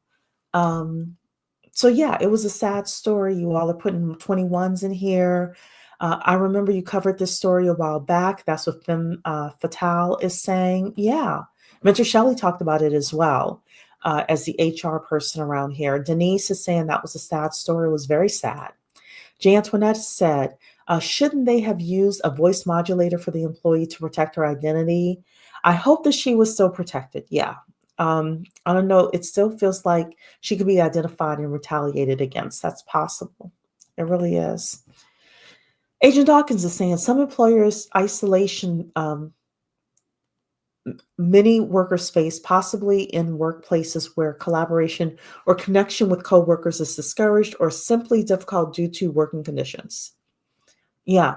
So yeah, it was a sad story. You all are putting 21s in here. I remember you covered this story a while back. That's what Femme Fatale is saying. Yeah. Mentor Shelley talked about it as well as the HR person around here. Denise is saying that was a sad story. It was very sad. J. Antoinette said, shouldn't they have used a voice modulator for the employee to protect her identity? I hope that she was still protected. Yeah. I don't know. It still feels like she could be identified and retaliated against. That's possible. It really is. Agent Dawkins is saying some employers isolation many workers face, possibly in workplaces where collaboration or connection with coworkers is discouraged or simply difficult due to working conditions. Yeah,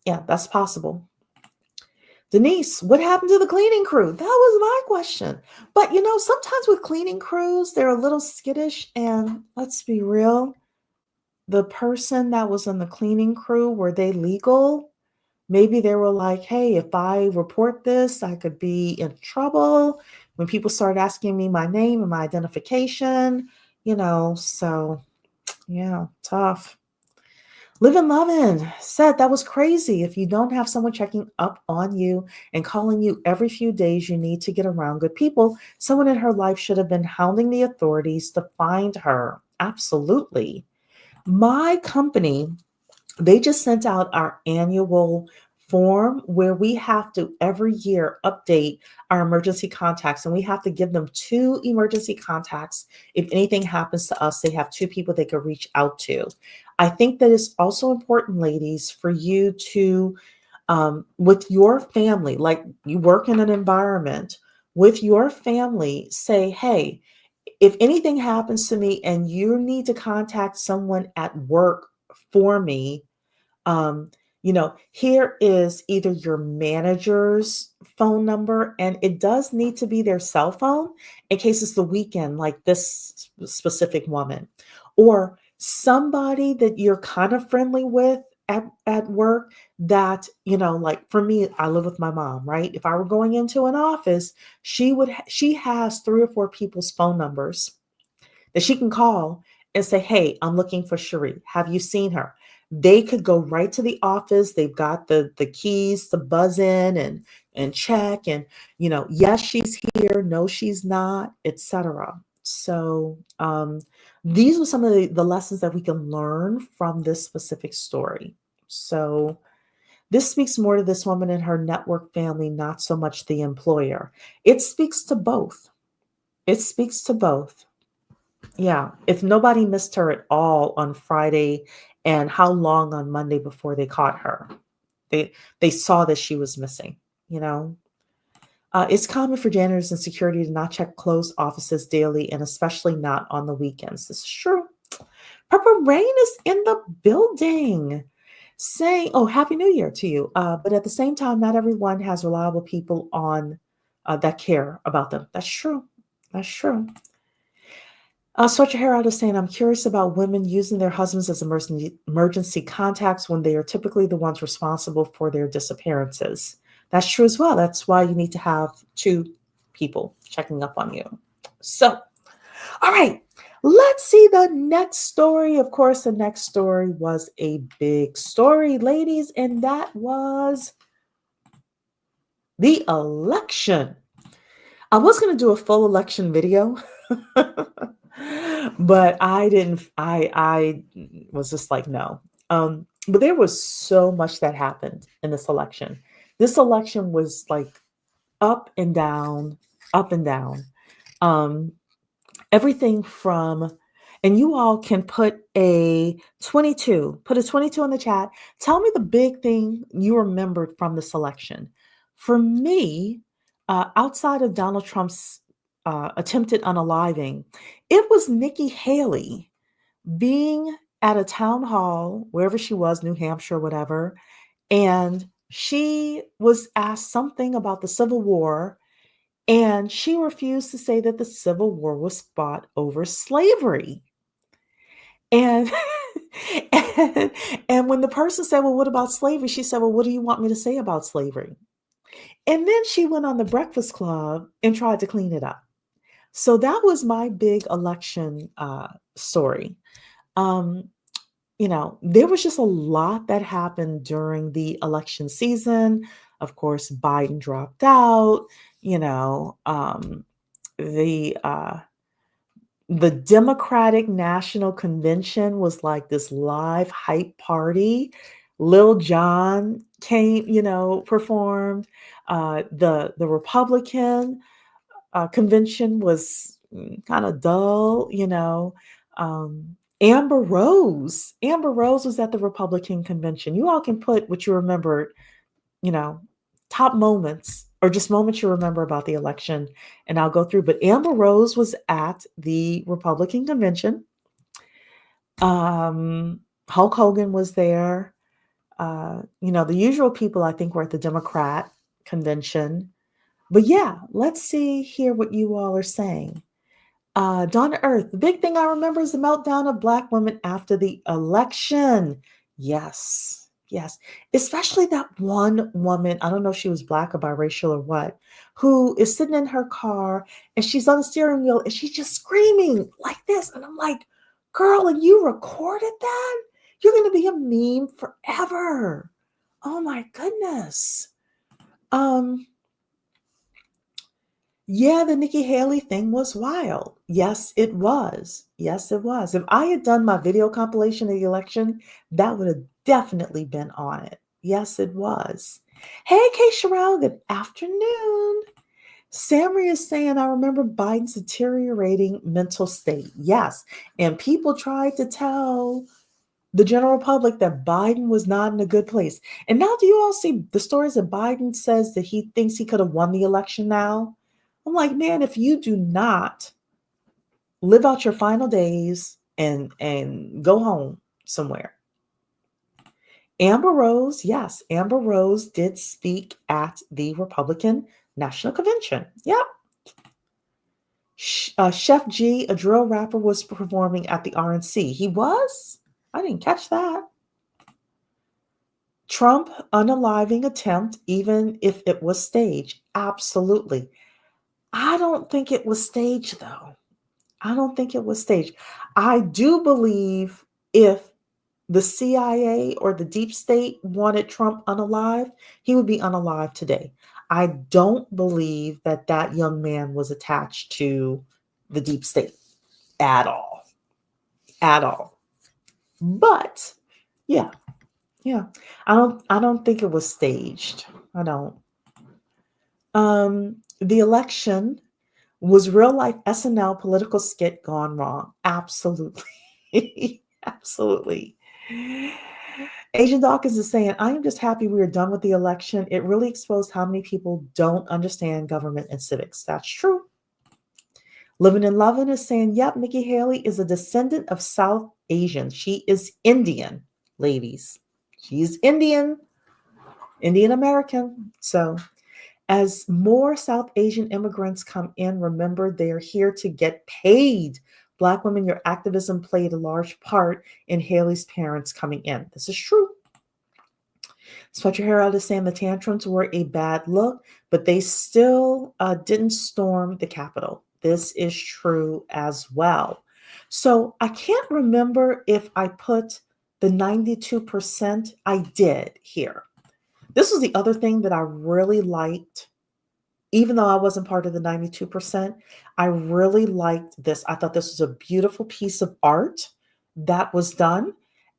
that's possible. Denise, what happened to the cleaning crew? That was my question. But sometimes with cleaning crews, they're a little skittish, and let's be real. The person that was on the cleaning crew, were they legal? Maybe they were like, hey, if I report this, I could be in trouble. When people start asking me my name and my identification, so yeah, tough. Live and Lovin said that was crazy. If you don't have someone checking up on you and calling you every few days, you need to get around good people. Someone in her life should have been hounding the authorities to find her. Absolutely. My company, they just sent out our annual form where we have to every year update our emergency contacts, and we have to give them 2 emergency contacts. If anything happens to us, they have 2 people they could reach out to. I think that it's also important, ladies, for you to, with your family, like you work in an environment with your family, say, hey, if anything happens to me and you need to contact someone at work for me, um, here is either your manager's phone number, and it does need to be their cell phone in case it's the weekend, like this specific woman, or somebody that you're kind of friendly with at work that, like for me, I live with my mom, right? If I were going into an office, she has 3 or 4 people's phone numbers that she can call and say, hey, I'm looking for Cherie. Have you seen her? They could go right to the office. They've got the keys to buzz in and check and, yes, she's here. No, she's not, etc. So these are some of the lessons that we can learn from this specific story. So this speaks more to this woman and her network family, not so much the employer. It speaks to both. It speaks to both. Yeah, if nobody missed her at all on Friday, and how long on Monday before they caught her? They saw that she was missing, It's common for janitors and security to not check closed offices daily, and especially not on the weekends. This is true. Purple Rain is in the building saying, oh, Happy New Year to you. But at the same time, not everyone has reliable people on that care about them. That's true. That's true. Sort Your Hair Out is saying, I'm curious about women using their husbands as emergency contacts when they are typically the ones responsible for their disappearances. That's true as well. That's why you need to have 2 people checking up on you. So, all right, let's see the next story. Of course, the next story was a big story, ladies, and that was the election. I was going to do a full election video. But I didn't, I was just like, no. But there was so much that happened in this election. This election was like up and down, up and down. Everything from, and you all can put a 22 in the chat. Tell me the big thing you remembered from this election. For me, outside of Donald Trump's attempted unaliving, it was Nikki Haley being at a town hall, wherever she was, New Hampshire, whatever, and she was asked something about the Civil War, and she refused to say that the Civil War was fought over slavery. And, and when the person said, well, what about slavery? She said, well, what do you want me to say about slavery? And then she went on the Breakfast Club and tried to clean it up. So that was my big election story. There was just a lot that happened during the election season. Of course, Biden dropped out. The Democratic National Convention was like this live hype party. Lil Jon came, performed. The Republican convention was kind of dull, Amber Rose was at the Republican convention. You all can put what you remembered, top moments or just moments you remember about the election, and I'll go through. But Amber Rose was at the Republican convention. Hulk Hogan was there. The usual people I think were at the Democrat convention. But yeah, let's hear what you all are saying. Donna Earth, the big thing I remember is the meltdown of Black women after the election. Yes. Especially that one woman, I don't know if she was Black or biracial or what, who is sitting in her car and she's on the steering wheel and she's just screaming like this. And I'm like, girl, and you recorded that? you're going to be a meme forever. Oh my goodness. Yeah, the Nikki Haley thing was wild. Yes, it was. Yes, it was. If I had done my video compilation of the election, that would have definitely been on it. Yes, it was. Hey, Kay Sherelle, good afternoon. Samry is saying, I remember Biden's deteriorating mental state. Yes, and people tried to tell the general public that Biden was not in a good place. And now do you all see the stories that Biden says that he thinks he could have won the election now? I'm like, man, if you do not live out your final days and go home somewhere. Amber Rose, yes, Amber Rose did speak at the Republican National Convention. Yep. Chef G, a drill rapper, was performing at the RNC. He was? I didn't catch that. Trump unaliving attempt, even if it was staged. Absolutely. I don't think it was staged, though. I don't think it was staged. I do believe if the CIA or the deep state wanted Trump unalived, he would be unalived today. I don't believe that that young man was attached to the deep state at all. At all. But yeah. I don't think it was staged. I don't. The election was real life SNL political skit gone wrong. Absolutely. Absolutely. Agent Dawkins is saying, I am just happy we are done with the election. It really exposed how many people don't understand government and civics. That's true. Living and Loving is saying, yep, Nikki Haley is a descendant of South Asians. She is Indian, ladies. She's Indian American. So as more South Asian immigrants come in, remember they are here to get paid. Black women, your activism played a large part in Haley's parents coming in. This is true. Sweat Your Hair Out is saying the tantrums were a bad look, but they still didn't storm the Capitol. This is true as well. So I can't remember if I put the 92%. I did here. This was the other thing that I really liked. Even though I wasn't part of the 92%, I really liked this. I thought this was a beautiful piece of art that was done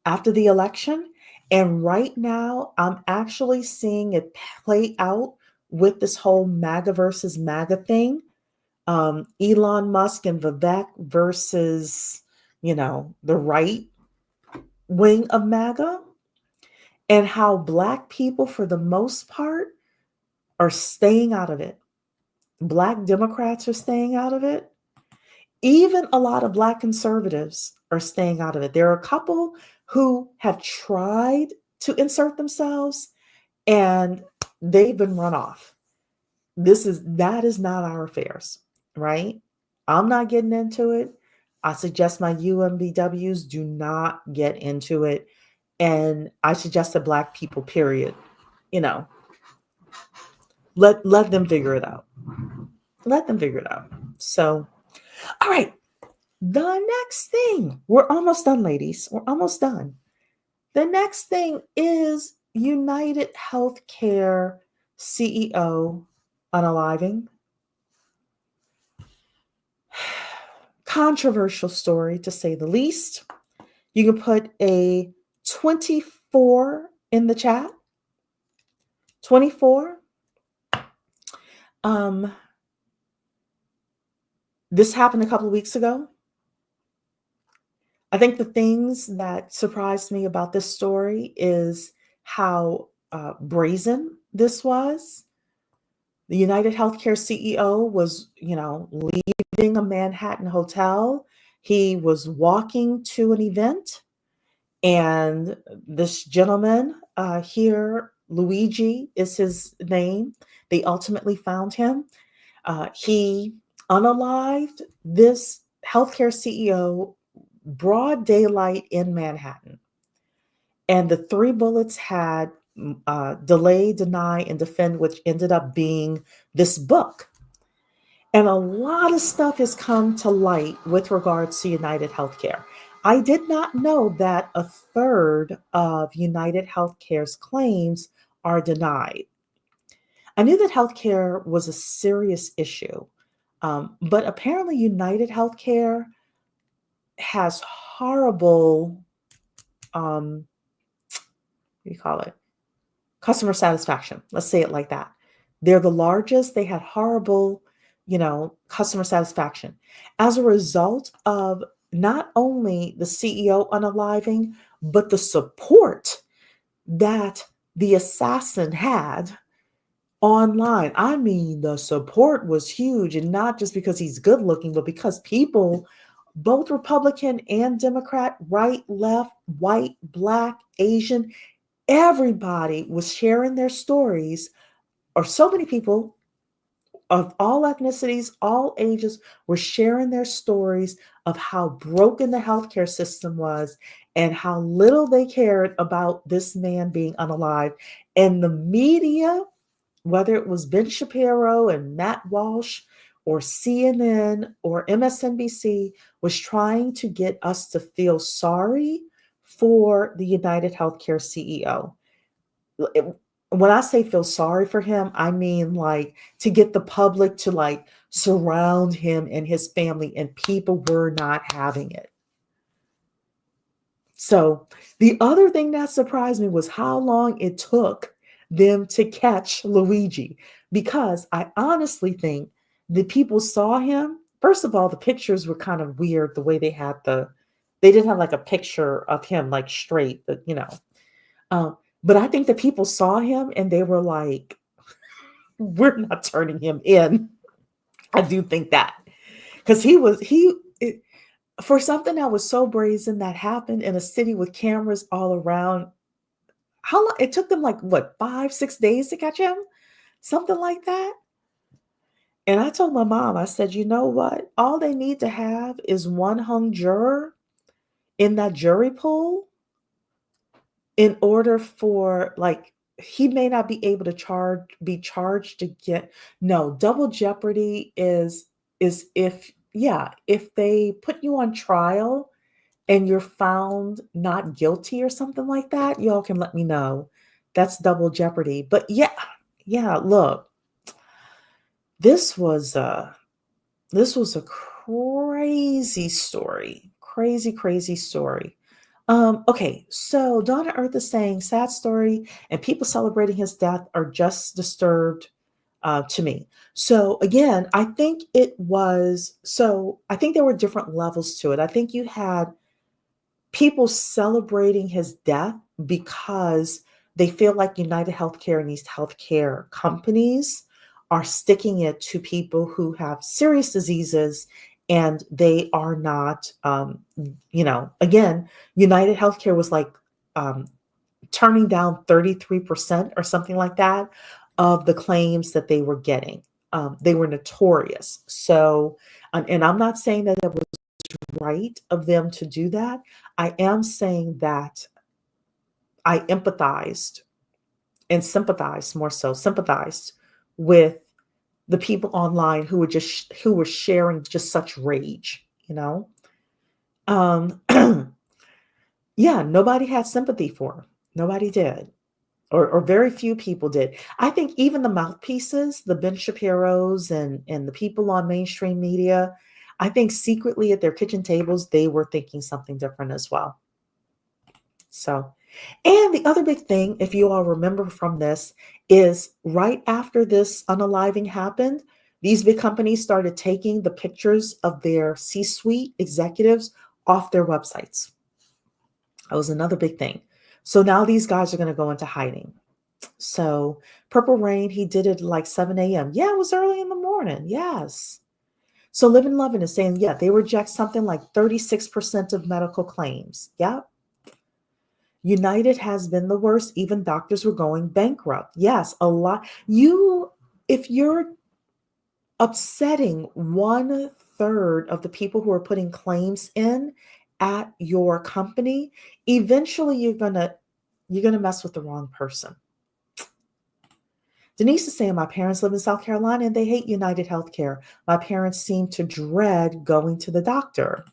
after the election. And right now, I'm actually seeing it play out with this whole MAGA versus MAGA thing. Elon Musk and Vivek versus, the right wing of MAGA. And how Black people, for the most part, are staying out of it. Black Democrats are staying out of it. Even a lot of Black conservatives are staying out of it. There are a couple who have tried to insert themselves and they've been run off. That is not our affairs, right? I'm not getting into it. I suggest my UMBWs do not get into it. And I suggest that Black people, period, let them figure it out. Let them figure it out. So, all right. The next thing, we're almost done, ladies. We're almost done. The next thing is United Healthcare CEO unaliving. Controversial story, to say the least. You can put a 24 in the chat. 24. This happened a couple of weeks ago. I think the things that surprised me about this story is how brazen this was. The United Healthcare CEO was, leaving a Manhattan hotel. He was walking to an event, and this gentleman here, Luigi is his name. They ultimately found him. He unalived this healthcare CEO, broad daylight in Manhattan. And the 3 bullets had delay, deny, and defend, which ended up being this book. And a lot of stuff has come to light with regards to United Healthcare. I did not know that a third of United Healthcare's claims are denied. I knew that healthcare was a serious issue, but apparently United Healthcare has horrible, what do you call it? Customer satisfaction. Let's say it like that. They're the largest. They had horrible, customer satisfaction. As a result of not only the CEO unaliving, but the support that the assassin had online. I mean, the support was huge, and not just because he's good looking, but because people, both Republican and Democrat, right, left, white, black, Asian, everybody was sharing their stories, or so many people of all ethnicities, all ages were sharing their stories of how broken the healthcare system was and how little they cared about this man being unalived. And the media, whether it was Ben Shapiro and Matt Walsh or CNN or MSNBC, was trying to get us to feel sorry for the United Healthcare CEO. When I say feel sorry for him, I mean like to get the public to like surround him and his family, and people were not having it. So the other thing that surprised me was how long it took them to catch Luigi, because I honestly think the people saw him. First of all, the pictures were kind of weird the way they didn't have like a picture of him like straight, but but I think the people saw him and they were like, we're not turning him in. I do think that, because for something that was so brazen that happened in a city with cameras all around, how long it took them, like what, 5-6 days to catch him, something like that. And I told my mom, I said, you know what, all they need to have is one hung juror in that jury pool in order for, like, he may not be able to be charged again. No, double jeopardy is if they put you on trial and you're found not guilty or something like that, y'all can let me know. That's double jeopardy. But yeah, look, this was a crazy story. Crazy story. Okay, so Donna Earth is saying sad story, and people celebrating his death are just disturbed to me. So again, I think there were different levels to it. I think you had people celebrating his death because they feel like United Healthcare and these healthcare companies are sticking it to people who have serious diseases, and they are not, again, United Healthcare was like turning down 33% or something like that of the claims that they were getting. They were notorious. So, and I'm not saying that it was right of them to do that. I am saying that I empathized and sympathized, more so sympathized with the people online who were sharing just such rage, yeah, nobody had sympathy for him. Nobody did. Or very few people did. I think even the mouthpieces, the Ben Shapiros and the people on mainstream media, I think secretly at their kitchen tables, they were thinking something different as well. So, and the other big thing, if you all remember from this, is right after this unaliving happened, these big companies started taking the pictures of their C-suite executives off their websites. That was another big thing. So now these guys are going to go into hiding. So Purple Rain, he did it like 7 a.m. Yeah, it was early in the morning. Yes. So Live and Lovin' is saying, yeah, they reject something like 36% of medical claims. Yep. United has been the worst. Even doctors were going bankrupt. Yes, a lot. If you're upsetting 1/3 of the people who are putting claims in at your company, eventually you're gonna mess with the wrong person. Denise is saying, my parents live in South Carolina and they hate United Healthcare. My parents seem to dread going to the doctor.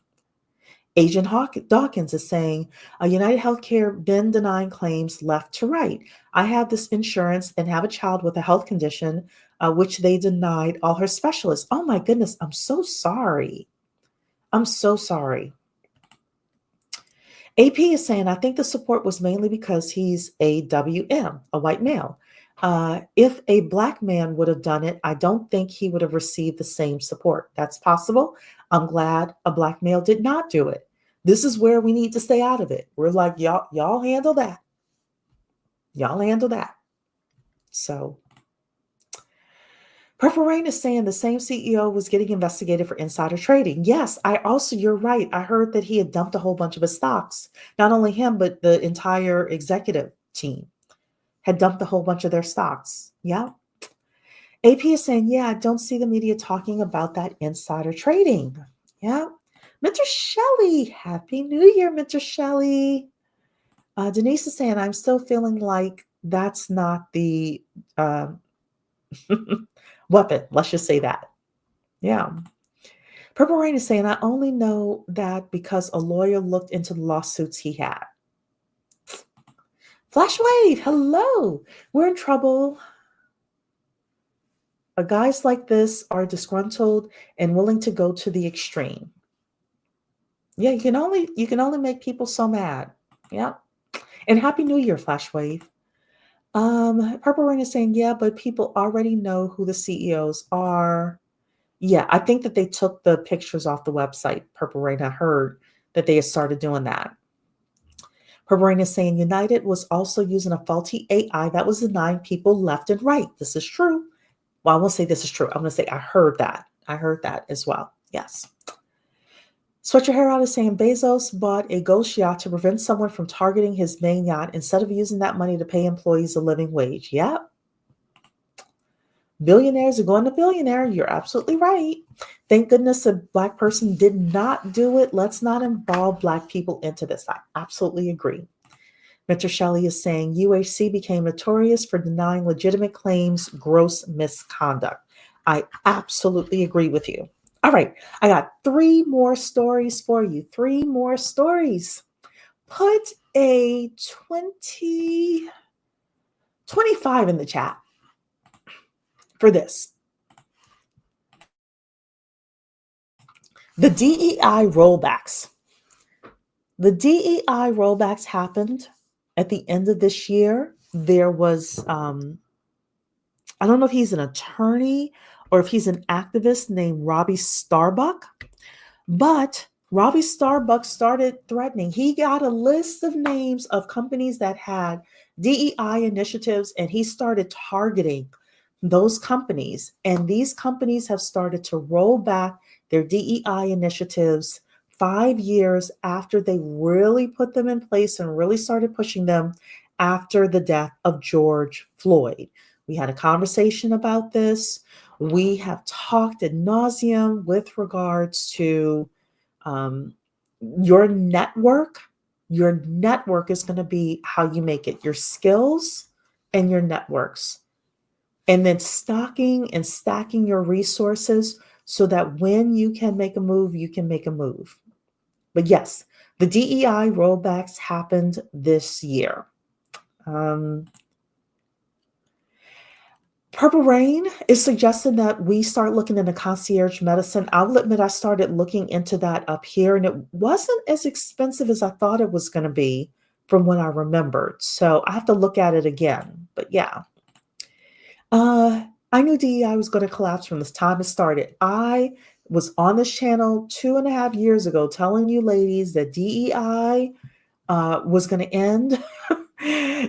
Agent Dawkins is saying, United Healthcare been denying claims left to right. I have this insurance and have a child with a health condition, which they denied all her specialists. Oh my goodness, I'm so sorry. I'm so sorry. AP is saying, I think the support was mainly because he's a WM, a white male. If a black man would have done it, I don't think he would have received the same support. That's possible. I'm glad a black male did not do it. This is where we need to stay out of it. We're like, y'all handle that. Y'all handle that. So Purple Rain is saying the same CEO was getting investigated for insider trading. Yes, you're right. I heard that he had dumped a whole bunch of his stocks. Not only him, but the entire executive team had dumped a whole bunch of their stocks. Yeah. AP is saying, yeah, I don't see the media talking about that insider trading. Yeah. Mr. Shelley, Happy New Year, Mr. Shelley. Denise is saying, I'm still feeling like that's not the weapon. Let's just say that. Yeah. Purple Rain is saying, I only know that because a lawyer looked into the lawsuits he had. Flash Wave, hello. We're in trouble. Guys like this are disgruntled and willing to go to the extreme. Yeah, you can only make people so mad. Yeah. And Happy New Year, Flash Wave. Purple Rain is saying, yeah, but people already know who the CEOs are. Yeah, I think that they took the pictures off the website. Purple Rain, I heard that they had started doing that. Purple Rain is saying United was also using a faulty AI that was denying people left and right. This is true. Well, I won't say this is true. I'm going to say I heard that. I heard that as well. Yes. Sweat Your Hair Out is saying Bezos bought a ghost yacht to prevent someone from targeting his main yacht instead of using that money to pay employees a living wage. Yep. Billionaires are going to billionaire. You're absolutely right. Thank goodness a Black person did not do it. Let's not involve Black people into this. I absolutely agree. Mr. Shelley is saying UHC became notorious for denying legitimate claims, gross misconduct. I absolutely agree with you. All right, I got 3 more stories for you. 3 more stories. Put a 25 in the chat for this. The DEI rollbacks. The DEI rollbacks happened at the end of this year. There was, I don't know if he's an attorney or if he's an activist named Robbie Starbuck, but Robbie Starbuck started threatening. He got a list of names of companies that had DEI initiatives, and he started targeting those companies. And these companies have started to roll back their DEI initiatives 5 years after they really put them in place and really started pushing them after the death of George Floyd. We had a conversation about this. We have talked ad nauseum with regards to your network. Your network is going to be how you make it, your skills and your networks. And then stocking and stacking your resources so that when you can make a move, you can make a move. But yes, the DEI rollbacks happened this year. Purple Rain is suggesting that we start looking into concierge medicine. I will admit I started looking into that up here, and it wasn't as expensive as I thought it was going to be from what I remembered. So I have to look at it again. But yeah, I knew DEI was going to collapse from this time it started. I was on this channel 2.5 years ago telling you ladies that DEI was going to end.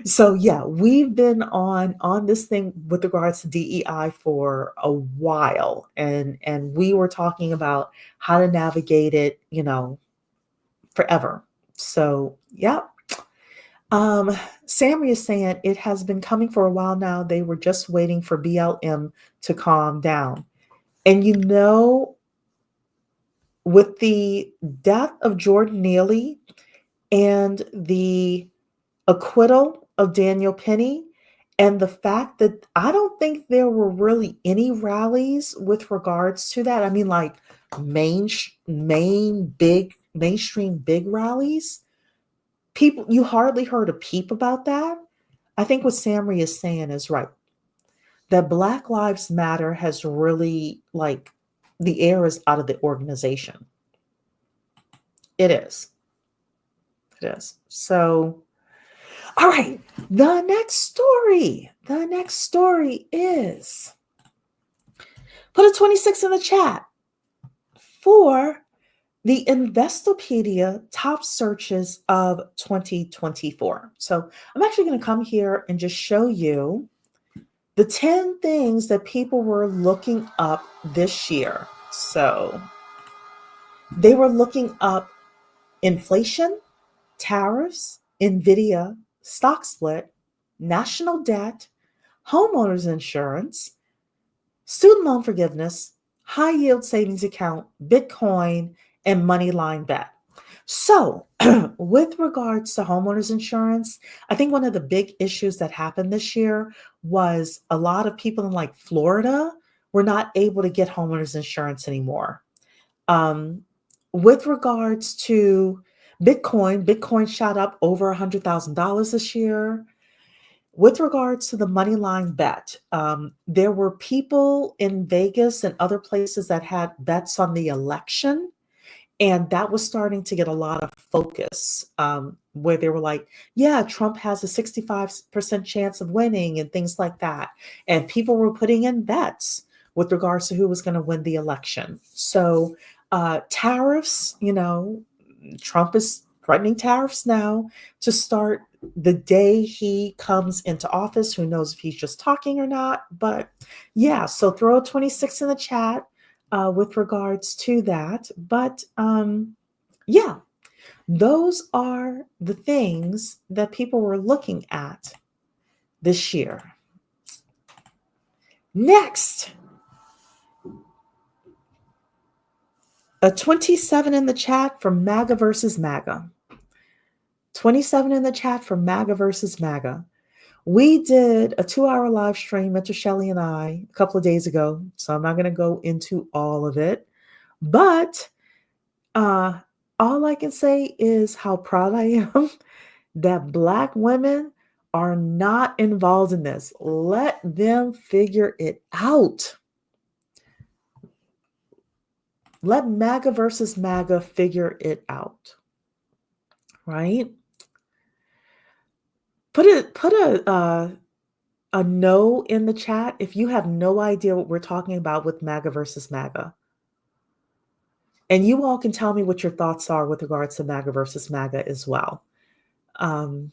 So yeah, we've been on this thing with regards to DEI for a while, and we were talking about how to navigate it, forever. So yeah. Sammy is saying it has been coming for a while now. They were just waiting for BLM to calm down. And with the death of Jordan Neely and the acquittal of Daniel Penny, and the fact that I don't think there were really any rallies with regards to that. I mean, like main big mainstream big rallies, people, you hardly heard a peep about that. I think what Samri is saying is right. That Black Lives Matter has really, like, the air is out of the organization. It is. It is. So, all right. The next story is, put a 26 in the chat for the Investopedia top searches of 2024. So I'm actually going to come here and just show you the 10 things that people were looking up this year. So they were looking up inflation, tariffs, NVIDIA, stock split, national debt, homeowners insurance, student loan forgiveness, high yield savings account, Bitcoin, and money line bet. So, with regards to homeowners insurance, I think one of the big issues that happened this year was a lot of people in like Florida were not able to get homeowners insurance anymore. With regards to Bitcoin shot up over $100,000 this year. With regards to the money line bet, there were people in Vegas and other places that had bets on the election. And that was starting to get a lot of focus, where they were like, yeah, Trump has a 65% chance of winning and things like that. And people were putting in bets with regards to who was going to win the election. So tariffs, Trump is threatening tariffs now to start the day he comes into office. Who knows if he's just talking or not? But yeah, so throw a 26 in the chat with regards to that. But yeah, those are the things that people were looking at this year. Next, a 27 in the chat for MAGA versus MAGA. 27 in the chat for MAGA versus MAGA. We did a 2-hour live stream, Mr. Shelley and I, a couple of days ago. So I'm not going to go into all of it. But all I can say is how proud I am that Black women are not involved in this. Let them figure it out. Let MAGA versus MAGA figure it out. Right? Put a no in the chat if you have no idea what we're talking about with MAGA versus MAGA. And you all can tell me what your thoughts are with regards to MAGA versus MAGA as well. In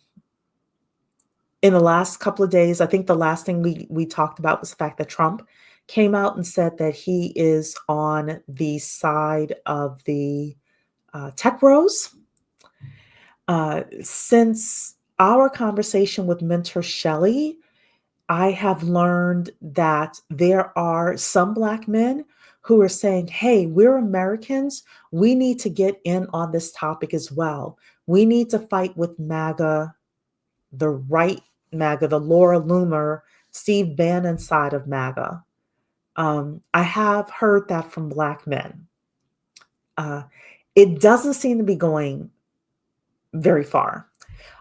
the last couple of days, I think the last thing we talked about was the fact that Trump came out and said that he is on the side of the tech bros. Since our conversation with Mentor Shelley, I have learned that there are some Black men who are saying, hey, we're Americans. We need to get in on this topic as well. We need to fight with MAGA, the right MAGA, the Laura Loomer, Steve Bannon side of MAGA. I have heard that from Black men. It doesn't seem to be going very far.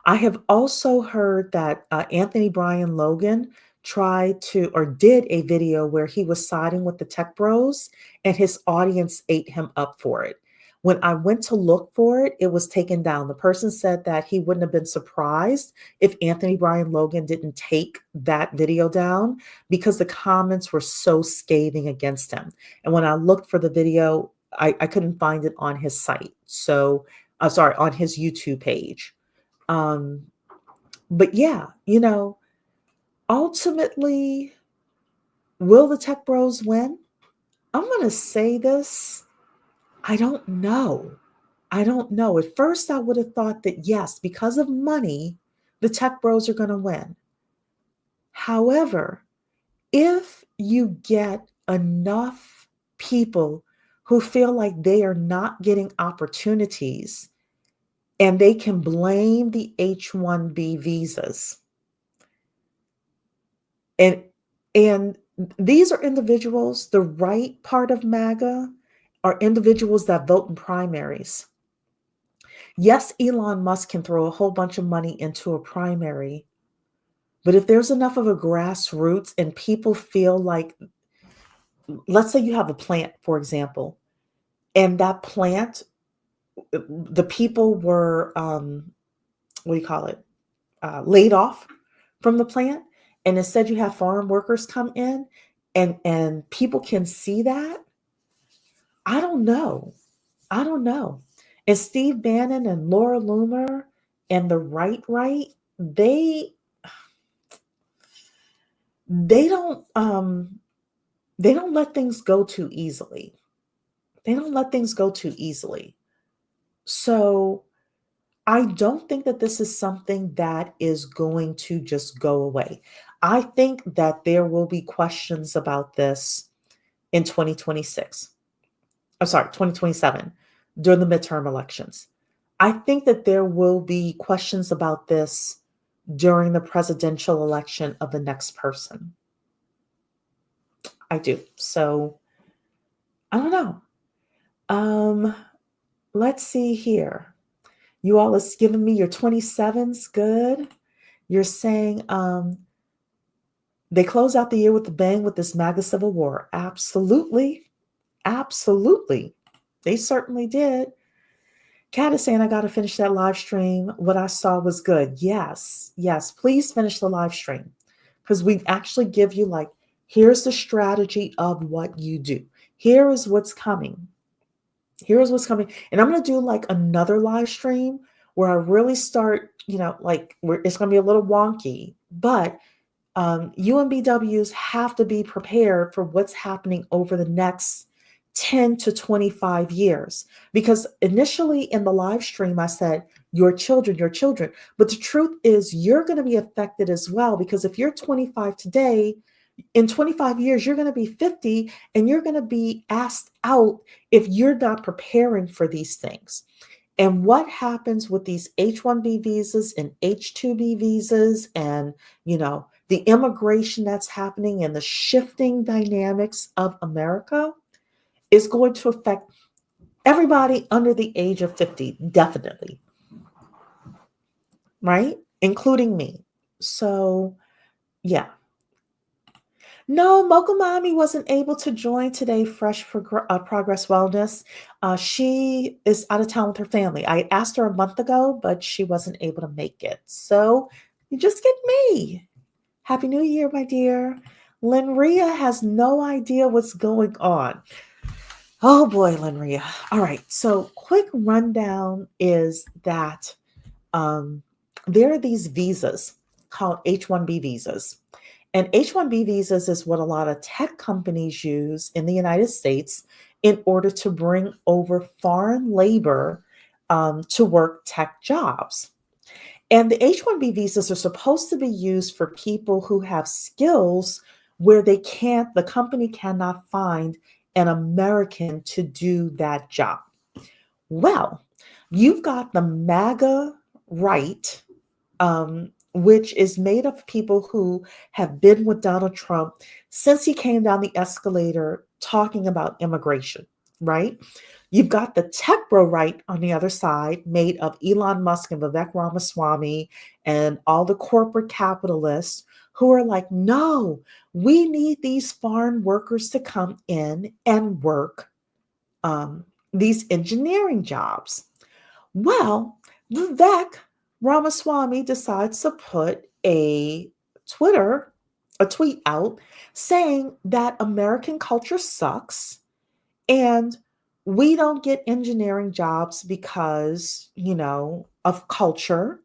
I have also heard that Anthony Bryan Logan did a video where he was siding with the tech bros and his audience ate him up for it. When I went to look for it, it was taken down. The person said that he wouldn't have been surprised if Anthony Bryan Logan didn't take that video down because the comments were so scathing against him. And when I looked for the video, I couldn't find it on his site. So, on his YouTube page. But yeah, ultimately, will the tech bros win? I'm going to say this. I don't know. At first, I would have thought that yes, because of money, the tech bros are going to win. However, if you get enough people who feel like they are not getting opportunities and they can blame the H-1B visas, and these are individuals, the right part of MAGA are individuals that vote in primaries. Yes, Elon Musk can throw a whole bunch of money into a primary, but if there's enough of a grassroots and people feel like, let's say you have a plant, for example, and that plant, the people were, what do you call it, laid off from the plant, and instead you have foreign workers come in, and people can see that. I don't know. And Steve Bannon and Laura Loomer and the right, they don't let things go too easily. So I don't think that this is something that is going to just go away. I think that there will be questions about this in 2026. I'm sorry, 2027, during the midterm elections. I think that there will be questions about this during the presidential election of the next person. I do. So I don't know. Let's see here. You all is giving me your 27s. Good. You're saying they close out the year with a bang with this MAGA Civil War. Absolutely. They certainly did. Kat is saying, I got to finish that live stream. What I saw was good. Yes. Please finish the live stream, because we actually give you here's the strategy of what you do. Here is what's coming. And I'm going to do another live stream where I really start, where it's going to be a little wonky, but UMBWs have to be prepared for what's happening over the next 10 to 25 years. Because initially in the live stream, I said, your children. But the truth is you're going to be affected as well, because if you're 25 today, in 25 years, you're going to be 50 and you're going to be asked out if you're not preparing for these things. And what happens with these H-1B visas and H-2B visas and, the immigration that's happening and the shifting dynamics of America is going to affect everybody under the age of 50, definitely. Right? Including me. So, yeah. No, Mocha Mommy wasn't able to join today, Fresh Progress Wellness. She is out of town with her family. I asked her a month ago, but she wasn't able to make it. So you just get me. Happy New Year, my dear. Lenria has no idea what's going on. Oh boy, Lenria. All right. So quick rundown is that there are these visas called H-1B visas. And H-1B visas is what a lot of tech companies use in the United States in order to bring over foreign labor to work tech jobs. And the H-1B visas are supposed to be used for people who have skills where the company cannot find an American to do that job. Well, you've got the MAGA right, which is made of people who have been with Donald Trump since he came down the escalator talking about immigration, right? You've got the tech bro right on the other side, made of Elon Musk and Vivek Ramaswamy and all the corporate capitalists who are like, no, we need these foreign workers to come in and work these engineering jobs. Well, Vivek Ramaswamy decides to put a tweet out saying that American culture sucks and we don't get engineering jobs because, of culture,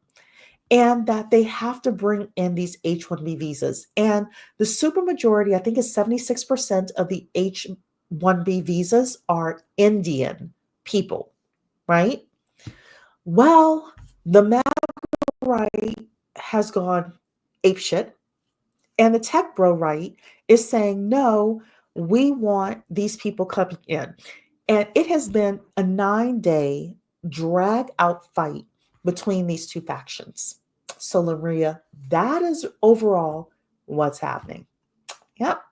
and that they have to bring in these H-1B visas. And the supermajority, I think is 76% of the H-1B visas are Indian people, right? Well, the MAGA right has gone apeshit, and the tech bro right is saying, no, we want these people coming in. And it has been a 9-day drag out fight between these two factions. So, Laria, that is overall what's happening. Yep.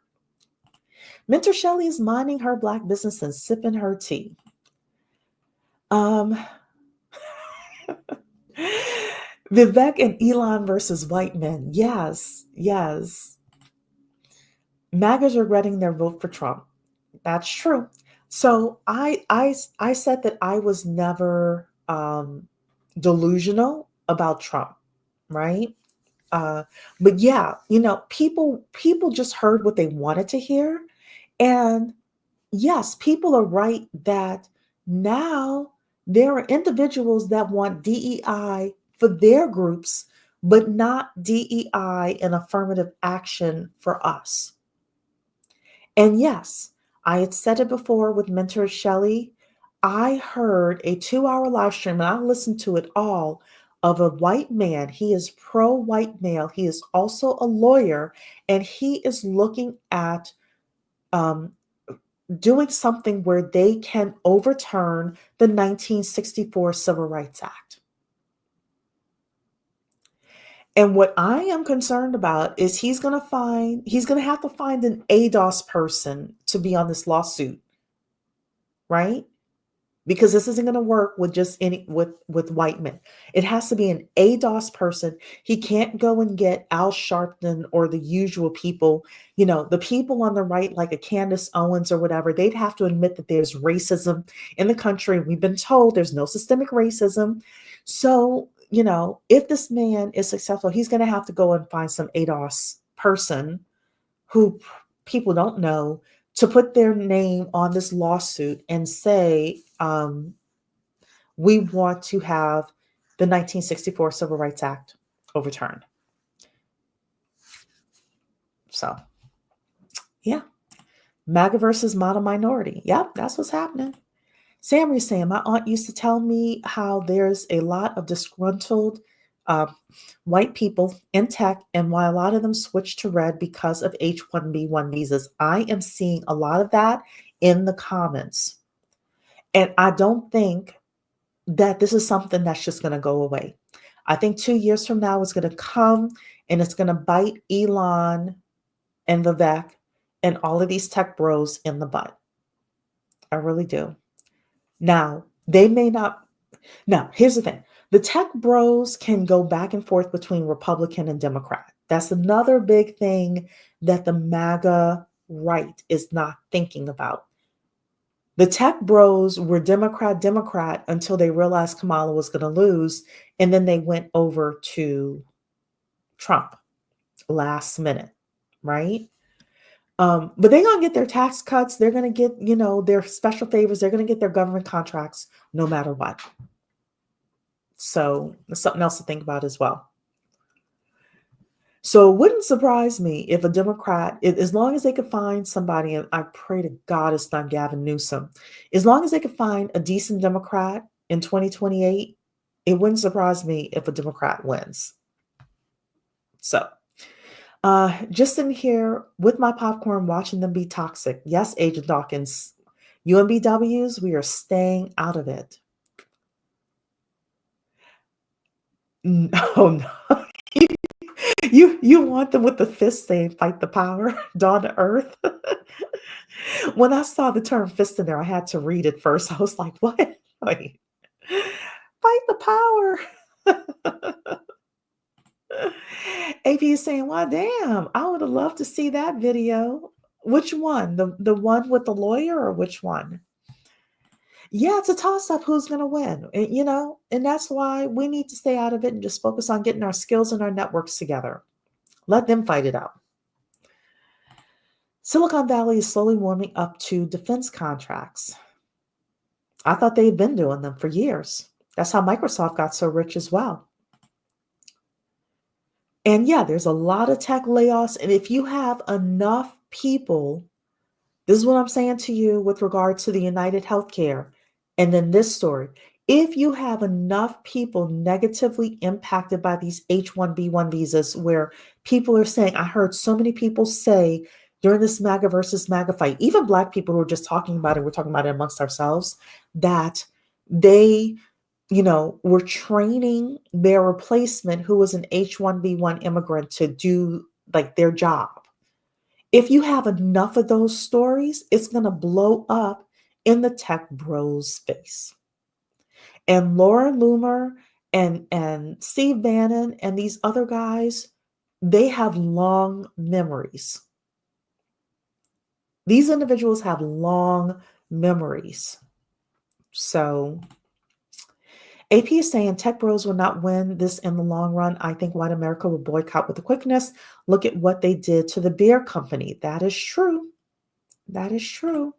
Mentor Shelley is minding her Black business and sipping her tea. Vivek and Elon versus white men. Yes, yes. MAGA's regretting their vote for Trump. That's true. So I said that I was never delusional about Trump, right? But yeah, people just heard what they wanted to hear, and yes, people are right that now there are individuals that want DEI for their groups, but not DEI and affirmative action for us. And yes, I had said it before with Mentor Shelley. I heard a 2-hour live stream, and I listened to it all, of a white man. He is pro white male. He is also a lawyer, and he is looking at um, doing something where they can overturn the 1964 Civil Rights Act. And what I am concerned about is he's going to have to find an ADOS person to be on this lawsuit, right? Because this isn't going to work with just with white men. It has to be an ADOS person. He can't go and get Al Sharpton or the usual people, the people on the right, like a Candace Owens or whatever. They'd have to admit that there's racism in the country. We've been told there's no systemic racism. So, if this man is successful, he's going to have to go and find some ADOS person who people don't know to put their name on this lawsuit and say, we want to have the 1964 Civil Rights Act overturned. So, yeah. MAGA versus model minority. Yep, that's what's happening. Sam is saying, my aunt used to tell me how there's a lot of disgruntled white people in tech, and why a lot of them switched to red because of H-1B1 visas. I am seeing a lot of that in the comments. And I don't think that this is something that's just going to go away. I think 2 years from now it's going to come and it's going to bite Elon and Vivek and all of these tech bros in the butt. I really do. Now, they may not. Now, here's the thing. The tech bros can go back and forth between Republican and Democrat. That's another big thing that the MAGA right is not thinking about. The tech bros were Democrat until they realized Kamala was going to lose. And then they went over to Trump last minute, right? But they're going to get their tax cuts. They're going to get, their special favors. They're going to get their government contracts no matter what. So there's something else to think about as well. So it wouldn't surprise me if a Democrat, as long as they could find somebody, and I pray to God it's not Gavin Newsom, as long as they could find a decent Democrat in 2028, it wouldn't surprise me if a Democrat wins. So just in here with my popcorn, watching them be toxic. Yes, Agent Dawkins, UMBWs, we are staying out of it. No, no. You want them with the fist saying fight the power, dawn to earth. When I saw the term fist in there, I had to read it first. I was like, what? Wait. Fight the power. AP is saying, well, damn, I would have loved to see that video. Which one? The one with the lawyer, or which one? Yeah, it's a toss-up who's going to win. And, and that's why we need to stay out of it and just focus on getting our skills and our networks together. Let them fight it out. Silicon Valley is slowly warming up to defense contracts. I thought they had been doing them for years. That's how Microsoft got so rich as well. And yeah, there's a lot of tech layoffs. And if you have enough people, this is what I'm saying to you with regard to the United Healthcare. And then this story, if you have enough people negatively impacted by these H-1B1 visas, where people are saying, I heard so many people say during this MAGA versus MAGA fight, even Black people who are just talking about it, we're talking about it amongst ourselves, that they, were training their replacement who was an H-1B1 immigrant to do like their job. If you have enough of those stories, it's going to blow up in the tech bros face. And Laura Loomer and Steve Bannon and these other guys, they have long memories. These individuals have long memories. So AP is saying tech bros will not win this in the long run. I think white America will boycott with the quickness. Look at what they did to the beer company. That is true. That is true.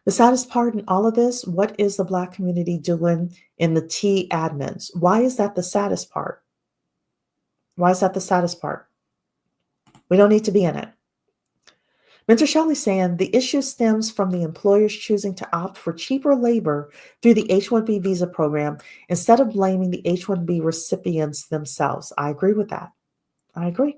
The saddest part in all of this, what is the Black community doing in the tea admins? Why is that the saddest part? Why is that the saddest part? We don't need to be in it. Mentor Shelley saying the issue stems from the employers choosing to opt for cheaper labor through the H-1B visa program instead of blaming the H-1B recipients themselves. I agree with that. I agree.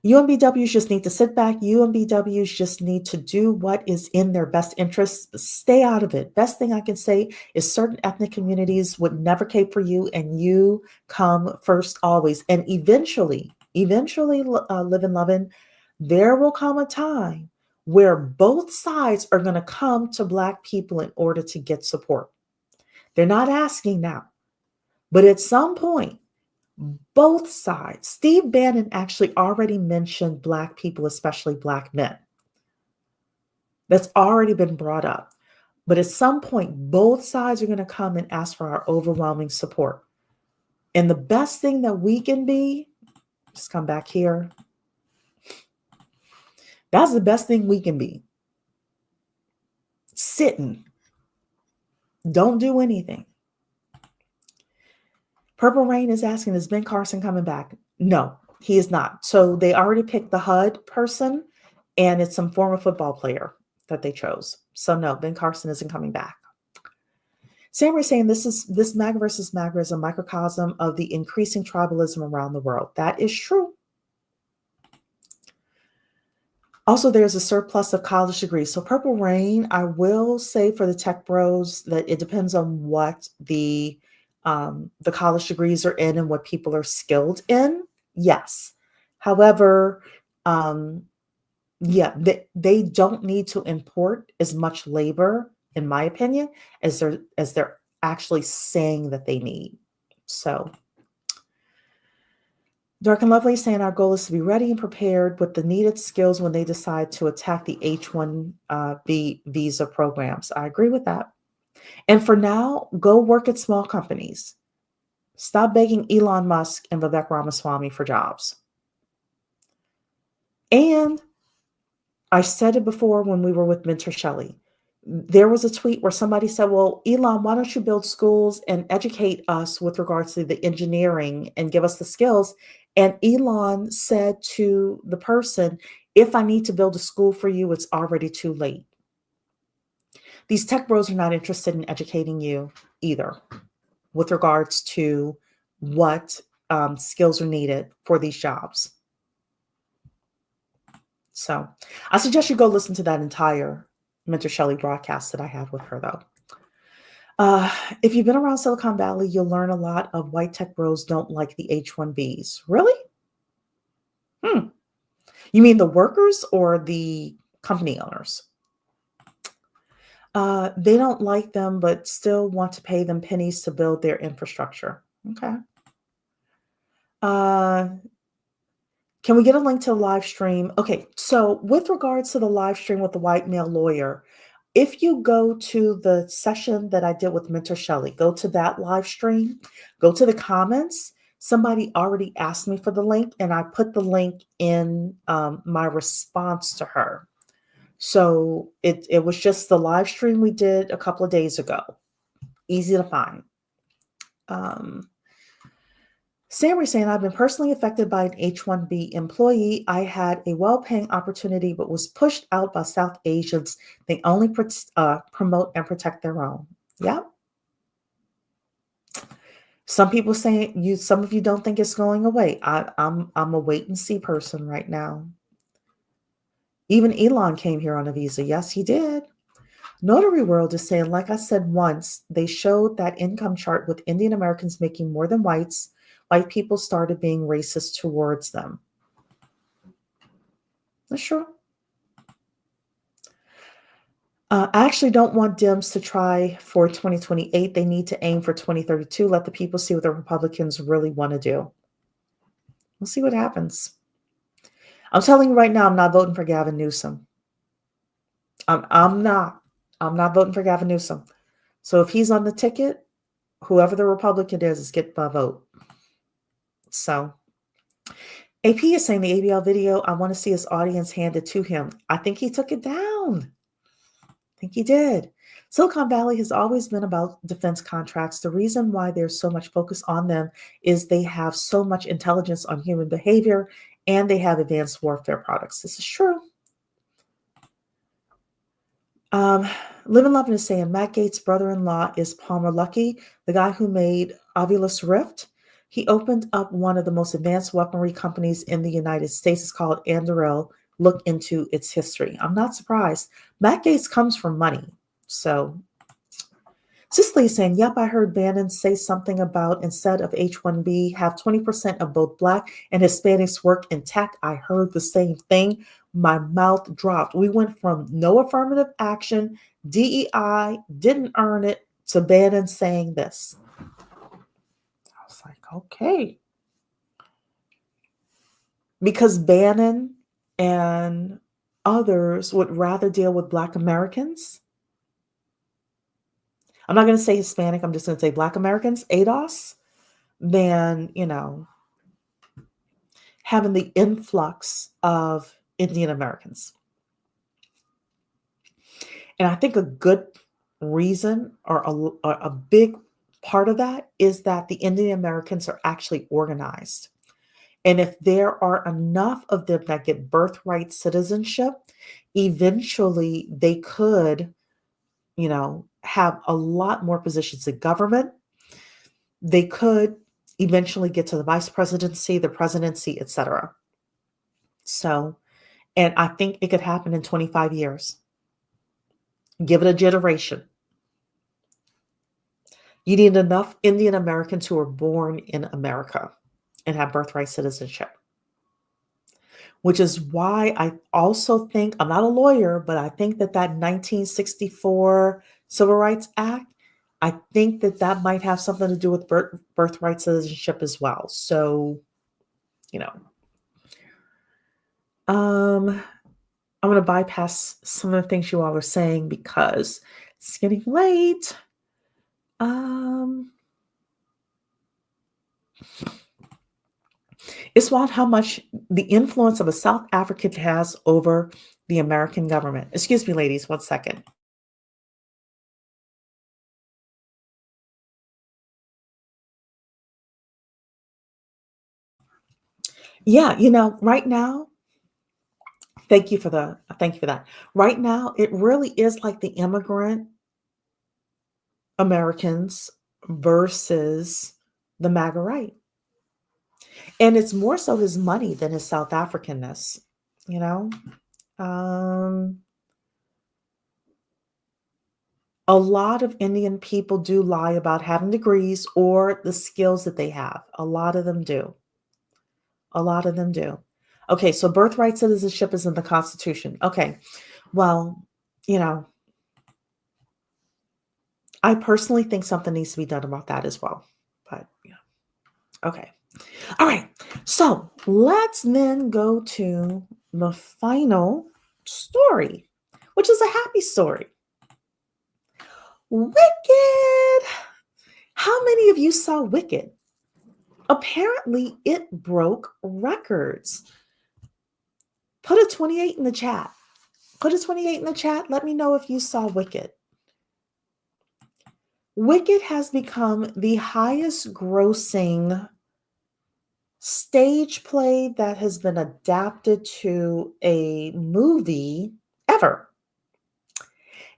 UMBWs just need to sit back. UMBWs just need to do what is in their best interest. Stay out of it. Best thing I can say is certain ethnic communities would never cape for you, and you come first always. And eventually, live and loving, there will come a time where both sides are going to come to Black people in order to get support. They're not asking now, but at some point, both sides. Steve Bannon actually already mentioned Black people, especially Black men. That's already been brought up. But at some point, both sides are going to come and ask for our overwhelming support. And the best thing that we can be, just come back here. That's the best thing we can be. Sitting. Don't do anything. Purple Rain is asking, is Ben Carson coming back? No, he is not. So they already picked the HUD person, and it's some former football player that they chose. So no, Ben Carson isn't coming back. Sam is saying this MAGA versus MAGA is a microcosm of the increasing tribalism around the world. That is true. Also, there's a surplus of college degrees. So Purple Rain, I will say for the tech bros that it depends on what the college degrees are in and what people are skilled in. Yes. However, they don't need to import as much labor, in my opinion, as they're actually saying that they need. So Dark and Lovely saying our goal is to be ready and prepared with the needed skills when they decide to attack the H-1B visa programs. I agree with that. And for now, go work at small companies. Stop begging Elon Musk and Vivek Ramaswamy for jobs. And I said it before when we were with Mentor Shelley. There was a tweet where somebody said, well, Elon, why don't you build schools and educate us with regards to the engineering and give us the skills? And Elon said to the person, if I need to build a school for you, it's already too late. These tech bros are not interested in educating you either with regards to what skills are needed for these jobs. So I suggest you go listen to that entire Mentor Shelley broadcast that I had with her, though. If you've been around Silicon Valley, you'll learn a lot of white tech bros don't like the H-1Bs. Really? You mean the workers or the company owners? They don't like them, but still want to pay them pennies to build their infrastructure. Okay. Can we get a link to the live stream? Okay, so with regards to the live stream with the white male lawyer, if you go to the session that I did with Mentor Shelley, go to that live stream, go to the comments. Somebody already asked me for the link, and I put the link in my response to her. So it was just the live stream we did a couple of days ago. Easy to find. Sam was saying, I've been personally affected by an H-1B employee. I had a well-paying opportunity, but was pushed out by South Asians. They only promote and protect their own. Yep. Some people saying some of you don't think it's going away. I'm a wait and see person right now. Even Elon came here on a visa. Yes, he did. Notary World is saying, like I said once, they showed that income chart with Indian Americans making more than whites. White people started being racist towards them. That's true. I actually don't want Dems to try for 2028. They need to aim for 2032. Let the people see what the Republicans really want to do. We'll see what happens. I'm telling you right now, I'm not voting for Gavin Newsom. I'm not voting for Gavin Newsom. So if he's on the ticket, whoever the Republican is getting my vote. So AP is saying the ABL video, I want to see his audience handed to him. I think he took it down. I think he did. Silicon Valley has always been about defense contracts. The reason why there's so much focus on them is they have so much intelligence on human behavior and they have advanced warfare products. This is true. Live and Lovin' is saying Matt Gates' brother-in-law is Palmer Luckey, the guy who made Ovilus Rift. He opened up one of the most advanced weaponry companies in the United States. It's called Anduril. Look into its history. I'm not surprised. Matt Gates comes from money. So Cicely is saying, yep, I heard Bannon say something about instead of H-1B, have 20% of both Black and Hispanics work in tech. I heard the same thing. My mouth dropped. We went from no affirmative action, DEI, didn't earn it, to Bannon saying this. I was like, okay. Because Bannon and others would rather deal with Black Americans. I'm not going to say Hispanic, I'm just going to say Black Americans, ADOS, than, having the influx of Indian Americans. And I think a good reason or a big part of that is that the Indian Americans are actually organized. And if there are enough of them that get birthright citizenship, eventually they could, have a lot more positions in government. They could eventually get to the vice presidency, the presidency, etc. So, and I think it could happen in 25 years. Give it a generation. You need enough Indian Americans who are born in America and have birthright citizenship. Which is why I also think, I'm not a lawyer, but I think that 1964 Civil Rights Act, I think that might have something to do with birthright citizenship as well. So, I'm going to bypass some of the things you all are saying because it's getting late. It's wild how much the influence of a South African has over the American government. Excuse me, ladies, 1 second. Yeah, right now, thank you for that. Right now, it really is like the immigrant Americans versus the MAGA right. And it's more so his money than his South Africanness, A lot of Indian people do lie about having degrees or the skills that they have. A lot of them do. Okay, so birthright citizenship is in the Constitution. Okay, well, I personally think something needs to be done about that as well. But, okay. All right, so let's then go to the final story, which is a happy story. Wicked. How many of you saw Wicked? Apparently, it broke records. Put a 28 in the chat. Let me know if you saw Wicked. Wicked has become the highest grossing stage play that has been adapted to a movie ever.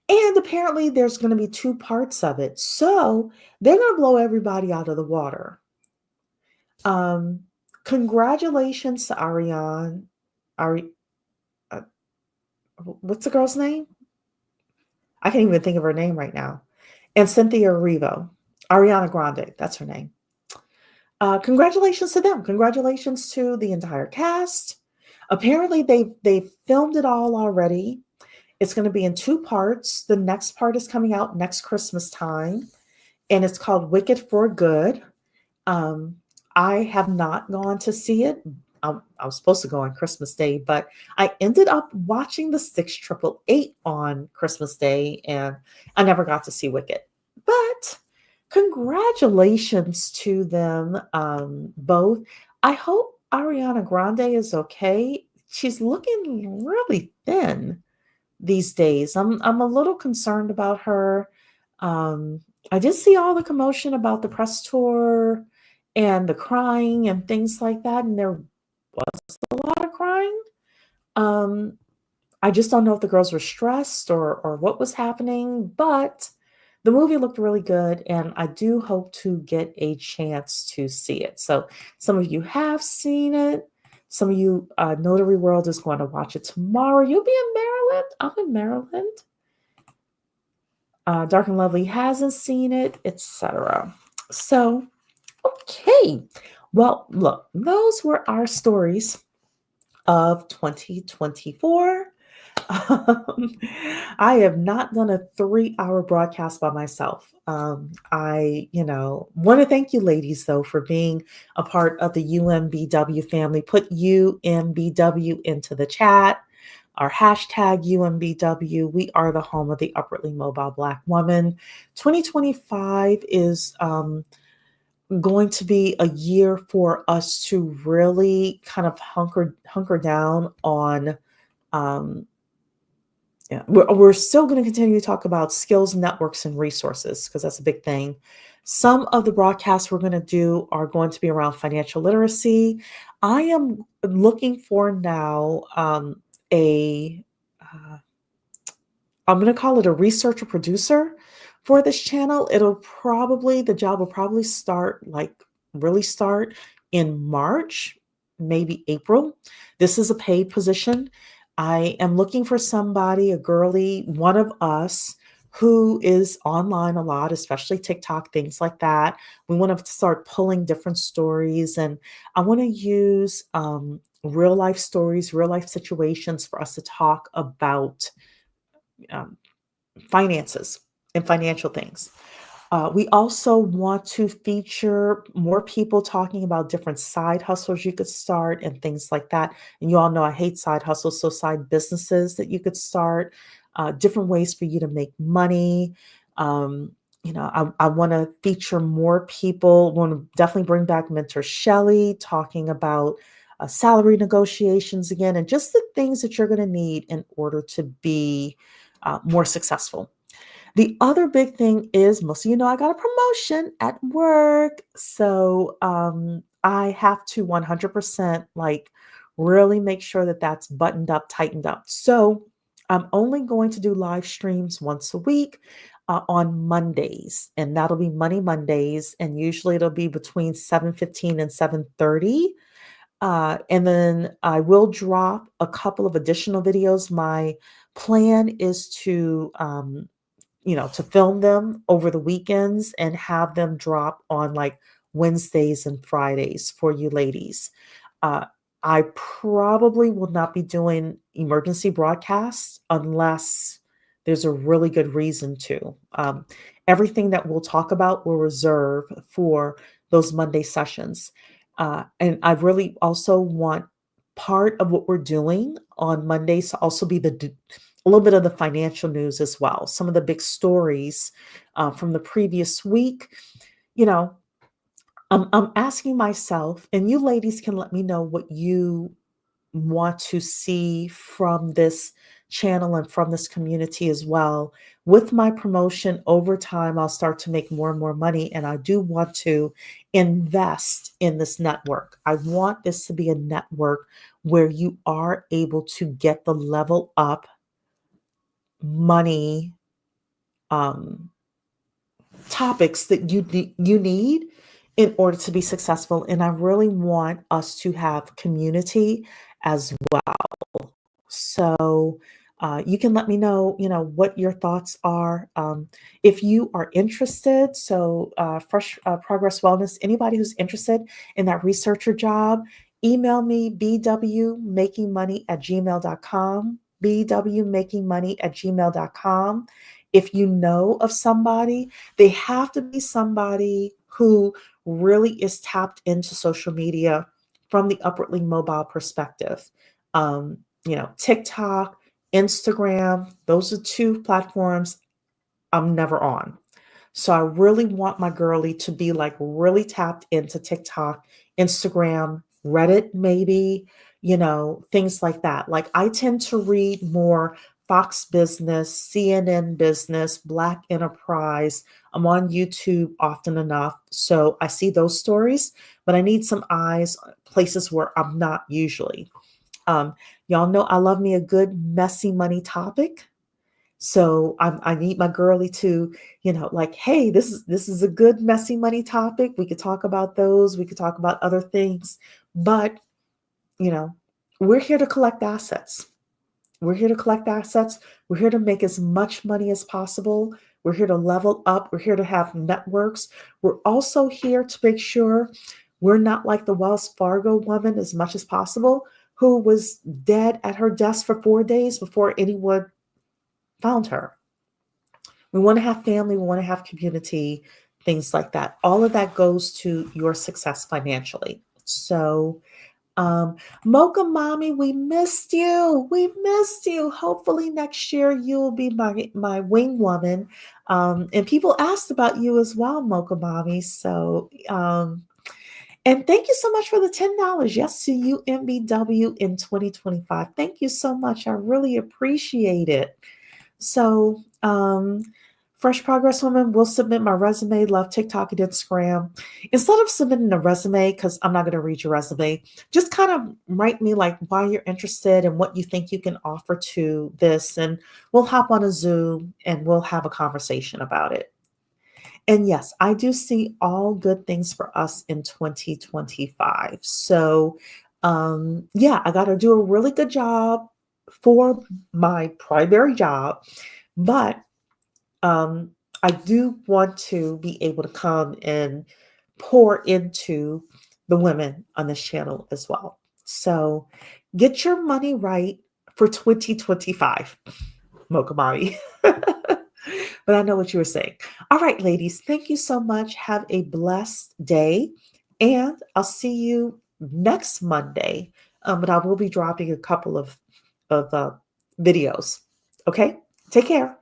And apparently there's going to be 2 parts of it. So they're going to blow everybody out of the water. Congratulations to Ariane. What's the girl's name? I can't even think of her name right now. And Cynthia Erivo. Ariana Grande, that's her name. Congratulations to them. Congratulations to the entire cast. Apparently they filmed it all already. It's going to be in 2 parts. The next part is coming out next Christmas time, and it's called Wicked for Good. I have not gone to see it. I was supposed to go on Christmas Day, but I ended up watching the 688 on Christmas Day, and I never got to see Wicked. But congratulations to them both. I hope Ariana Grande is okay. She's looking really thin these days. I'm a little concerned about her. I did see all the commotion about the press tour and the crying and things like that, and there was a lot of crying. I just don't know if the girls were stressed or what was happening, but the movie looked really good, and I do hope to get a chance to see it. So some of you have seen it. Some of you, Notary World is going to watch it tomorrow. You'll be in Maryland. I'm in Maryland. Dark and Lovely hasn't seen it, etc. So, okay. Well, look, those were our stories of 2024. I have not done a 3-hour broadcast by myself. I, want to thank you ladies though for being a part of the UMBW family. Put UMBW into the chat. Our hashtag UMBW. We are the home of the upwardly mobile Black woman. 2025 is going to be a year for us to really kind of hunker down on. We're still going to continue to talk about skills, networks, and resources because that's a big thing. Some of the broadcasts we're going to do are going to be around financial literacy. I am looking for now I'm going to call it a researcher producer for this channel. The job will probably start in March, maybe April. This is a paid position. I am looking for somebody, a girly, one of us who is online a lot, especially TikTok, things like that. We want to start pulling different stories, and I want to use real life stories, real life situations for us to talk about finances and financial things. We also want to feature more people talking about different side hustles you could start and things like that. And you all know I hate side hustles, so side businesses that you could start, different ways for you to make money. I want to feature more people. Want to definitely bring back Mentor Shelley talking about salary negotiations again, and just the things that you're going to need in order to be more successful. The other big thing is, most of you know I got a promotion at work. So I have to 100% really make sure that that's buttoned up, tightened up. So I'm only going to do live streams once a week on Mondays, and that'll be Money Mondays. And usually it'll be between 7:15 and 7:30. And then I will drop a couple of additional videos. My plan is to film them over the weekends and have them drop on Wednesdays and Fridays for you ladies. I probably will not be doing emergency broadcasts unless there's a really good reason to. Everything that we'll talk about will reserve for those Monday sessions. And I really also want part of what we're doing on Mondays to also be a little bit of the financial news as well. Some of the big stories from the previous week. I'm asking myself, and you ladies can let me know what you want to see from this channel and from this community as well. With my promotion over time, I'll start to make more and more money, and I do want to invest in this network. I want this to be a network where you are able to get the level up money topics that you need in order to be successful. And I really want us to have community as well. So you can let me know, what your thoughts are. If you are interested, so Fresh Progress Wellness, anybody who's interested in that researcher job, email me bwmakingmoney@gmail.com. bwmakingmoney@gmail.com. If you know of somebody, they have to be somebody who really is tapped into social media from the upwardly mobile perspective. TikTok, Instagram, those are two platforms I'm never on. So I really want my girlie to be like really tapped into TikTok, Instagram, Reddit, maybe, things like that. Like I tend to read more Fox Business, CNN Business, Black Enterprise. I'm on YouTube often enough. So I see those stories, but I need some eyes, places where I'm not usually. Y'all know I love me a good messy money topic. So I need my girlie to, like, hey, this is a good messy money topic. We could talk about those. We could talk about other things, but we're here to collect assets. We're here to collect assets. We're here to make as much money as possible. We're here to level up. We're here to have networks. We're also here to make sure we're not like the Wells Fargo woman as much as possible, who was dead at her desk for 4 days before anyone found her. We want to have family. We want to have community, things like that. All of that goes to your success financially. So, Mocha Mommy, we missed you. We missed you. Hopefully next year you will be my wing woman. And people asked about you as well, Mocha Mommy. So, and thank you so much for the $10. Yes, to UMBW in 2025. Thank you so much. I really appreciate it. So, Fresh Progress Woman will submit my resume. Love TikTok and Instagram. Instead of submitting a resume, because I'm not going to read your resume, just kind of write me like why you're interested and what you think you can offer to this. And we'll hop on a Zoom and we'll have a conversation about it. And yes, I do see all good things for us in 2025. So, I got to do a really good job for my primary job, but I do want to be able to come and pour into the women on this channel as well. So get your money right for 2025, Mocha Mommy. But I know what you were saying. All right, ladies, thank you so much. Have a blessed day. And I'll see you next Monday. But I will be dropping a couple of videos. Okay? Take care.